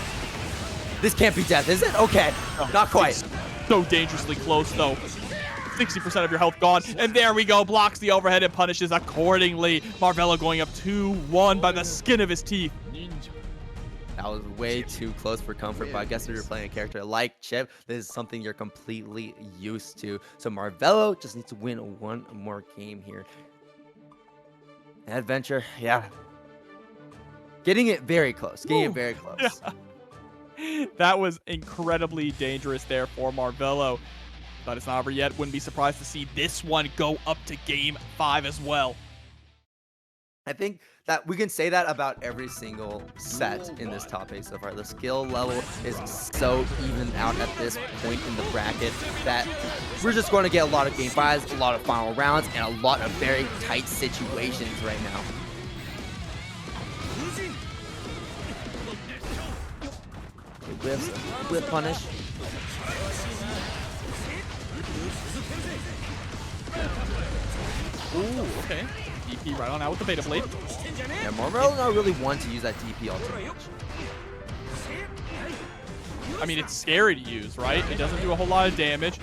This can't be death, is it? Okay, not quite. So dangerously close, though. 60% of your health gone. And there we go. Blocks the overhead and punishes accordingly. Marvelo going up 2-1 by the skin of his teeth. That was way too close for comfort, but I guess if you're playing a character like Chipp, this is something you're completely used to. So Marvelo just needs to win one more game here. Eddventure, yeah. Getting it very close. Getting it very close. Yeah. That was incredibly dangerous there for Marvelo. But it's not over yet. Wouldn't be surprised to see this one go up to game 5 as well. I think that we can say that about every single set in this top 8 so far. The skill level is so even out at this point in the bracket that we're just going to get a lot of game 5s, a lot of final rounds, and a lot of very tight situations right now. Okay, whip punish. Ooh, okay. DP right on out with the Beta Blade. Yeah, Marvelo not really one to use that DP all too much. I mean, it's scary to use, right? It doesn't do a whole lot of damage.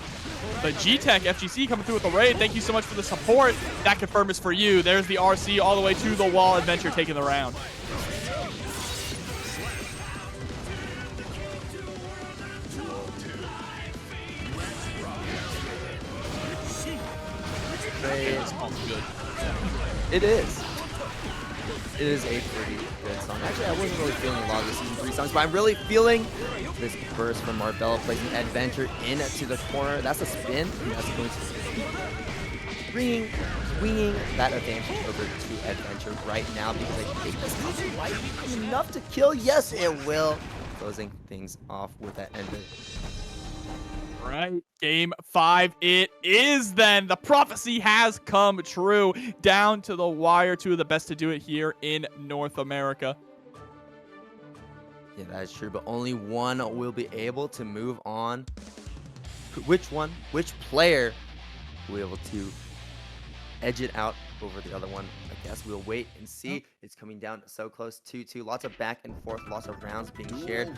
But G-Tech FGC coming through with the raid. Thank you so much for the support. That confirm is for you. There's the RC all the way to the wall. Eddventure taking the round. Good. It is. It is a pretty good song. Actually, I wasn't really feeling a lot of the Season 3 songs, but I'm really feeling this burst from Marvelo placing Eddventure into the corner. That's a spin, and that's going to swinging that advantage over to Eddventure right now because I think this might be enough to kill. Yes, it will. Closing things off with that ender. Right, game 5 it is then. The prophecy has come true. Down to the wire, 2 of the best to do it here in North America. Yeah, that is true, but only one will be able to move on. Which one? Which player will be able to edge it out over the other one? I guess we'll wait and see. It's coming down so close, 2-2. Lots of back and forth, lots of rounds being shared.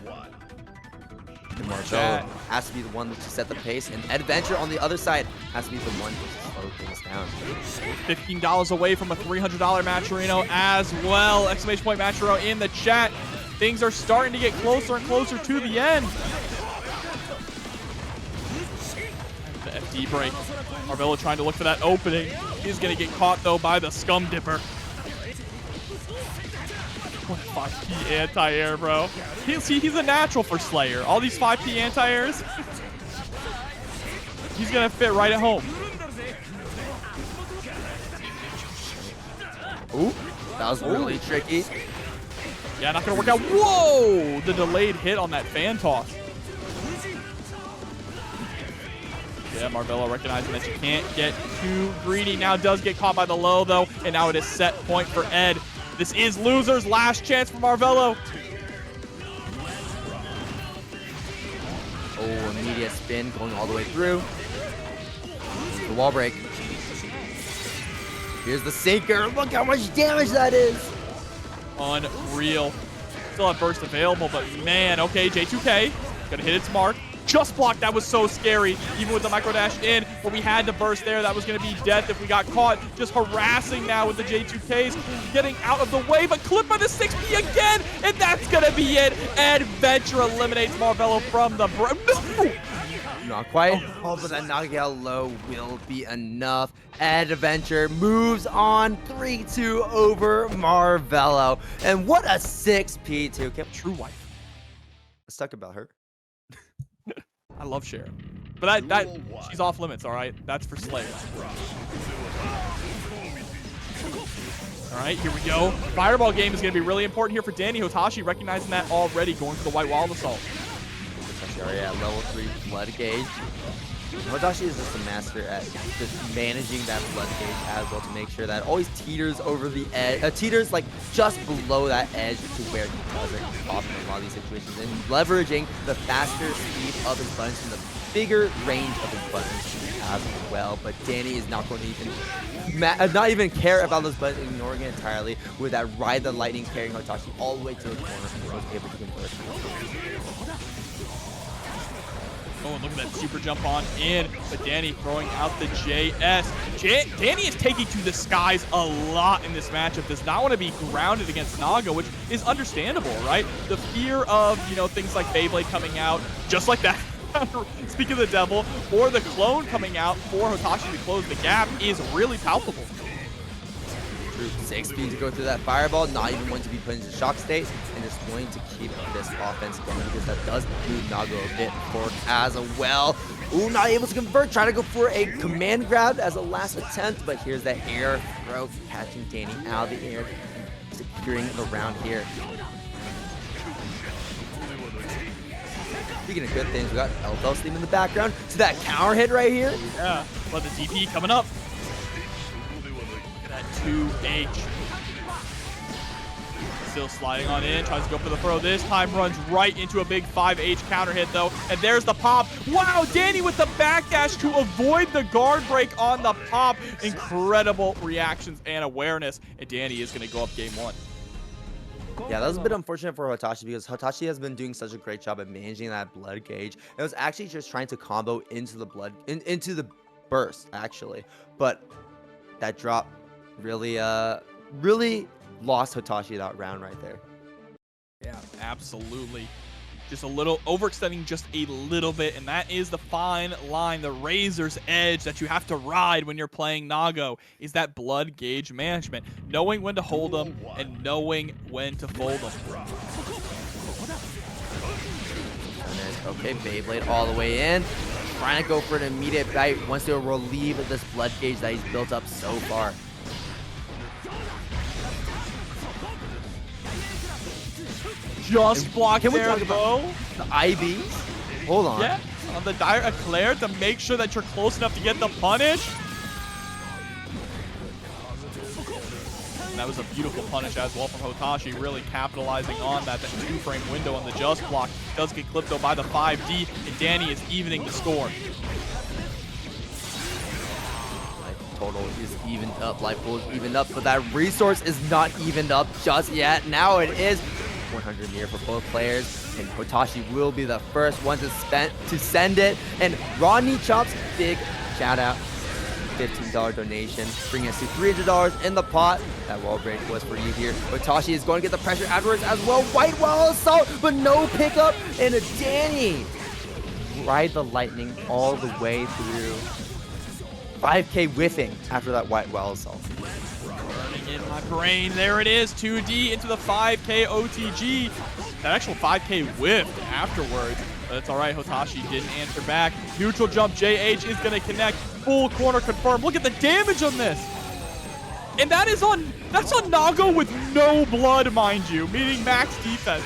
And Marvelo has to be the one to set the pace, and Eddventure on the other side has to be the one to slow things down. $15 away from a $300 Matcherino as well. Exclamation point Matcherino in the chat. Things are starting to get closer and closer to the end. The FD break. Marvelo trying to look for that opening. He's going to get caught, though, by the Scum Dipper. 5P anti-air, bro. He's a natural for Slayer. All these 5P anti-airs, he's going to fit right at home. Ooh, that was really tricky. Yeah, not going to work out. Whoa! The delayed hit on that fan toss. Yeah, Marvelo recognizing that you can't get too greedy. Now does get caught by the low, though, and now it is set point for Ed. This is loser's last chance for Marvelo. Oh, immediate spin going all the way through. The wall break. Here's the sinker. Look how much damage that is. Unreal. Still have burst available, but man, okay, J2K gonna hit its mark. Just blocked. That was so scary. Even with the micro dash in, but we had to burst there. That was going to be death if we got caught. Just harassing now with the J2Ks. Getting out of the way, but clipped by the 6P again. And that's going to be it. Eddventure eliminates Marvelo from the... No! Not quite. Oh, but that knockout low will be enough. Eddventure moves on 3-2 over Marvelo. And what a 6P too. True wife. Let's talk about her. I love Sharon. But that she's off limits, all right? That's for Slayer. All right, here we go. Fireball game is going to be really important here for Dany. Hotashi recognizing that already, going for the White Wall Assault. Hotashi already at level 3 blood gauge. Hotashi is just a master at just managing that blood gauge as well to make sure that it always teeters over the edge, teeters like just below that edge to where he doesn't often in a lot of these situations, and leveraging the faster speed of his buttons and the bigger range of his buttons as well. But Dany is not going to even care about those buttons, ignoring it entirely with that Ride the Lightning carrying Hotashi all the way to the corner and was able to convert. Oh, and look at that super jump on in, but Dany throwing out the JS. Dany is taking to the skies a lot in this matchup. Does not want to be grounded against Naga, which is understandable, right? The fear of, you know, things like Beyblade coming out, just like that. Speaking of the devil, or the clone coming out for Hotashi to close the gap is really palpable. 6 speed to go through that fireball, not even going to be put into shock state, and just going to keep this offense going because that does move Nago a bit forward as well. Ooh, not able to convert, trying to go for a command grab as a last attempt, but here's that air throw, catching Dany out of the air, securing the round here. Speaking of good things, we got Elfel Steam in the background to that counter hit right here. Yeah, but the DP coming up. 2H. Still sliding on in, tries to go for the throw. This time runs right into a big 5H counter hit though. And there's the pop. Wow, Dany with the backdash to avoid the guard break on the pop. Incredible reactions and awareness. And Dany is going to go up game 1. Yeah, that was a bit unfortunate for Hotashi because Hotashi has been doing such a great job at managing that blood gauge. It was actually just trying to combo into the into the burst actually. But that drop really lost Hotashi that round right there. Yeah, absolutely. Just a little overextending just a little bit, and that is the fine line, the razor's edge that you have to ride when you're playing Nago, is that blood gauge management, knowing when to hold them and knowing when to fold them. Okay, Beyblade all the way in, trying to go for an immediate bite once they'll relieve this blood gauge that he's built up so far. Just blocked Can we there, talk about the IVs? Hold on. Yeah, on the dire Eclair to make sure that you're close enough to get the punish. And that was a beautiful punish as well from Hotashi, really capitalizing on that 2-frame window on the just block. Does get clipped though by the 5D, and Dany is evening the score. Total is evened up, life pool is evened up, but that resource is not evened up just yet. Now it is 100 meter for both players, and Hotashi will be the first one to send it. And Rodney Chops, big shout out, $15 donation, bringing us to $300 in the pot. That wall break was for you here. Hotashi is going to get the pressure afterwards as well. White Wall Assault, but no pickup, and a Dany Ride the Lightning all the way through. 5K whiffing after that White Wall Assault. Burning in my brain. There it is. 2D into the 5K OTG. That actual 5K whiffed afterwards. But it's all right. Hotashi didn't answer back. Neutral jump. JH is going to connect. Full corner confirmed. Look at the damage on this. And that's on Nago with no blood, mind you, meaning max defense.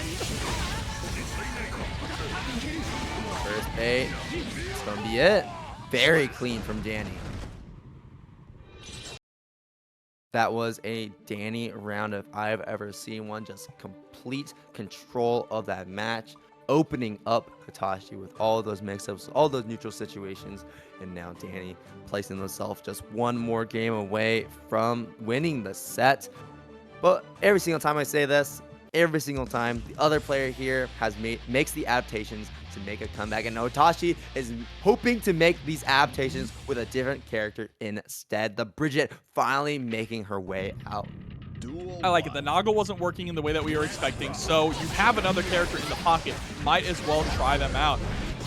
First bait. It's going to be it. Very clean from Dany. That was a Dany round if I've ever seen one. Just complete control of that match, opening up Hotashi with all those mix-ups, all those neutral situations, and now Dany placing himself just one more game away from winning the set. But every single time I say this, every single time the other player here makes the adaptations to make a comeback, and Hotashi is hoping to make these adaptations with a different character instead. The Bridget finally making her way out. I like it. The Naga wasn't working in the way that we were expecting, so you have another character in the pocket. Might as well try them out.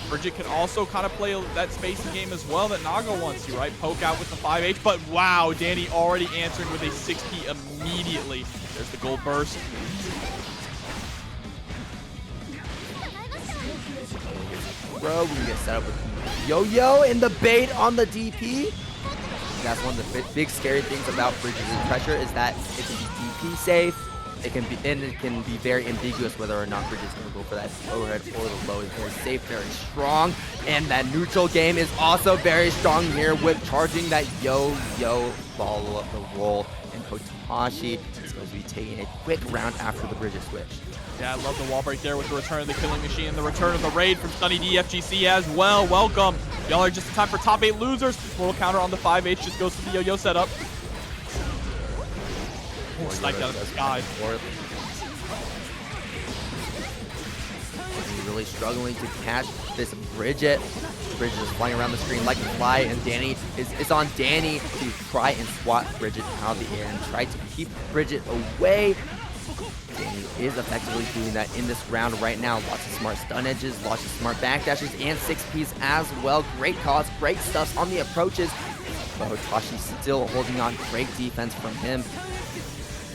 Bridget can also kind of play that spacing game as well that Naga wants to, right? Poke out with the 5H, but wow, Dany already answering with a 6P immediately. There's the gold burst. Bro, we can get set up with Yo-Yo in the bait on the DP. That's one of the big scary things about Bridget's pressure is that it can be DP safe. It can be very ambiguous whether or not Bridget's going to go for that overhead or the low. It's very safe, very strong, and that neutral game is also very strong here with charging that yo-yo follow up the roll. And Hotashi is going to be taking a quick round after the Bridget switch. Yeah, I love the wall break there with the return of the Killing Machine, the return of the raid from Sunny DFGC as well. Welcome. Y'all are just in time for top 8 losers. Little counter on the 5H just goes to the yo-yo setup. Sniped out of the sky. Really struggling to catch this Bridget. Bridget is flying around the screen like a fly, and Dany is on Dany to try and swat Bridget out of the air and try to keep Bridget away. Dany is effectively doing that in this round right now. Lots of smart stun edges, lots of smart backdashes, and 6Ps as well. Great calls, great stuffs on the approaches. But Hotashi still holding on. Great defense from him.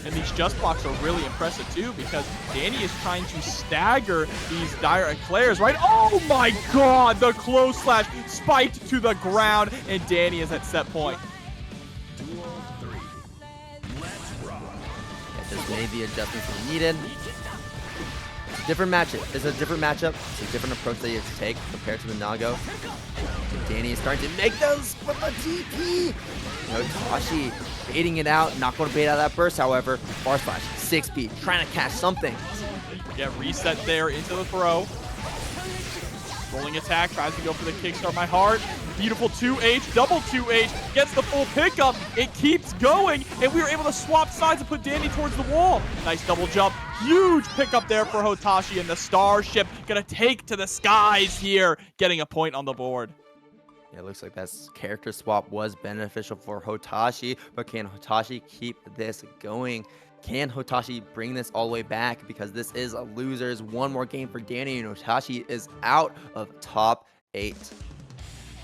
And these just blocks are really impressive too because Dany is trying to stagger these dire eclairs, right? Oh my god, the close slash spiked to the ground, and Dany is at set point. Duel 3. Let's rock. Yeah, just made the adjustments we needed. It's a different matchup. It's a different matchup. It's a different approach that you have to take compared to the Nago. And Dany is starting to make those with the TP. Hotashi baiting it out. Not going to bait out that burst, however. Bar slash, 6P, trying to catch something. Yeah, reset there into the throw. Rolling attack, tries to go for the kickstart my heart. Beautiful 2H, double 2H, gets the full pickup. It keeps going, and we were able to swap sides and put Dany towards the wall. Nice double jump, huge pickup there for Hotashi, and the Starship gonna take to the skies here, getting a point on the board. Yeah, it looks like that character swap was beneficial for Hotashi, but can Hotashi keep this going? Can Hotashi bring this all the way back? Because this is a losers. One more game for Dany, and Hotashi is out of top 8.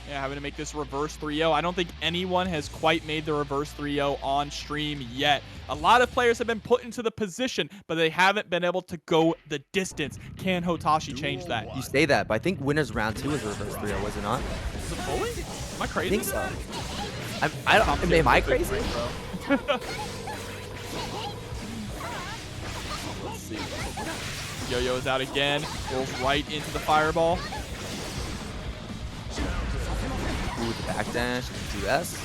Yeah, having to make this reverse 3-0. I don't think anyone has quite made the reverse 3-0 on stream yet. A lot of players have been put into the position, but they haven't been able to go the distance. Can Hotashi change that? You say that, but I think winners round 2 was a reverse 3-0, was it not? Is it fully? Am I crazy? I think so. Am I crazy? Let's see. Yo-Yo is out again. Rolls right into the fireball. Ooh, with the backdash, 2S.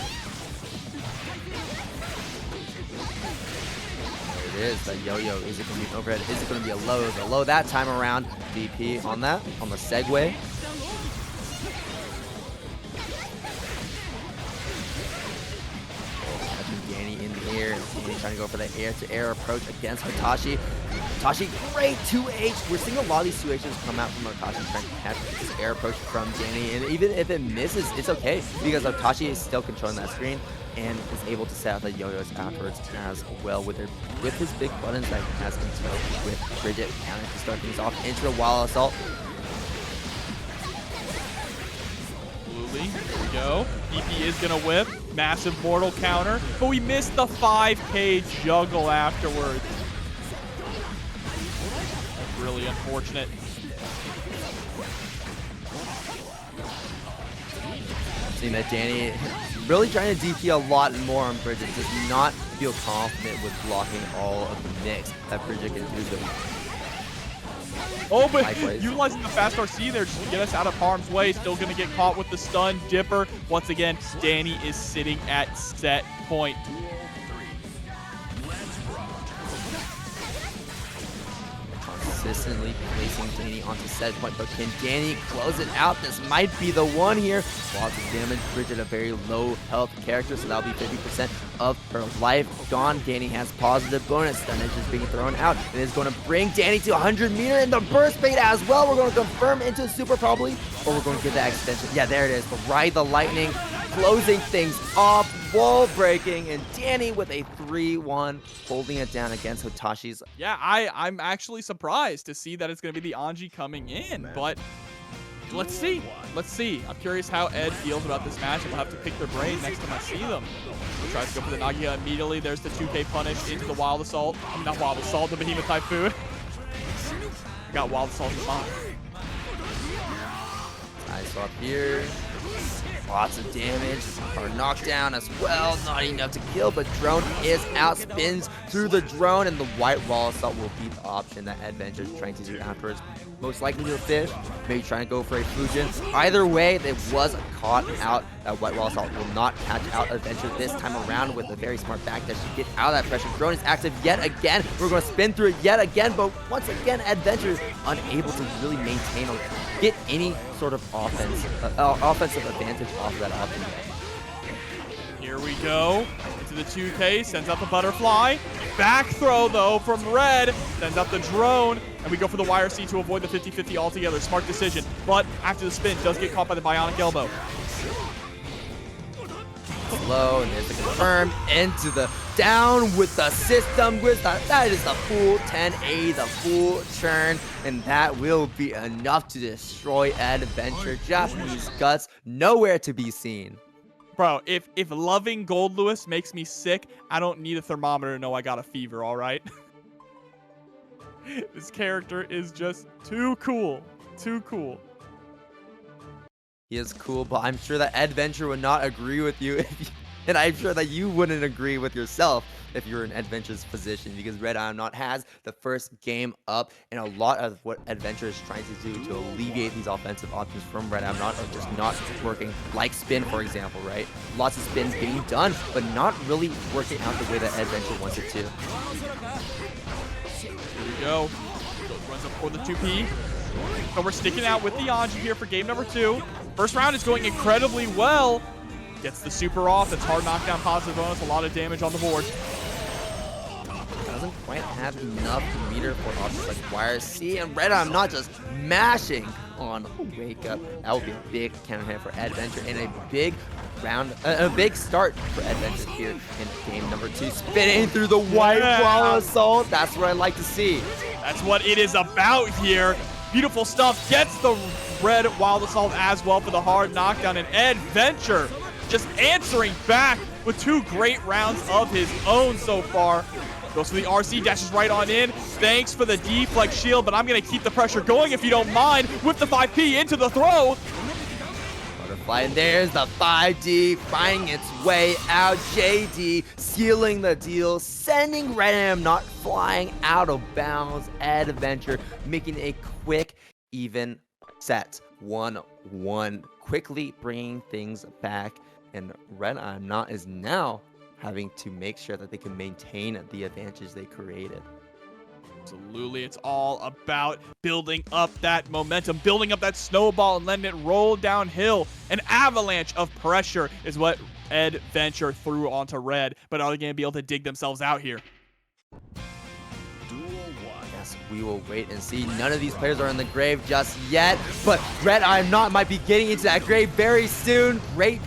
There it is, that yo-yo. Is it going to be an overhead? Is it going to be a low? It's a low that time around. DP on that, on the segue. Dany in the air. Dany trying to go for the air-to-air approach against Hotashi. Hotashi, great 2H. We're seeing a lot of these 2Hs come out from Hotashi trying to catch this air approach from Dany. And even if it misses, it's okay because Hotashi is still controlling that screen and is able to set out the yo-yos afterwards as well with his big buttons that he has in tow with Bridget counter to start things off into the wild assault. Here we go. EP is going to whip. Massive mortal counter. But we missed the 5K juggle afterwards. That's really unfortunate. Seeing that Dany really trying to DP a lot more on Bridget. Does not feel confident with blocking all of the mix that Bridget can do to him. Oh, but Likewise. utilizing the fast RC there just to get us out of harm's way. Still going to get caught with the stun dipper. Once again, Dany is sitting at set point. Duel 3. Let's rock. Consistently placing Dany onto set point, but can Dany close it out? This might be the one here. Lots of damage. Bridget, a very low health character, so that'll be 50% of her life gone. Dany has positive bonus. Stun edge is being thrown out. It is going to bring Dany to 100 meter in the burst bait as well. We're going to confirm into super probably, or we're going to get that extension. Yeah, there it is. Ride the lightning, closing things off, wall breaking, and Dany with a 3-1, holding it down against Hotashi's. Yeah, I'm actually surprised to see that it's going to be the Anji coming in, but let's see. Let's see. I'm curious how Ed feels about this match. We'll have to pick their brain next time I see them. He tries to go for the Nagia immediately. There's the 2K punish into the Wild Assault. I mean, not Wild Assault, the Behemoth Typhoon. Got Wild Assault in mind. Nice swap here. Lots of damage, hard knockdown as well, not enough to kill, but drone is out, spins through the drone, and the white wall assault will be the option that Eddventure is trying to do afterwards. Most likely to a fish, maybe trying to go for a Fujin. Either way, it was caught out. That white wall assault will not catch out Eddventure this time around with a very smart backdash to get out of that pressure. Drone is active yet again. We're going to spin through it yet again, but once again, Eddventure is unable to really maintain or get any sort of offensive advantage off of that option. Here we go. Into the 2K, sends out the butterfly. Back throw, though, from Red. Sends out the drone. And we go for the YRC to avoid the 50-50 altogether. Smart decision. But after the spin, does get caught by the bionic elbow. Slow, and there's the confirm into the down with the system. That is the full 1080, the full churn, and that will be enough to destroy Eddventure. Japanese guts nowhere to be seen. Bro, if loving Goldlewis makes me sick, I don't need a thermometer to know I got a fever, all right? This character is just too cool. Too cool. He is cool, but I'm sure that Eddventure would not agree with you, and I'm sure that you wouldn't agree with yourself if you're in Eddventure's position, because RedIaAmNot has the first game up, and a lot of what Eddventure is trying to do to alleviate these offensive options from RedIaAmNot are just not working, like spin, for example, right? Lots of spins being done, but not really working out the way that Eddventure wants it to. Here we go. Runs up for the 2P. So we're sticking out with the Anji here for game number 2. First round is going incredibly well. Gets the super off. It's hard knockdown, positive bonus, a lot of damage on the board. Doesn't quite have enough meter for options like YRC, and RedIaAmNot just mashing on wake up. That will be a big counter hit for Eddventure and a big round, a big start for Eddventure here in game number 2. Spinning through the white wall assault. That's what I like to see. That's what it is about here. Beautiful stuff. Gets the red wild assault as well for the hard knockdown, and Eddventure just answering back with 2 great rounds of his own so far. Goes for the RC, dashes right on in. Thanks for the deflect shield, but I'm going to keep the pressure going if you don't mind. With the 5P into the throw. Butterfly, and there's the 5D finding its way out. JD sealing the deal, sending RedIaAmNot flying out of bounds. Eddventure making a quick, even set. 1-1, quickly bringing things back, and RedIaAmNot is now having to make sure that they can maintain the advantage they created. Absolutely. It's all about building up that momentum, building up that snowball, and letting it roll downhill. An avalanche of pressure is what Eddventure threw onto Red, but are they going to be able to dig themselves out here? Yes, we will wait and see. None of these players are in the grave just yet, but RedIaAmNot might be getting into that grave very soon. Great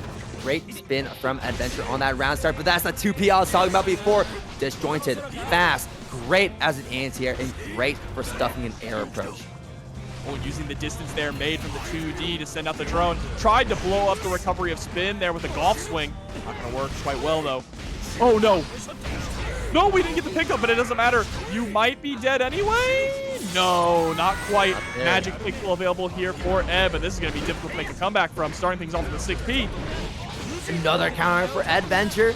spin from Eddventure on that round start, but that's the 2P I was talking about before. Disjointed, fast, great as an anti-air, and great for stuffing an air approach. Oh, using the distance there made from the 2D to send out the drone. Tried to blow up the recovery of spin there with a golf swing. Not going to work quite well, though. Oh, no. No, we didn't get the pickup, but it doesn't matter. You might be dead anyway. No, not quite. Magic pick still available here for Ed, but this is going to be difficult to make a comeback from. Starting things off with the 6P. Another counter for Eddventure.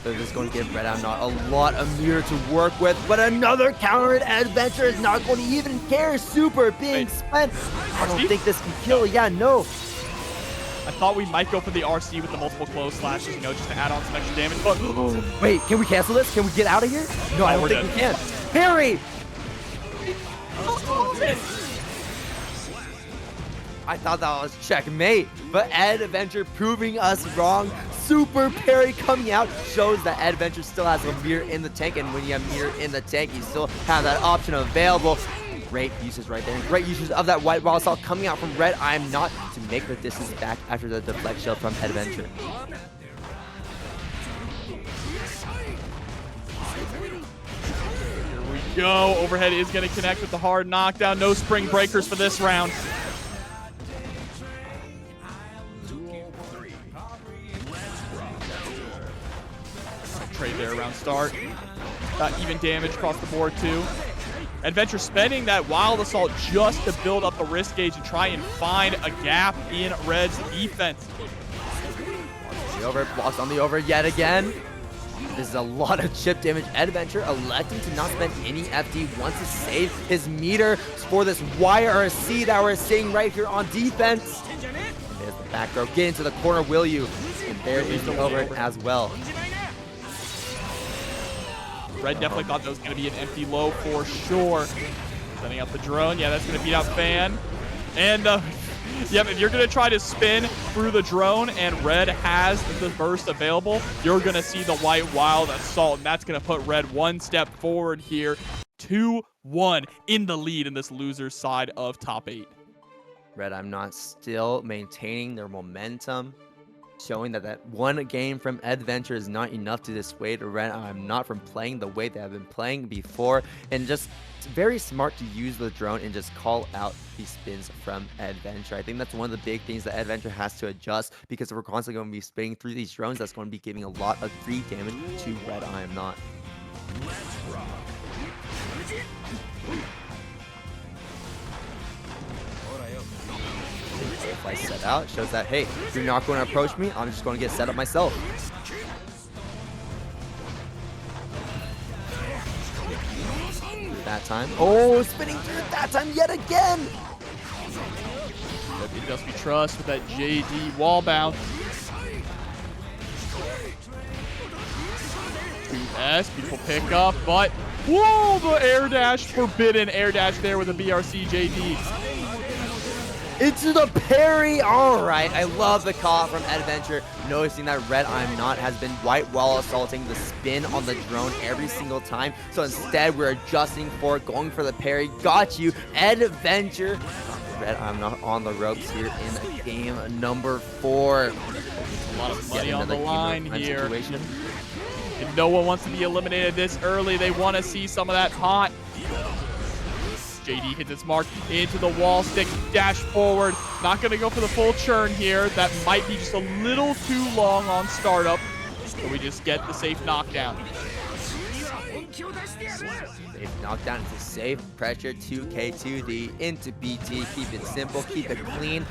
They're just going to give RedIaAmNot a lot of meter to work with, but another counter at Eddventure is not going to even care. Super being spent. I don't think this can kill. Yeah, no. I thought we might go for the RC with the multiple close slashes, you know, just to add on some extra damage, but... Wait, can we cancel this? Can we get out of here? No, I don't think we can. Parry! I thought that was checkmate, but Eddventure proving us wrong. Super parry coming out shows that Eddventure still has a mirror in the tank, and when you have mirror in the tank, you still have that option available. Great uses right there. Great uses of that white wall assault coming out from RedIaAmNot to make the distance back after the deflect shield from Eddventure. Here we go. Overhead is going to connect with the hard knockdown. No spring breakers for this round. Trade there around start. Even damage across the board too. Eddventure spending that Wild Assault just to build up the risk gauge and try and find a gap in Red's defense. The over, blocks on the over yet again. This is a lot of chip damage. Eddventure electing to not spend any FD, wants to save his meter for this YRC that we're seeing right here on defense. There's the back throw. Get into the corner, will you? And there is the over as well. Red definitely thought that was going to be an empty low for sure. Setting up the drone. Yeah, that's going to beat out Fan. And yep, if you're going to try to spin through the drone and Red has the burst available, you're going to see the White Wild Assault, and that's going to put Red one step forward here. 2-1 in the lead in this loser's side of top 8. RedIaAmNot still maintaining their momentum, showing that one game from Eddventure is not enough to dissuade RedIaAmNot from playing the way they have been playing before, and just it's very smart to use the drone and just call out these spins from Eddventure. I think that's one of the big things that Eddventure has to adjust, because if we're constantly going to be spinning through these drones, that's going to be giving a lot of free damage to RedIaAmNot. Let's rock. If I set out, shows that, hey, you're not going to approach me, I'm just going to get set up myself. That time. Oh, spinning through it that time yet again. It just be trust with that JD wall bounce. 2S, beautiful pickup, but whoa, the air dash, forbidden air dash there with a BRC JD. Into the parry. All right, I love the call from Eddventure, noticing that RedIaAmNot has been white wall assaulting the spin on the drone every single time. So instead, we're adjusting for it, going for the parry. Got you, Eddventure. RedIaAmNot on the ropes here in game number 4. A lot of money on the line here. Situation. And no one wants to be eliminated this early. They want to see some of that hot. JD hits its mark into the wall stick, dash forward. Not going to go for the full churn here. That might be just a little too long on startup. So we just get the safe knockdown. Safe knockdown into safe pressure 2K2D into BT. Keep it simple, keep it clean.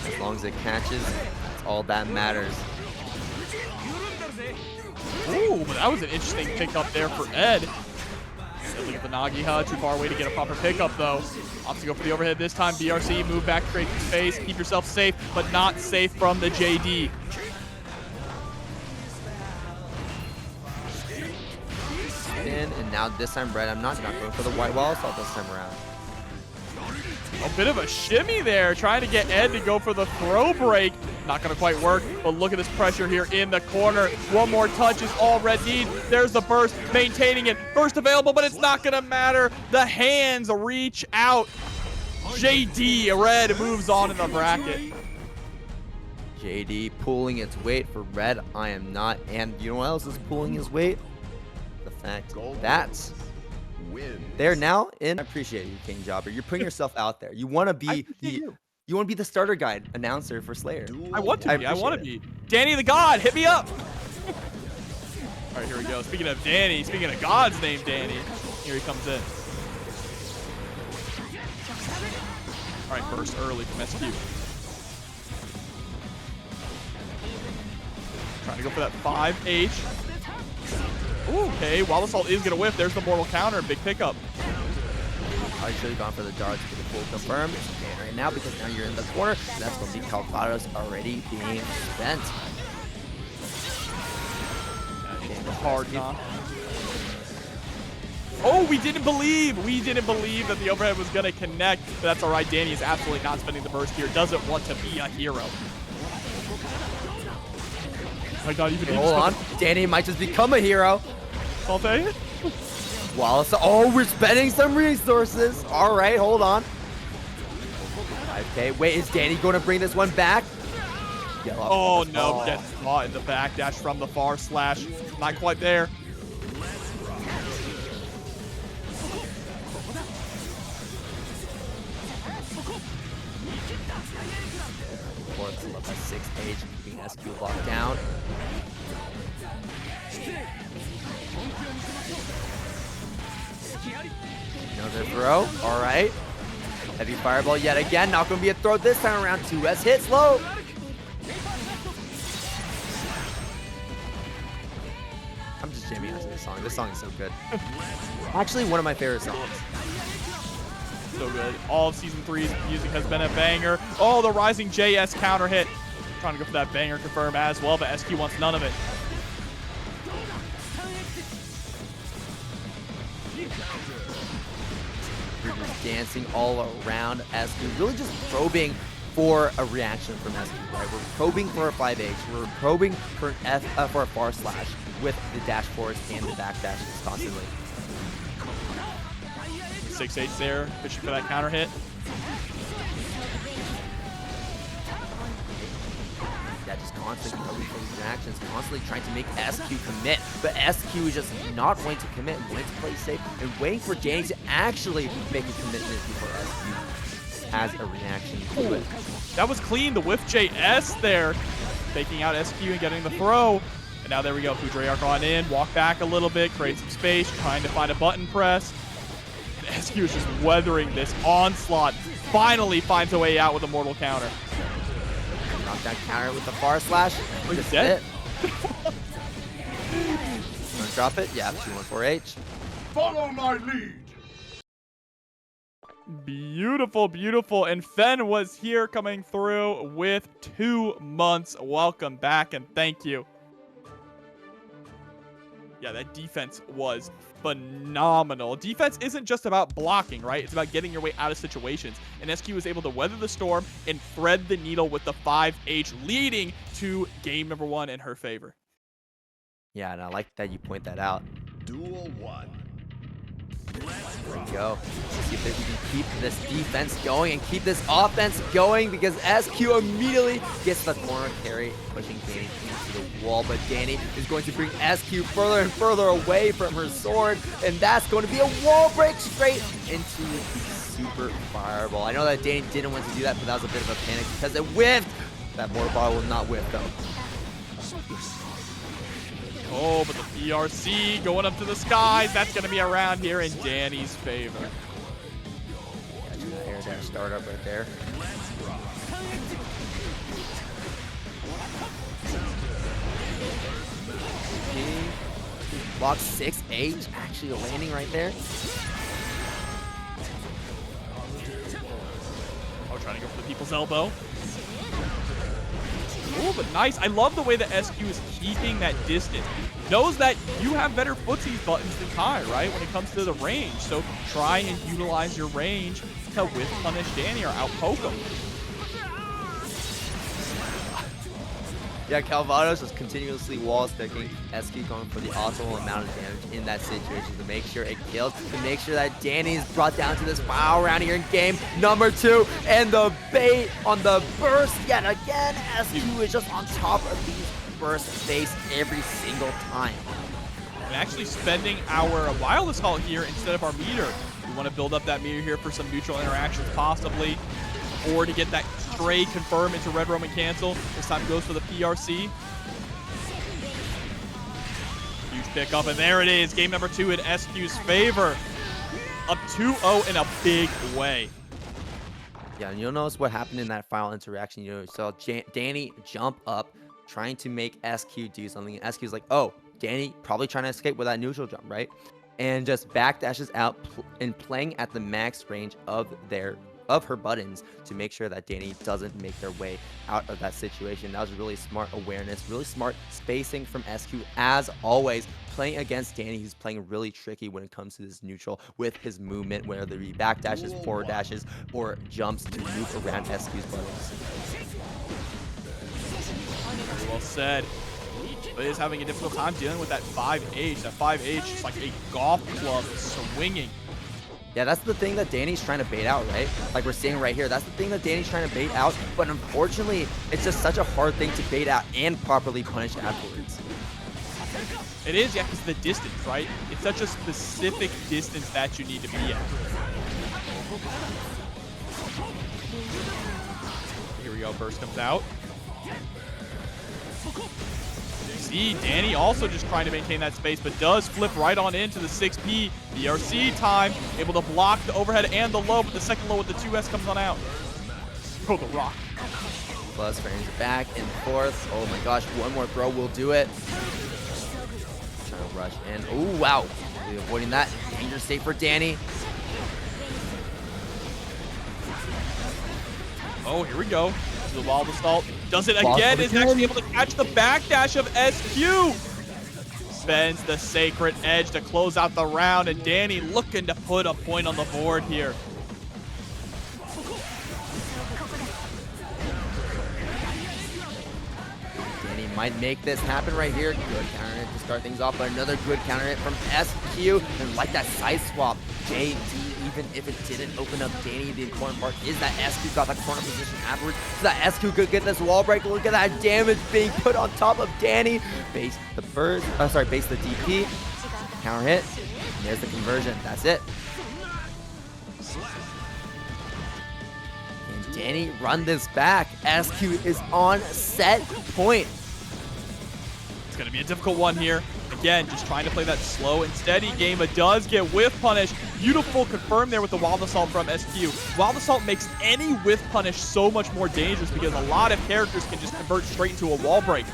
As long as it catches, that's all that matters. Ooh, but that was an interesting pickup there for Ed. Look at the Nagiha, too far away to get a proper pickup though. Opts to go for the overhead this time. BRC, move back, create space, keep yourself safe, but not safe from the JD. And now this time, RedIaAmNot not going for the white wall assault this time around. A bit of a shimmy there, trying to get Ed to go for the throw break. Not going to quite work, but look at this pressure here in the corner. One more touch is all Red needs. There's the burst, maintaining it. Burst available, but it's not going to matter. The hands reach out. JD, Red moves on in the bracket. JD pulling its weight for RedIaAmNot. And you know what else is pulling his weight? The fact that they're now in. I appreciate you, King Jobber. You're putting yourself out there. You want to be you want to be the starter guide announcer for Slayer. I want to be. I want to be. Dany the God, hit me up. All right, here we go. Speaking of Dany, speaking of God's name, Dany, here he comes in. All right, burst early from SQ. Trying to go for that 5H. Okay, Wild Assault is going to whiff. There's the mortal counter. Big pickup. I should have gone for the darts to get the full confirmed. It's okay right now because now you're in the corner. And that's going to be Garidos already being spent. Hard knock. Oh, we didn't believe. We didn't believe that the overhead was going to connect. But that's all right. Dany is absolutely not spending the burst here. Doesn't want to be a hero. Might not even hold on. Dany might just become a hero. I'll take it. Wallace. Oh, we're spending some resources. All right, hold on. Okay, wait, is Dany going to bring this one back? Oh, no. Gets caught in the back dash from the far slash. Not quite there. Fourth, 6H, keeping SQ locked down. Another throw. throw. All right. Heavy fireball yet again. Not going to be a throw this time around. 2S hits low. I'm just jamming out to this song. This song is so good. Actually, one of my favorite songs. So good. All of Season 3's music has been a banger. Oh, the Rising JS counter hit. Trying to go for that banger confirm as well, but SQ wants none of it. Dancing all around SQ, really just probing for a reaction from SQ, right? We're probing for a 5H, we're probing for an for a far slash with the dash forwards and the back dashes constantly. 6H there, fishing for that counter hit. Yeah, just constantly probing for these reactions, constantly trying to make SQ commit, but SQ is just not going to commit, going to play safe, and waiting for Dany to actually make a commitment before SQ has a reaction to it. That was clean, the whiff JS there, faking out SQ and getting the throw. And now there we go, Fudrayark on in, walk back a little bit, create some space, trying to find a button press. And SQ is just weathering this onslaught, finally finds a way out with a mortal counter. Knock that counter with the far slash. Oh, he's dead? Wanna drop it? Yeah, 2-1-4H. Follow my lead. Beautiful, beautiful. And Fen was here coming through with 2 months. Welcome back and thank you. Yeah, that defense was phenomenal. Defense isn't just about blocking, right? It's about getting your way out of situations. And SQ was able to weather the storm and thread the needle with the 5H, leading to game number 1 in her favor. Yeah, and I like that you point that out. Duel 1. There we go. Let's see if they can keep this defense going and keep this offense going, because SQ immediately gets the corner carry, pushing Dany into the wall. But Dany is going to bring SQ further and further away from her sword, and that's going to be a wall break straight into the super fireball. I know that Dany didn't want to do that, but that was a bit of a panic because it whiffed. That mortar ball will not whiff though. Oh, but the PRC going up to the skies. That's going to be around here in Dany's favor. Catch that air dash startup right there. Block 6H actually landing right there. Oh, trying to go for the people's elbow. Oh, but nice. I love the way that SQ is keeping that distance. Knows that you have better footsies buttons than Kai, right, when it comes to the range. So try and utilize your range to whiff punish Dany or outpoke him. Yeah, Calvados is continuously wall sticking. SQ going for the optimal amount of damage in that situation to make sure it kills, to make sure that Dany is brought down to this final round here in game number 2. And the bait on the burst yet again. SQ is just on top of these burst base every single time. And actually spending our wireless call here instead of our meter. We want to build up that meter here for some mutual interactions possibly, or to get that stray confirm into Red Roman cancel. This time goes for the PRC. Huge pickup, and there it is. Game number 2 in SQ's favor. Up 2-0 in a big way. Yeah, and you'll notice what happened in that final interaction. You saw Dany jump up, trying to make SQ do something. And SQ's like, oh, Dany probably trying to escape with that neutral jump, right? And just backdashes out and playing at the max range of her buttons to make sure that Dany doesn't make their way out of that situation. That was really smart awareness, really smart spacing from SQ as always. Playing against Dany, who's playing really tricky when it comes to this neutral with his movement, whether it be back dashes, forward dashes, or jumps to move around SQ's buttons. Very well said. But is having a difficult time dealing with that 5H. That 5H is like a golf club swinging. Yeah, that's the thing that Dany's trying to bait out, right? Like we're seeing right here, that's the thing that Dany's trying to bait out, but unfortunately, it's just such a hard thing to bait out and properly punish afterwards. It is, yeah, because the distance, right? It's such a specific distance that you need to be at. Here we go, burst comes out. See, Dany also just trying to maintain that space, but does flip right on into the 6P. BRC time, able to block the overhead and the low, but the second low with the 2S comes on out. Oh, the rock. Plus frames back and forth. Oh my gosh, one more throw will do it. Trying to rush in. Oh, wow. Really avoiding that. Dangerous state for Dany. Oh, here we go. The wild assault does it again. Is actually able to catch the backdash of SQ. Spends the sacred edge to close out the round, and Dany looking to put a point on the board here. Dany might make this happen right here. Good counter hit to start things off, but another good counter hit from SQ. And like that side swap, JD, even if it didn't open up Dany, the important part is that SQ got that corner position afterwards. So that SQ could get this wall break. Look at that damage being put on top of Dany. Base the burst, base the DP. Counter hit. And there's the conversion. That's it. And Dany run this back. SQ is on set point. It's going to be a difficult one here. Again, just trying to play that slow and steady game, but does get whiff punish. Beautiful confirm there with the Wild Assault from SQ. Wild Assault makes any whiff punish so much more dangerous because a lot of characters can just convert straight into a wall break.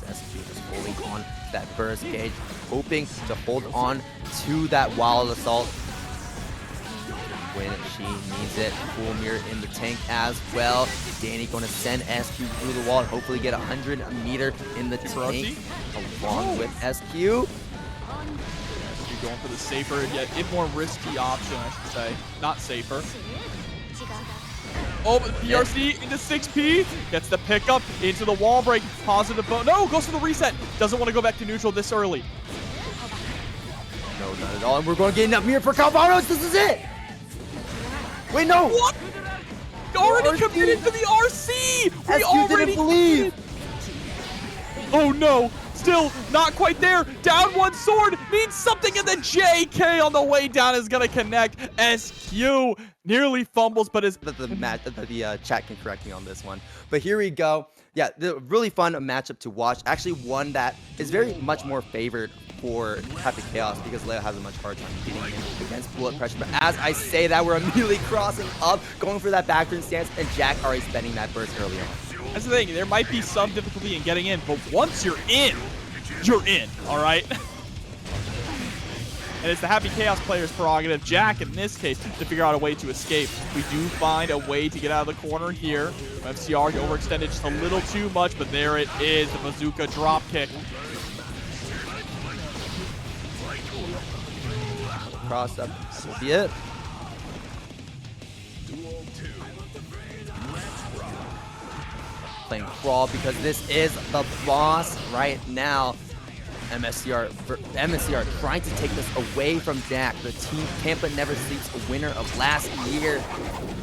SQ just holding on that burst gauge, hoping to hold on to that Wild Assault when she needs it. Full mirror in the tank as well. Dany going to send SQ through the wall and hopefully get 100 meter in the tank along with SQ. You're going for the safer, yet more risky option, I should say. Not safer. Oh, but PRC into 6P. Gets the pickup into the wall break. Positive bow. No, goes for the reset. Doesn't want to go back to neutral this early. No, not at all. And we're going to get enough mirror for Calvados. This is it. Wait, no. What? Already committed to the RC. We already didn't believe. Oh no. Still not quite there. Down one sword. Needs something, and then JK on the way down is going to connect. SQ nearly fumbles, but is... The chat can correct me on this one. But here we go. Yeah, the really fun matchup to watch. Actually one that is very much more favored for Happy Chaos because Leo has a much harder time getting in against bullet pressure. But as I say that, we're immediately crossing up, going for that backturn stance, and Jack already spending that burst early on. That's the thing. There might be some difficulty in getting in, but once you're in, all right? And it's the Happy Chaos player's prerogative, Jack in this case, to figure out a way to escape. We do find a way to get out of the corner here. MFCR overextended just a little too much, but there it is, the bazooka drop kick. Cross up, will be it. Playing Crawl because this is the boss right now. MFCR trying to take this away from Jack. The team Tampa Never Sleeps, a winner of last year.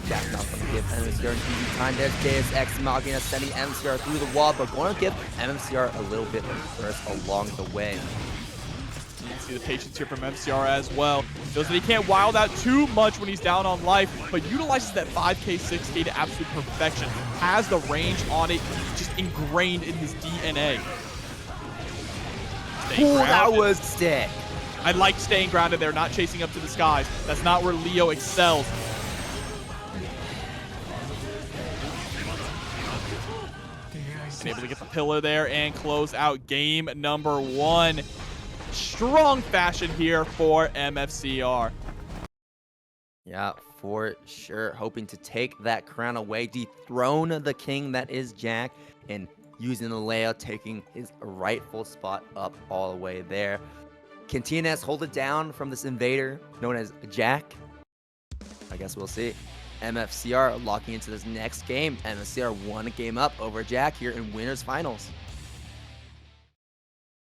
Jack not going to give MFCR an easy time. There's Deus Ex Machina sending MFCR through the wall, but going to give MFCR a little bit of burst along the way. See the patience here from MFCR as well. Knows that he can't wild out too much when he's down on life, but utilizes that 5K, 6K to absolute perfection. Has the range on it, just ingrained in his DNA. Oh, that was sick. I like staying grounded there, not chasing up to the skies. That's not where Leo excels. Been able to get the pillar there and close out game number 1. Strong fashion here for MFCR. Yeah, for sure. Hoping to take that crown away, dethrone the king that is Jack, and using the layout, taking his rightful spot up all the way there. Can TNS hold it down from this invader known as Jack? I guess we'll see. MFCR locking into this next game. MFCR won a game up over Jack here in winners finals.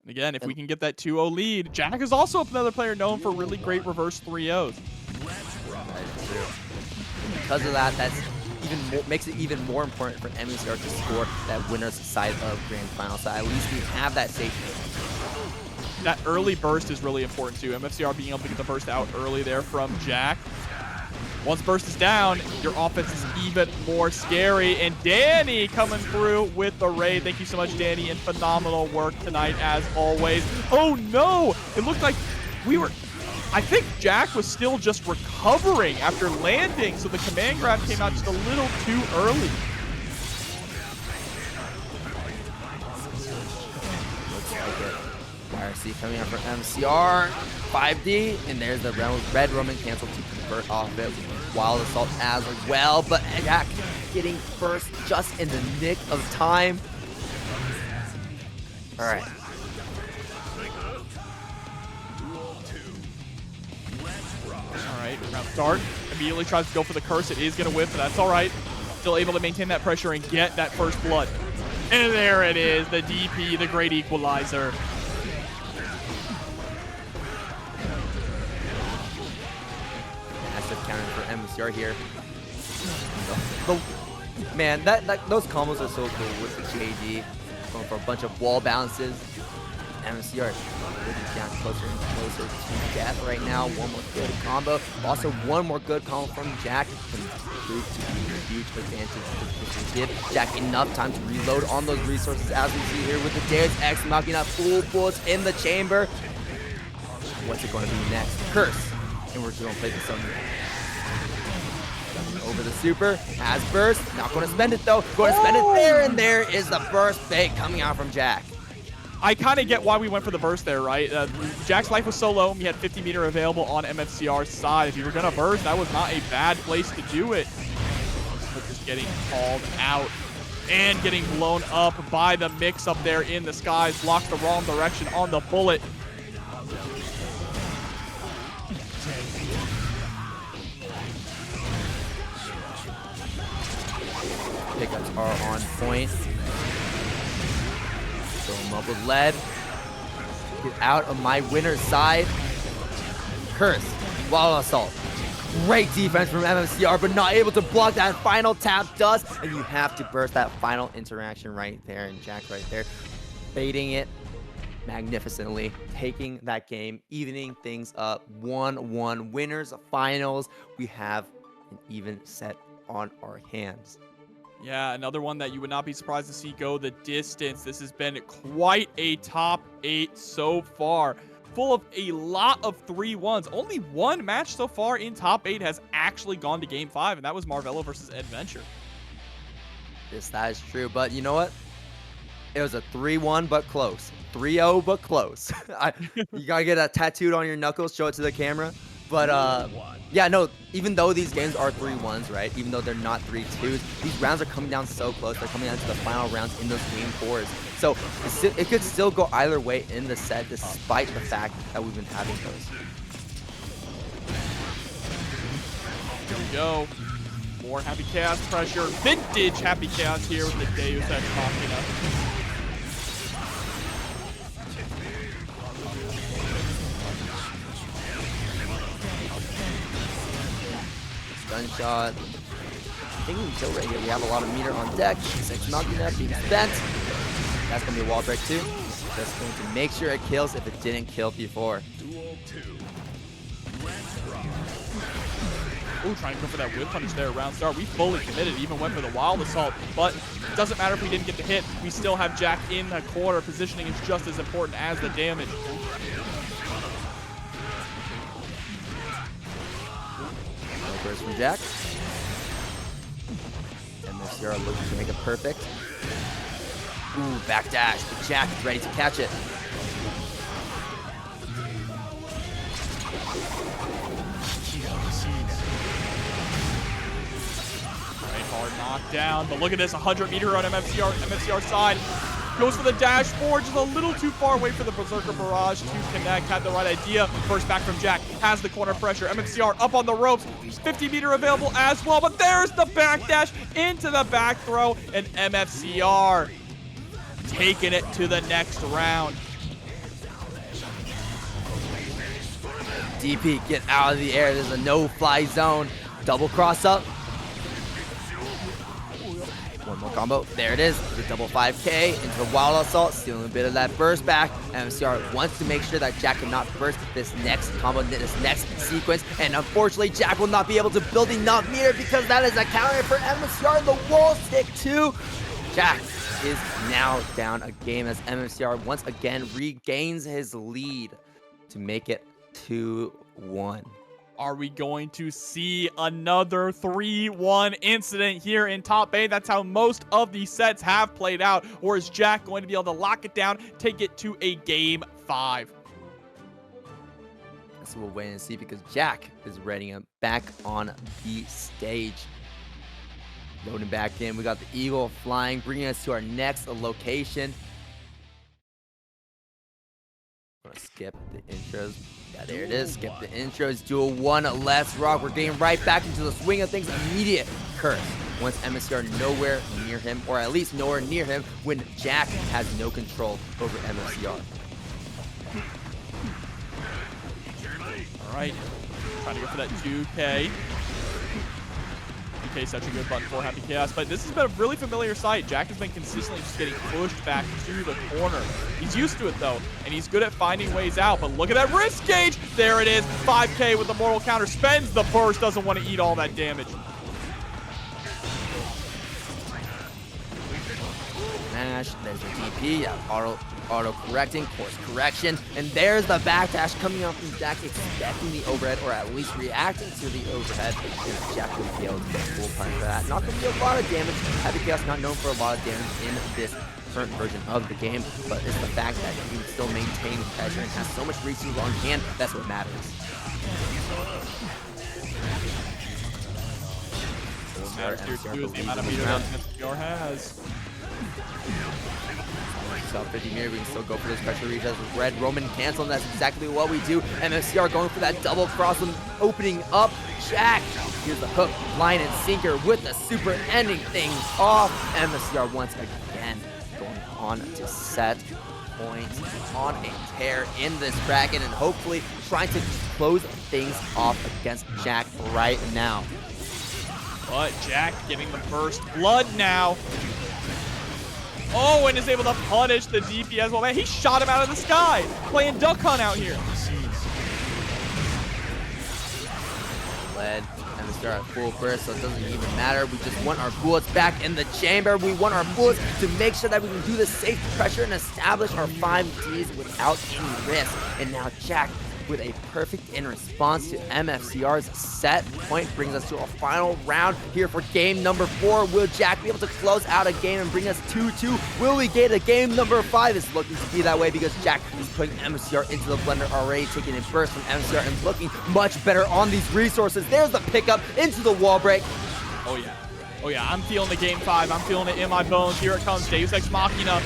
Again, if we can get that 2-0 lead, Jack is also another player known for really great reverse 3-0s. That's true. Because of that, that's even more, makes it even more important for MFCR to score that winner's side of grand final. So at least we have that safety. That early burst is really important too. MFCR being able to get the burst out early there from Jack. Once burst is down, your offense is even more scary. And Dany coming through with the raid. Thank you so much, Dany, and phenomenal work tonight as always. Oh no! It looked like I think Jack was still just recovering after landing, so the command grab came out just a little too early. Looks like it. RC coming out for MFCR. 5D, and there's the red Roman cancel to convert off it. Wild Assault as well, but Jack getting first just in the nick of time. All right. All right, round start. Immediately tries to go for the curse. It is going to whip, but that's all right. Still able to maintain that pressure and get that first blood. And there it is, the DP, the great equalizer. Massive counter for MFCR here. Man, those combos are so cool with the JD. Going for a bunch of wall bounces. MFCR getting down closer and closer to death right now. One more good combo. Also, one more good combo from Jack can prove to be a huge advantage. This will give Jack enough time to reload on those resources, as we see here with the Deus Ex knocking out full bullets in the chamber. What's it going to be next? Curse. And we're just going to play this on over the super. Has burst. Not going to spend it though. Going to spend it there, and there is the burst fake coming out from Jack. I kind of get why we went for the burst there, right? Jack's life was so low, and he had 50 meter available on MFCR's side. If you were going to burst, that was not a bad place to do it. But just getting called out and getting blown up by the mix up there in the skies. Blocks the wrong direction on the bullet. Pickups are on point. Throw him up with lead. Get out of my winner's side. Curse. Wild Assault. Great defense from MFCR, but not able to block that final tap dust. And you have to burst that final interaction right there. And Jack right there, baiting it magnificently, taking that game, evening things up. 1-1 winners of finals. We have an even set on our hands. Yeah, another one that you would not be surprised to see go the distance. This has been quite a top 8 so far, full of a lot of 3-1s. Only one match so far in top 8 has actually gone to game 5, and that was Marvelo versus Eddventure. Yes, that is true, but you know what? It was a 3-1, but close. 3-0, but close. You gotta get that tattooed on your knuckles, show it to the camera. But yeah, no, even though these games are 3-1s, right? Even though they're not 3-2s, these rounds are coming down so close. They're coming down to the final rounds in those game 4s. So it could still go either way in the set, despite the fact that we've been having those. Here we go. More Happy Chaos pressure. Vintage Happy Chaos here with the Deus Ex Machina. Gunshot. I think we can kill right here. We have a lot of meter on deck. 6 Machina being spent. That's going to be a wall break too. Just going to make sure it kills if it didn't kill before. Ooh, trying to go for that whip punish there around start. We fully committed, even went for the Wild Assault, but it doesn't matter if we didn't get the hit. We still have Jack in the corner. Positioning is just as important as the damage. No burst from Jack. MFCR looking to make it perfect. Ooh, backdash, but Jack is ready to catch it. Hard knockdown, but look at this, 100 meter on MFCR side. Goes for the dash forward, just a little too far away for the Berserker Barrage to connect. Had the right idea. First back from Jack, has the corner pressure. MFCR up on the ropes, 50 meter available as well, but there's the backdash into the back throw, and MFCR taking it to the next round. DP, get out of the air. There's a no-fly zone. Double cross up. One more combo. There it is. The double 5K into the Wild Assault, stealing a bit of that burst back. MFCR wants to make sure that Jack cannot burst this next combo, this next sequence. And unfortunately, Jack will not be able to build enough meter because that is a counter for MFCR. The wall stick too. Jack is now down a game as MFCR once again regains his lead to make it 2-1. Are we going to see another 3-1 incident here in top 8? That's how most of these sets have played out. Or is Jack going to be able to lock it down, take it to a game 5? So we'll wait and see because Jack is readying up back on the stage. Loading back in, we got the Eagle flying, bringing us to our next location. I'm gonna skip the intros. Yeah, there it is. Skip the intros. Duel 1. Let's rock. We're getting right back into the swing of things. Immediate curse. Once MFCR nowhere near him, or at least nowhere near him, when Jack has no control over MFCR. All right. Trying to go for that 2K. 2K is such a good button for Happy Chaos, but this has been a really familiar sight. Jack has been consistently just getting pushed back to the corner. He's used to it though, and he's good at finding ways out, but look at that wrist gauge. There it is. 5K with the mortal counter. Spends the burst, doesn't want to eat all that damage. There's the DP, auto correcting, course correction, and there's the backdash coming out from Jack, expecting the overhead, or at least reacting to the overhead. And Jack will be able to get full punch for that. Not going to be a lot of damage. Happy Chaos not known for a lot of damage in this current version of the game, but it's the fact that he can still maintain pressure and has so much resources on hand. That's what matters. What matters here too is the amount of meter that MFCR has. So 50 meter, we can still go for those pressure reaches with Red Roman cancel, and that's exactly what we do. MFCR going for that double cross and opening up Jack. Here's the hook, line, and sinker with the super ending things off. MFCR once again going on to set points on a tear in this bracket and hopefully trying to close things off against Jack right now. But Jack getting the first blood now. Oh, and is able to punish the DP as well. Man, he shot him out of the sky. Playing Duck Hunt out here. Led MFCR at full burst, so it doesn't even matter. We just want our bullets back in the chamber. We want our bullets to make sure that we can do the safe pressure and establish our 5Ds without any risk. And now Jack, with a perfect in response to MFCR's set point, brings us to a final round here for game number 4. Will Jack be able to close out a game and bring us 2-2? Will we get a game number 5? It's looking to be that way because Jack is putting MFCR into the blender already, taking a burst from MFCR and looking much better on these resources. There's the pickup into the wall break. Oh yeah. Oh yeah, I'm feeling the game 5. I'm feeling it in my bones. Here it comes, Deus Ex Machina.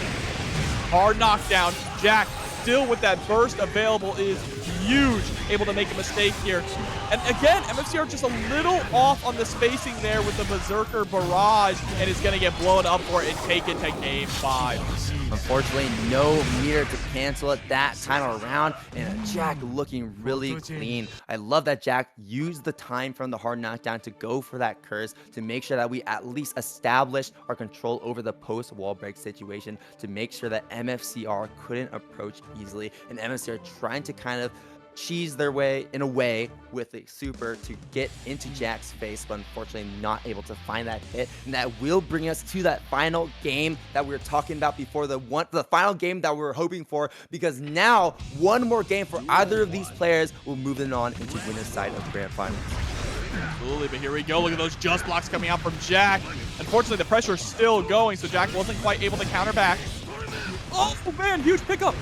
Hard knockdown. Jack still with that burst available is huge. Able to make a mistake here. And again, MFCR just a little off on the spacing there with the Berserker Barrage, and is going to get blown up for it and take it to game 5. Unfortunately, no meter to cancel it that time around, and Jack looking really clean. I love that Jack used the time from the hard knockdown to go for that curse to make sure that we at least establish our control over the post wall break situation to make sure that MFCR couldn't approach easily, and MFCR trying to kind of cheese their way in a way with a super to get into Jack's face, but unfortunately not able to find that hit, and that will bring us to that final game that we were talking about before, the final game that we were hoping for, because now one more game for either of these players will move them on into winner's side of grand finals. Absolutely, but here we go. Look at those just blocks coming out from Jack. Unfortunately, the pressure is still going, so Jack wasn't quite able to counter back. Oh man, huge pickup.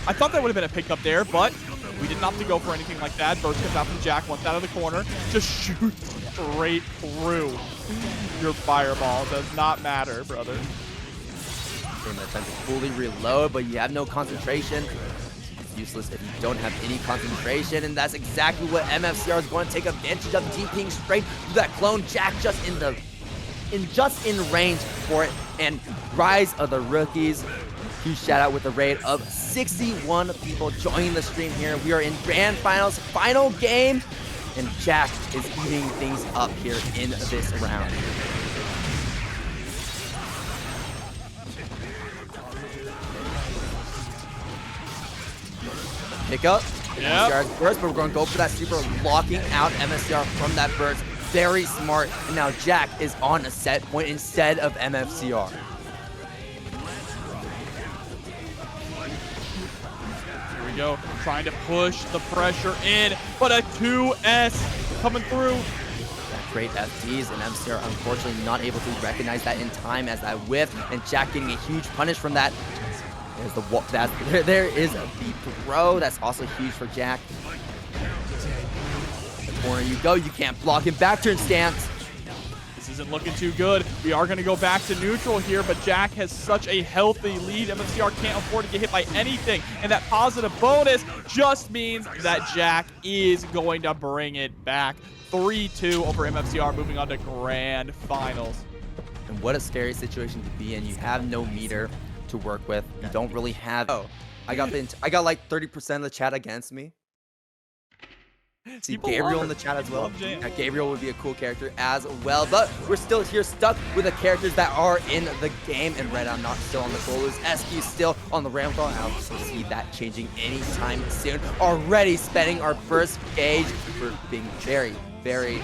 I thought that would have been a pickup there, but we didn't opt to go for anything like that. Burst comes out from Jack, once out of the corner. Just shoot straight through your fireball. Does not matter, brother. Pretty much time to fully reload, but you have no concentration. It's useless if you don't have any concentration, and that's exactly what MFCR is going to take advantage of. DPing straight through that clone. Jack just in range for it, and Rise of the Rookies. Huge shout out with a raid of 61 people joining the stream here. We are in grand finals, final game, and Jack is eating things up here in this round. pick up Yep. MFCR's burst, but we're going to go for that super, locking out MFCR from that burst. Very smart. And now Jack is on a set point instead of MFCR. Here we go, trying to push the pressure in, but a 2S coming through. Great FDs, and MFCR unfortunately not able to recognize that in time as that whiff, and Jack getting a huge punish from that. There's the there is the throw. That's also huge for Jack. The corner you go, you can't block him. Back turn stance. This isn't looking too good. We are going to go back to neutral here, but Jack has such a healthy lead. MFCR can't afford to get hit by anything, and that positive bonus just means that Jack is going to bring it back. 3-2 over MFCR, moving on to grand finals. And what a scary situation to be in. You have no meter to work with. You don't really have. Oh, I got like 30% of the chat against me. See People Gabriel love in the chat as well. Jam. Yeah, Gabriel would be a cool character as well, but we're still here stuck with the characters that are in the game, and RedIaAmNot still on the Goldlewis. SQ still on the Ramlethal. I don't see that changing anytime soon. Already spending our first gauge. We're being very, very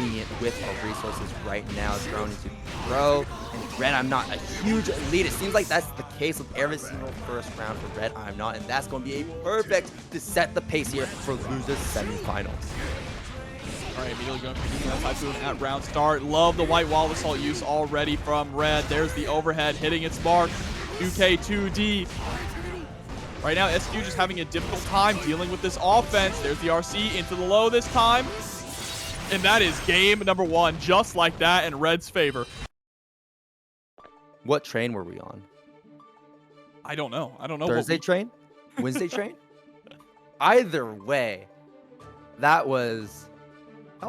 lenient with our resources right now. Thrown into throw, and RedIaAmNot a huge lead. It seems like that's the case with every single first round for RedIaAmNot, and that's going to be a perfect to set the pace here for losers semifinals. All right, immediately going for that Typhoon at round start. Love the white wall assault use already from Red. There's the overhead hitting its mark. 2K2D. Right now, SQ just having a difficult time dealing with this offense. There's the RC into the low this time. And that is game number one, just like that, in Red's favor. What train were we on? I don't know. I don't know. Thursday train? Wednesday train? Either way, that was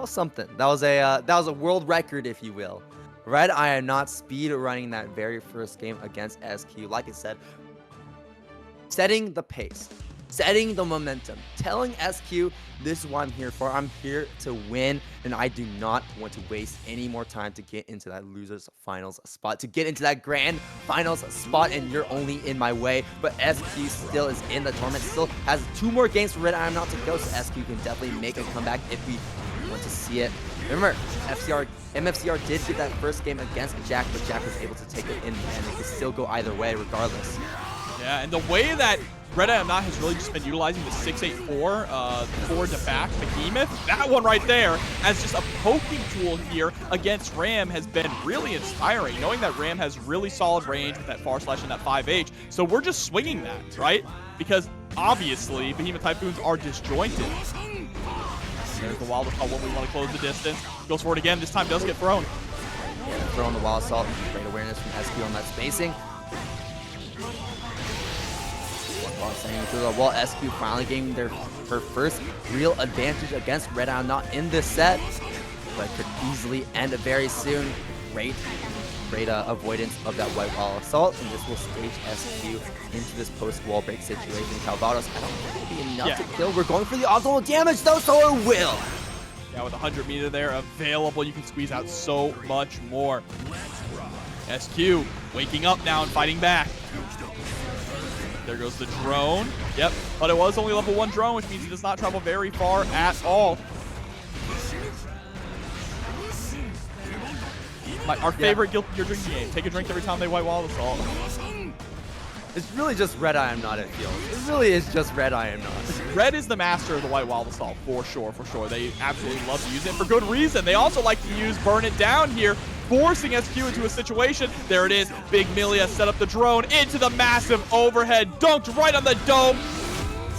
something. That was a world record, if you will. RedIaAmNot speed running that very first game against SQ. Like I said, setting the pace, setting the momentum, telling SQ this is what I'm here for. I'm here to win, and I do not want to waste any more time to get into that losers finals spot, to get into that grand finals spot, and you're only in my way. But SQ still is in the tournament, still has 2 more games for RedIaAmNot to go, so SQ can definitely make a comeback if we want to see it. Remember, MFCR did get that first game against Jack, but Jack was able to take it in the end. It could still go either way regardless. Yeah, and the way that RedIaAmNot has really just been utilizing the 684 forward to back Behemoth. That one right there as just a poking tool here against Ram has been really inspiring, knowing that Ram has really solid range with that far slash and that 5H. So we're just swinging that, right? Because obviously Behemoth Typhoons are disjointed. There's the wild assault when we want to close the distance. Goes for it again. This time does get thrown. Yeah, throwing the wild assault. Great awareness from SQ on that spacing. While staying through the wall, SQ finally getting her first real advantage against RedIaAmNot in this set, but could easily end very soon. Great avoidance of that white wall assault, and this will stage SQ into this post-wall break situation. Calvados, I don't think it'll be enough to kill. We're going for the optimal damage though, so it will. Yeah, with 100 meter there available, you can squeeze out so much more. SQ waking up now and fighting back. There goes the drone. Yep, but it was only level 1 drone, which means it does not travel very far at all. Our favorite Guilty Gear drinking game. Take a drink every time they white wall assault. It's really just RedIaAmNot, it feels. It really is just RedIaAmNot. Red is the master of the white wall assault, for sure, for sure. They absolutely love to use it for good reason. They also like to use Burn It Down here, forcing SQ into a situation. There it is. Big Milia set up the drone into the massive overhead. Dunked right on the dome.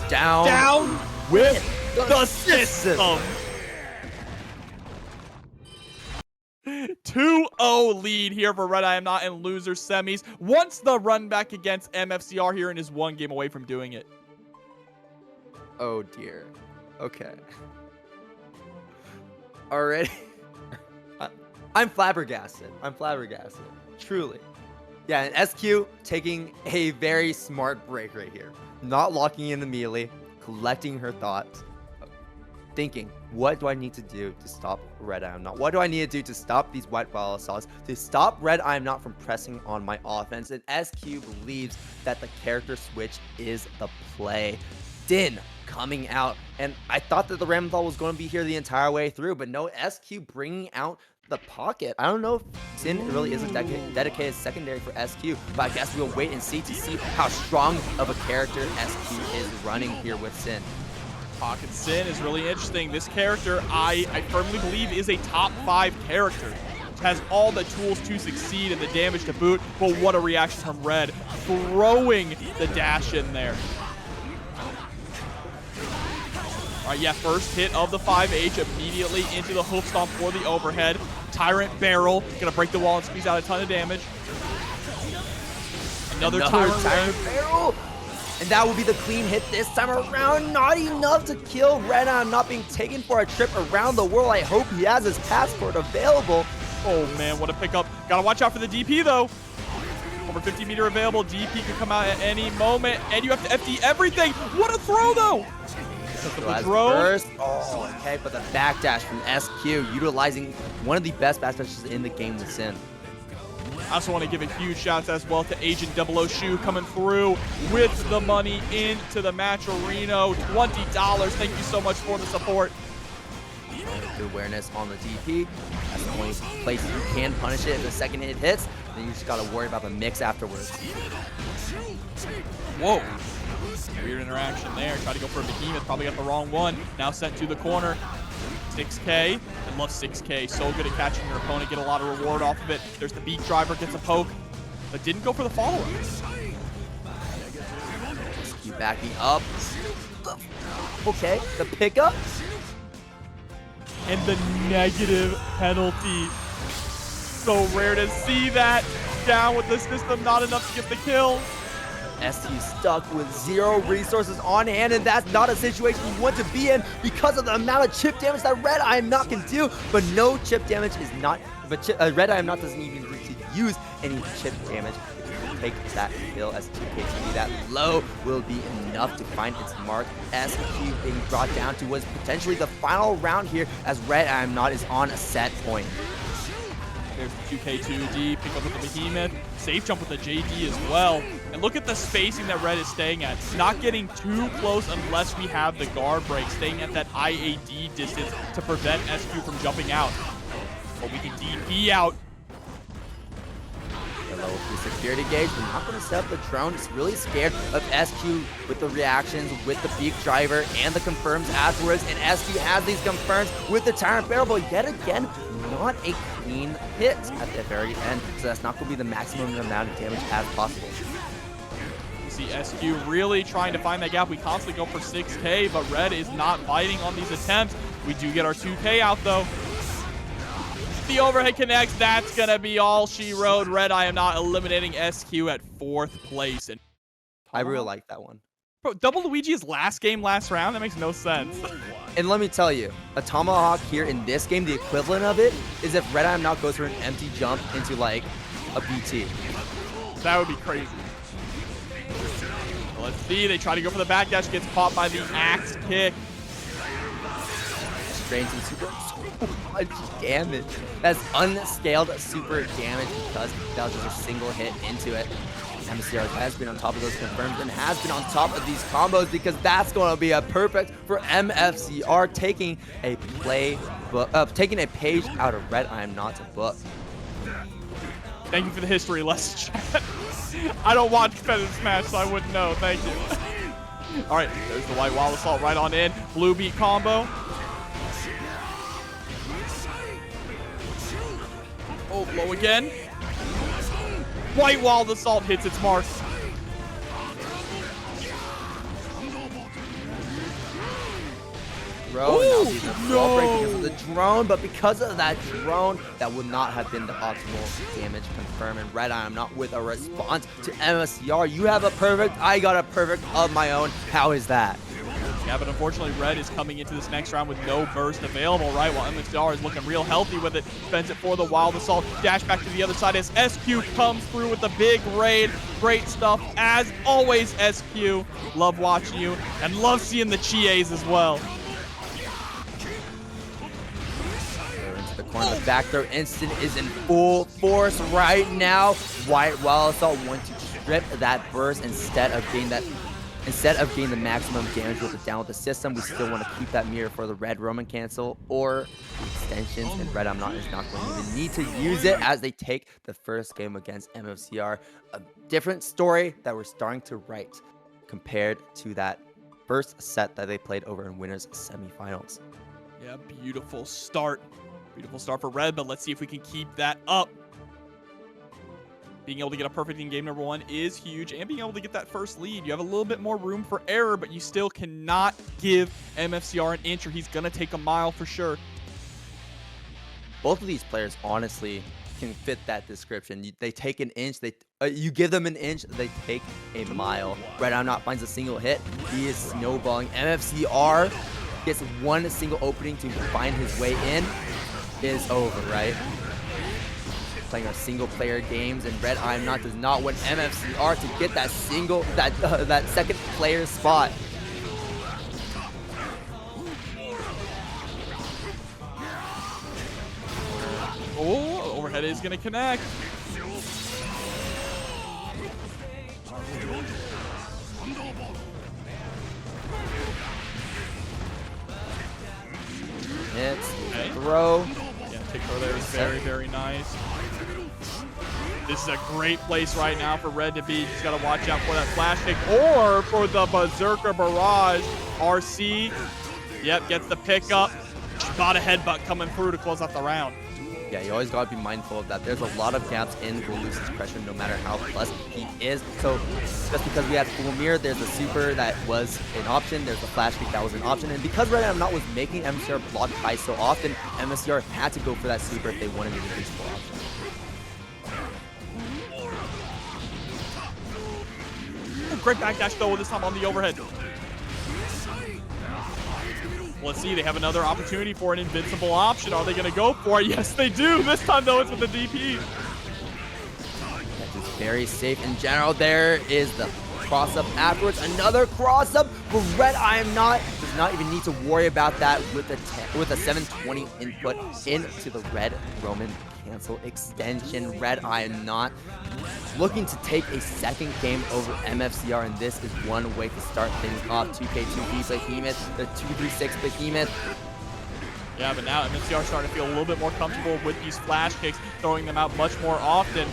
Down with the system. 2-0 lead here for RedIaAmNot in loser semis. Wants the run back against MFCR here and is 1 game away from doing it. Oh dear. Okay. Already. I'm flabbergasted. Truly. Yeah, and SQ taking a very smart break right here. Not locking in immediately, collecting her thoughts, thinking, what do I need to do to stop RedIaAmNot? What do I need to do to stop these white wall assaults, to stop RedIaAmNot from pressing on my offense? And SQ believes that the character switch is the play. Sin coming out. And I thought that the Ramlethal was going to be here the entire way through, but no, SQ bringing out the pocket. I don't know if Sin really is a dedicated secondary for SQ, but I guess we'll wait and see how strong of a character SQ is running here with Sin. Pocket Sin is really interesting. This character, I firmly believe, is a top 5 character. Has all the tools to succeed and the damage to boot, but what a reaction from Red, throwing the dash in there. All right, yeah, first hit of the 5H immediately into the hoof stomp for the overhead. Tyrant barrel, gonna break the wall and squeeze out a ton of damage. Another Tyrant barrel. And that will be the clean hit this time around. Not enough to kill RedIaAmNot being taken for a trip around the world. I hope he has his passport available. Oh man, what a pickup. Gotta watch out for the DP though. Over 50 meter available. DP can come out at any moment. And you have to FD everything. What a throw though. The first. Oh, okay, but the backdash from SQ, utilizing one of the best backdashes in the game with Sin. I also want to give a huge shout out as well to Agent 00 Shoe coming through with the money into the match arena. $20. Thank you so much for the support. Good awareness on the DP. That's the only place you can punish it if the second hit hits. Then you just got to worry about the mix afterwards. Whoa. Weird interaction there. Try to go for a behemoth. Probably got the wrong one. Now sent to the corner. 6K. I love 6K. So good at catching your opponent. Get a lot of reward off of it. There's the beat driver. Gets a poke. But didn't go for the follow-up. Keep backing up. Okay. The pickup. And the negative penalty. So rare to see that. Down with the system. Not enough to get the kill. SQ stuck with 0 resources on hand, and that's not a situation you want to be in because of the amount of chip damage that RedIaAmNot can do. But no chip damage is not, but RedIaAmNot doesn't even need to use any chip damage. If you take that kill as 2K that low will be enough to find its mark. SQ being brought down to was potentially the final round here as RedIaAmNot is on a set point. There's the 2K2D, pick up with the behemoth, safe jump with the JD as well. And look at the spacing that Red is staying at. Not getting too close unless we have the guard break, staying at that IAD distance to prevent SQ from jumping out. But we can DP out. Hello, the security gauge. We're not going to set up the drone. It's really scared of SQ with the reactions, with the beak driver, and the confirms afterwards. And SQ has these confirms with the Tyrant barrel, but yet again, not a clean hit at the very end. So that's not going to be the maximum amount of damage as possible. You see SQ really trying to find that gap. We constantly go for 6K, but Red is not biting on these attempts. We do get our 2K out though. The overhead connects. That's going to be all she wrote. RedIaAmNot eliminating SQ at 4th place. And I really like that one. Bro, Double Luigi's last game, last round? That makes no sense. And let me tell you, a Tomahawk here in this game, the equivalent of it is if RedIaAmNot goes for an empty jump into like a BT. That would be crazy. Let's see. They try to go for the backdash. Gets caught by the axe kick. Strange and super so much damage. That's unscaled super damage because that was just a single hit into it. MFCR has been on top of those confirms and has been on top of these combos because that's going to be a perfect for MFCR taking a taking a page out of RedIaAmNot's book. Thank you for the history lesson, chat. I don't watch competitive Smash, so I wouldn't know. Thank you. All right, there's the White Wild Assault right on in. Blue beat combo. Oh, blow again. White Wild Assault hits its mark. Drone, no! Because of the drone, but because of that drone, that would not have been the optimal damage confirm. And RedIaAmNot with a response to MFCR. You have a perfect, I got a perfect of my own. How is that? Yeah, but unfortunately, Red is coming into this next round with no burst available, right? While MFCR is looking real healthy with it. Spends it for the Wild Assault. Dash back to the other side as SQ comes through with the big raid. Great stuff, as always, SQ. Love watching you, and love seeing the Chies as well. Into the corner, the back throw instant is in full force right now. White Wild Assault wants to strip that burst instead of getting that Instead of getting the maximum damage with the down with the system, we still want to keep that mirror for the red Roman cancel or the extensions, and RedIaAmNot is not going to even need to use it as they take the first game against MFCR. A different story that we're starting to write compared to that first set that they played over in winners semifinals. Yeah, beautiful start. Beautiful start for Red, but let's see if we can keep that up. Being able to get a perfect in game number 1 is huge, and being able to get that first lead, you have a little bit more room for error, but you still cannot give MFCR an inch or he's going to take a mile for sure. Both of these players honestly can fit that description. They take an inch, you give them an inch, they take a mile. RedIaAmNot finds a single hit. He is snowballing. MFCR gets one single opening to find his way in. Is over, right? Playing our single player games, and RedIaAmNot does not want MFCR to get that that second player spot. Oh, overhead is going to connect. Hits, throw. Yeah, tick throw there is very, very nice. This is a great place right now for Red to be. Just got to watch out for that flash kick or for the Berserker Barrage. RC, yep, gets the pickup. Got a headbutt coming through to close out the round. Yeah, you always got to be mindful of that. There's a lot of gaps in Goldlewis's pressure no matter how plus he is. So just because we had full mirror, there's a super that was an option. There's a flash kick that was an option. And because RedIaAmNot was making MFCR block high so often, MFCR had to go for that super if they wanted to use full option. Great backdash though, this time on the overhead. Let's see, they have another opportunity for an invincible option. Are they going to go for it? Yes, they do. This time, though, it's with the DP. That is very safe in general. There is the cross-up afterwards. Another cross-up, but RedIaAmNot does not even need to worry about that with a 720 input into the red Roman cancel extension. RedIaAmNot looking to take a second game over MFCR, and this is one way to start things off. 2K2B Behemoth, the 236 Behemoth. Yeah, but now MFCR starting to feel a little bit more comfortable with these flash kicks, throwing them out much more often.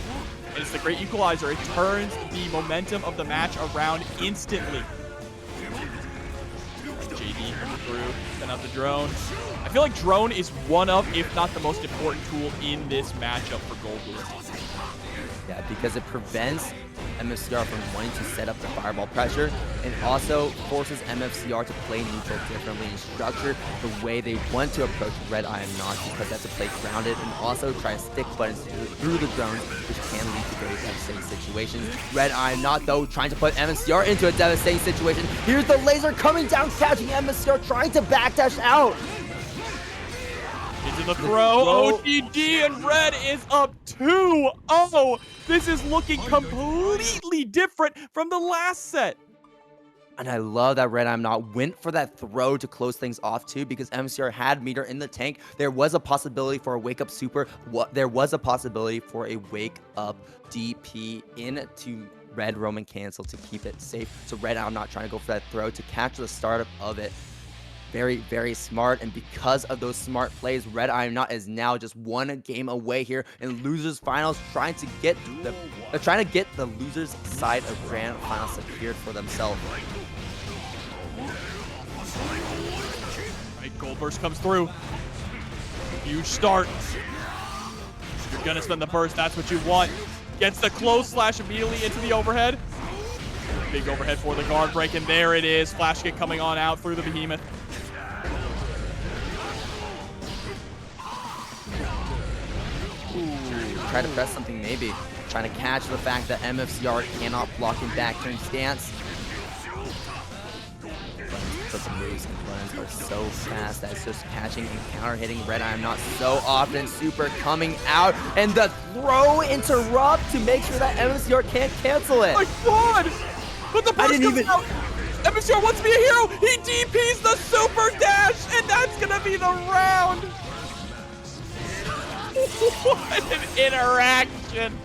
And it's the great equalizer. It turns the momentum of the match around instantly. JD coming through, send out the drone. I feel like drone is one of, if not the most important tool in this matchup for Goldlewis. Yeah, because it prevents MFCR from wanting to set up the fireball pressure, and also forces MFCR to play neutral differently and structure the way they want to approach RedIaAmNot, because that's a play grounded and also try to stick buttons through the drones, which can lead to very devastating situations. RedIaAmNot, though, trying to put MFCR into a devastating situation. Here's the laser coming down, catching MFCR, trying to backdash out. Into the throw, OTG, and Red is up 2-0. This is looking completely different from the last set. And I love that RedIaAmNot went for that throw to close things off too, because MFCR had meter in the tank. There was a possibility for a wake-up super. There was a possibility for a wake-up DP into red Roman cancel to keep it safe. So RedIaAmNot trying to go for that throw to catch the startup of it. Very, very smart, and because of those smart plays, RedIaAmNot is now just one game away here in losers finals, trying to get the losers side of grand finals secured for themselves. Right, Gold Burst comes through. Huge start. You're gonna spend the burst, that's what you want. Gets the close slash immediately into the overhead. Big overhead for the guard break, and there it is. Flash kick coming on out through the Behemoth. Try to press something maybe. Trying to catch the fact that MFCR cannot block in back turn stance. But the moves and runs are so fast that it's just catching and counter hitting RedIaAmNot so often. Super coming out, and the throw interrupt to make sure that MFCR can't cancel it. Oh my god! But the burst comes out! MFCR wants to be a hero! He DPs the super dash, and that's gonna be the round! What an interaction!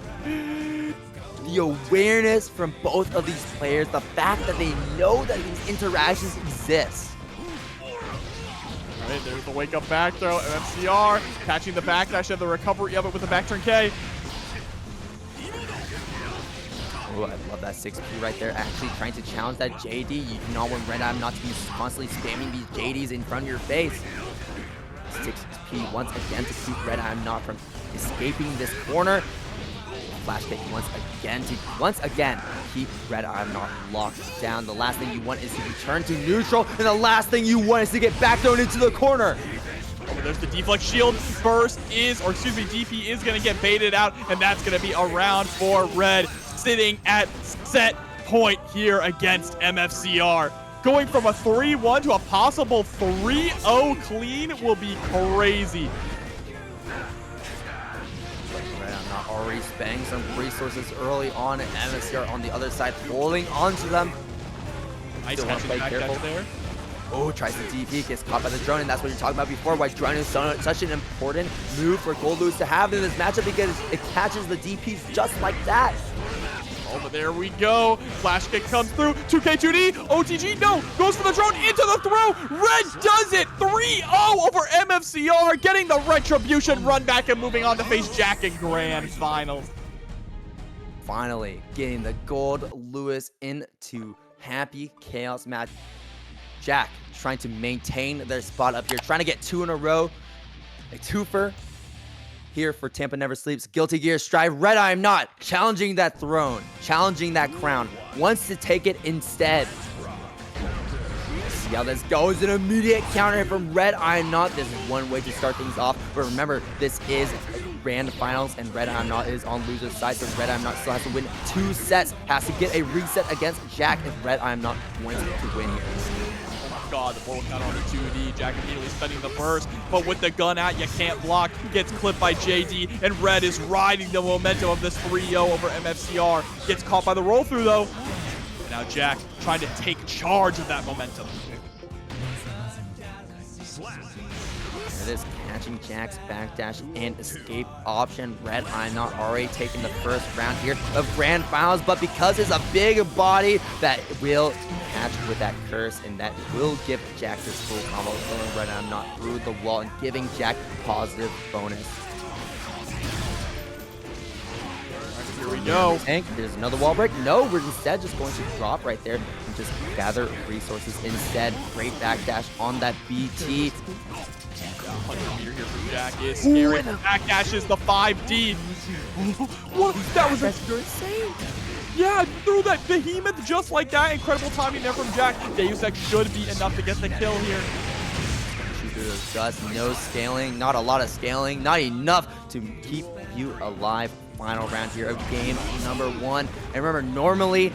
the awareness from both of these players, the fact that they know that these interactions exist. All right, there's the wake-up back throw. MFCR catching the backdash and the recovery of it with the back turn K. Oh, I love that 6P right there. Actually trying to challenge that JD. You do not want RedIaAmNot to be constantly spamming these JDs in front of your face. 6P once again to keep RedIaAmNot from escaping this corner. Flash kick once again keep RedIaAmNot locked down. The last thing you want is to return to neutral, and the last thing you want is to get back thrown into the corner. Oh, there's the deflect shield. Burst is, or excuse me, DP is going to get baited out, and that's going to be a round for Red, sitting at set point here against MFCR. Going from a 3-1 to a possible 3-0 clean will be crazy. RedIaAmNot already spending some resources early on, and MFCR on the other side holding onto them. Nice Still catching the back dash there. Oh, tries to DP, gets caught by the drone, and that's what you're talking about before, why drone is such an important move for Goldlewis to have in this matchup, because it catches the DPs just like that. Oh, but there we go. Flash kick comes through. 2K2D. OTG, no. Goes for the drone into the throw. Red does it. 3-0 over MFCR. Getting the retribution run back and moving on to face Jack in Grand Finals. Finally, getting the Goldlewis into Happy Chaos match. Jack trying to maintain their spot up here, trying to get 2 in a row. A twofer here for Tampa Never Sleeps. Guilty Gear Strive. RedIaAmNot challenging that throne, challenging that crown, wants to take it instead. See how this goes. An immediate counter hit from RedIaAmNot. This is one way to start things off, but remember, this is grand finals and RedIaAmNot is on loser's side, so RedIaAmNot still has to win 2 sets, has to get a reset against Jack if RedIaAmNot wants to win here. God, the forward counter on the 2D. Jack immediately spending the burst, but with the gun out, you can't block. Gets clipped by JD, and Red is riding the momentum of this 3-0 over MFCR. Gets caught by the roll through though. And now Jack trying to take charge of that momentum. It is catching Jack's backdash and escape option. RedIaAmNot already taking the first round here of grand finals, but because it's a big body that will catch with that curse, and that will give Jack this full combo, throwing RedIaAmNot through the wall and giving Jack positive bonus. Here we go. And there's another wall break. No, we're instead just going to drop right there and just gather resources instead. Great backdash on that BT. 100 meter here for Jack is scary. Backdash is the 5D. What? That was insane. Yeah, threw that behemoth just like that. Incredible timing there from Jack. Deus Ex should be enough to get the kill here. Just no scaling, not a lot of scaling, not enough to keep you alive. Final round here of game number 1. And remember, normally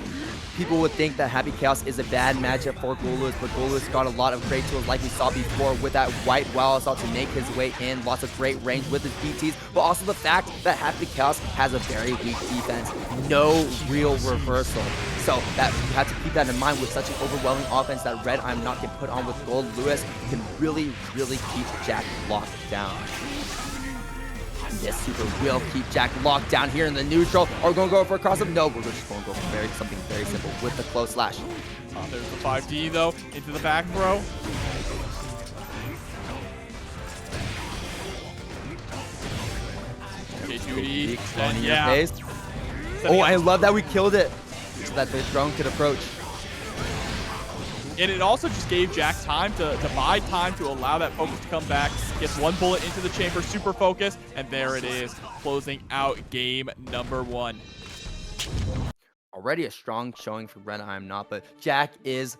people would think that Happy Chaos is a bad matchup for Goldlewis, but Goldlewis got a lot of great tools like we saw before with that white wall assault to make his way in. Lots of great range with his BTs, but also the fact that Happy Chaos has a very weak defense. No real reversal. So that you have to keep that in mind with such an overwhelming offense that RedIaAmNot can put on with Goldlewis. Can really, really keep Jack locked down. This super will keep Jack locked down here in the neutral. Are we going to go for a cross-up? No, we're just going to go for something very simple with the close slash. There's the 5D though, into the back throw. K2D, and yeah. Oh, I love that we killed it so that the drone could approach. And it also just gave Jack time to buy time to allow that focus to come back. Gets 1 bullet into the chamber, super focus, and there it is, closing out game number 1. Already a strong showing for RedIaAmNot, but Jack is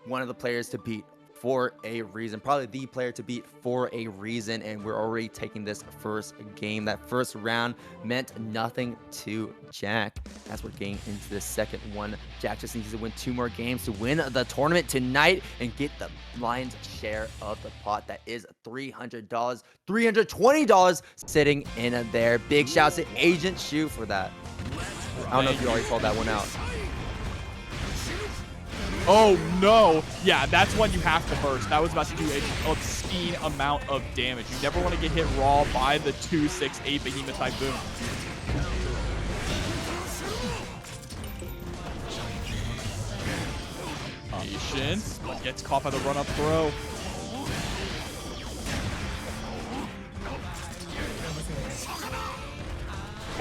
one of the players to beat for a reason, probably the player to beat for a reason, and we're already taking this first game. That first round meant nothing to Jack. That's what getting into the second one. Jack just needs to win 2 more games to win the tournament tonight and get the lion's share of the pot. That is $300, $320 sitting in there. Big shouts to Agent Shu for that. I don't know if you already called that one out. Oh no! Yeah, that's when you have to burst. That was about to do an obscene amount of damage. You never want to get hit raw by the 268 Behemoth Typhoon. position, but gets caught by the run-up throw.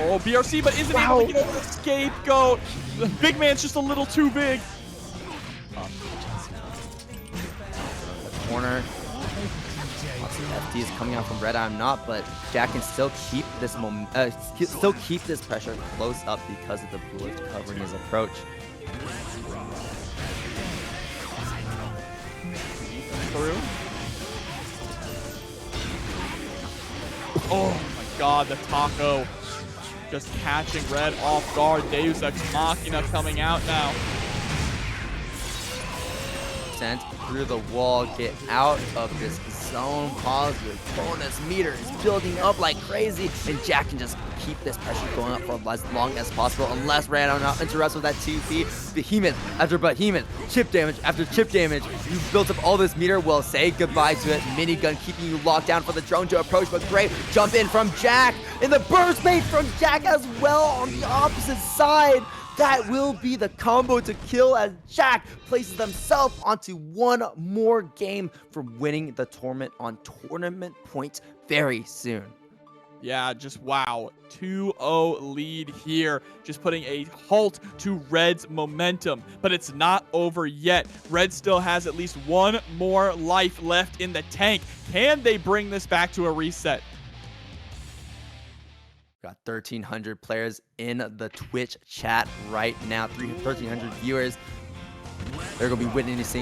Oh, BRC, but isn't able to get over the scapegoat. The big man's just a little too big. Corner. FD is coming out from RedIaAmNot, but Jack can still keep this pressure close up because of the bullets covering his approach. Through. Oh my God, the taco just catching Red off guard. Deus Ex Machina coming out now. Sent through the wall, get out of this zone. Positive bonus meter is building up like crazy, and Jack can just keep this pressure going up for as long as possible unless RedIaAmNot interrupts with that 2P. Behemoth after Behemoth, chip damage after chip damage. You've built up all this meter. Well, say goodbye to it. Minigun keeping you locked down for the drone to approach, but great jump in from Jack, and the burst bait from Jack as well on the opposite side. That will be the combo to kill as Jack places himself onto one more game for winning the tournament on tournament points very soon. Yeah, just wow. 2-0 lead here. Just putting a halt to Red's momentum. But it's not over yet. Red still has at least one more life left in the tank. Can they bring this back to a reset? Got 1,300 players in the Twitch chat right now. 1,300 viewers. They're going to be witnessing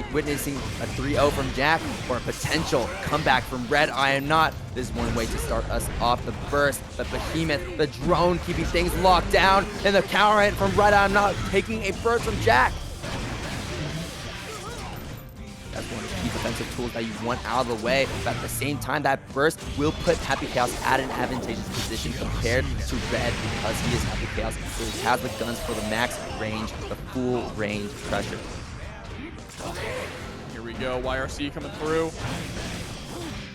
a 3-0 from Jack or a potential comeback from RedIaAmNot. This is one way to start us off. The burst, the Behemoth, the drone keeping things locked down, and the counter hit from RedIaAmNot taking a burst from Jack. That's one of the key defensive tools that you want out of the way. But at the same time, that burst will put Happy Chaos at an advantageous position compared to Red because he is Happy Chaos. So he has the guns for the max range, the full range pressure. Here we go, YRC coming through.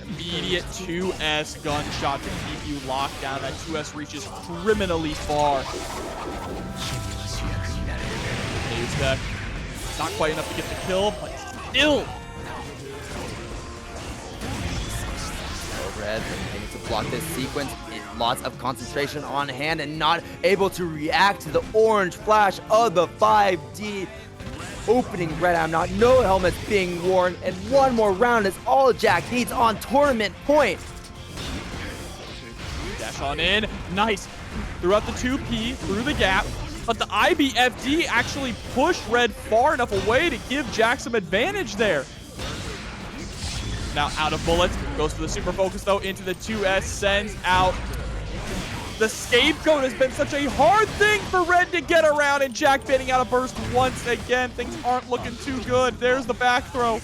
Immediate 2S gunshot to keep you locked down. That 2S reaches criminally far. Deus not quite enough to get the kill, but still. Red able to block this sequence. Lots of concentration on hand and not able to react to the orange flash of the 5D. Opening RedIaAmNot, no helmets being worn, and one more round is all Jack needs on tournament point. Dash on in, nice. Throughout the 2P, through the gap, but the IBFD actually pushed Red far enough away to give Jack some advantage there. Now out of bullets, goes for the super focus though, into the 2S, sends out. The scapegoat has been such a hard thing for Red to get around, and Jack baiting out a burst once again. Things aren't looking too good. There's the back throw. Out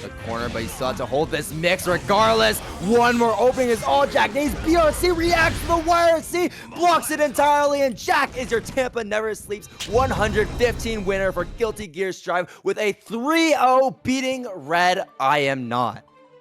the corner, but he still has to hold this mix regardless. One more opening is all Jack needs. BRC reacts to the YRC, blocks it entirely, and Jack is your Tampa Never Sleeps 115 winner for Guilty Gear Strive with a 3-0 beating RedIaAmNot.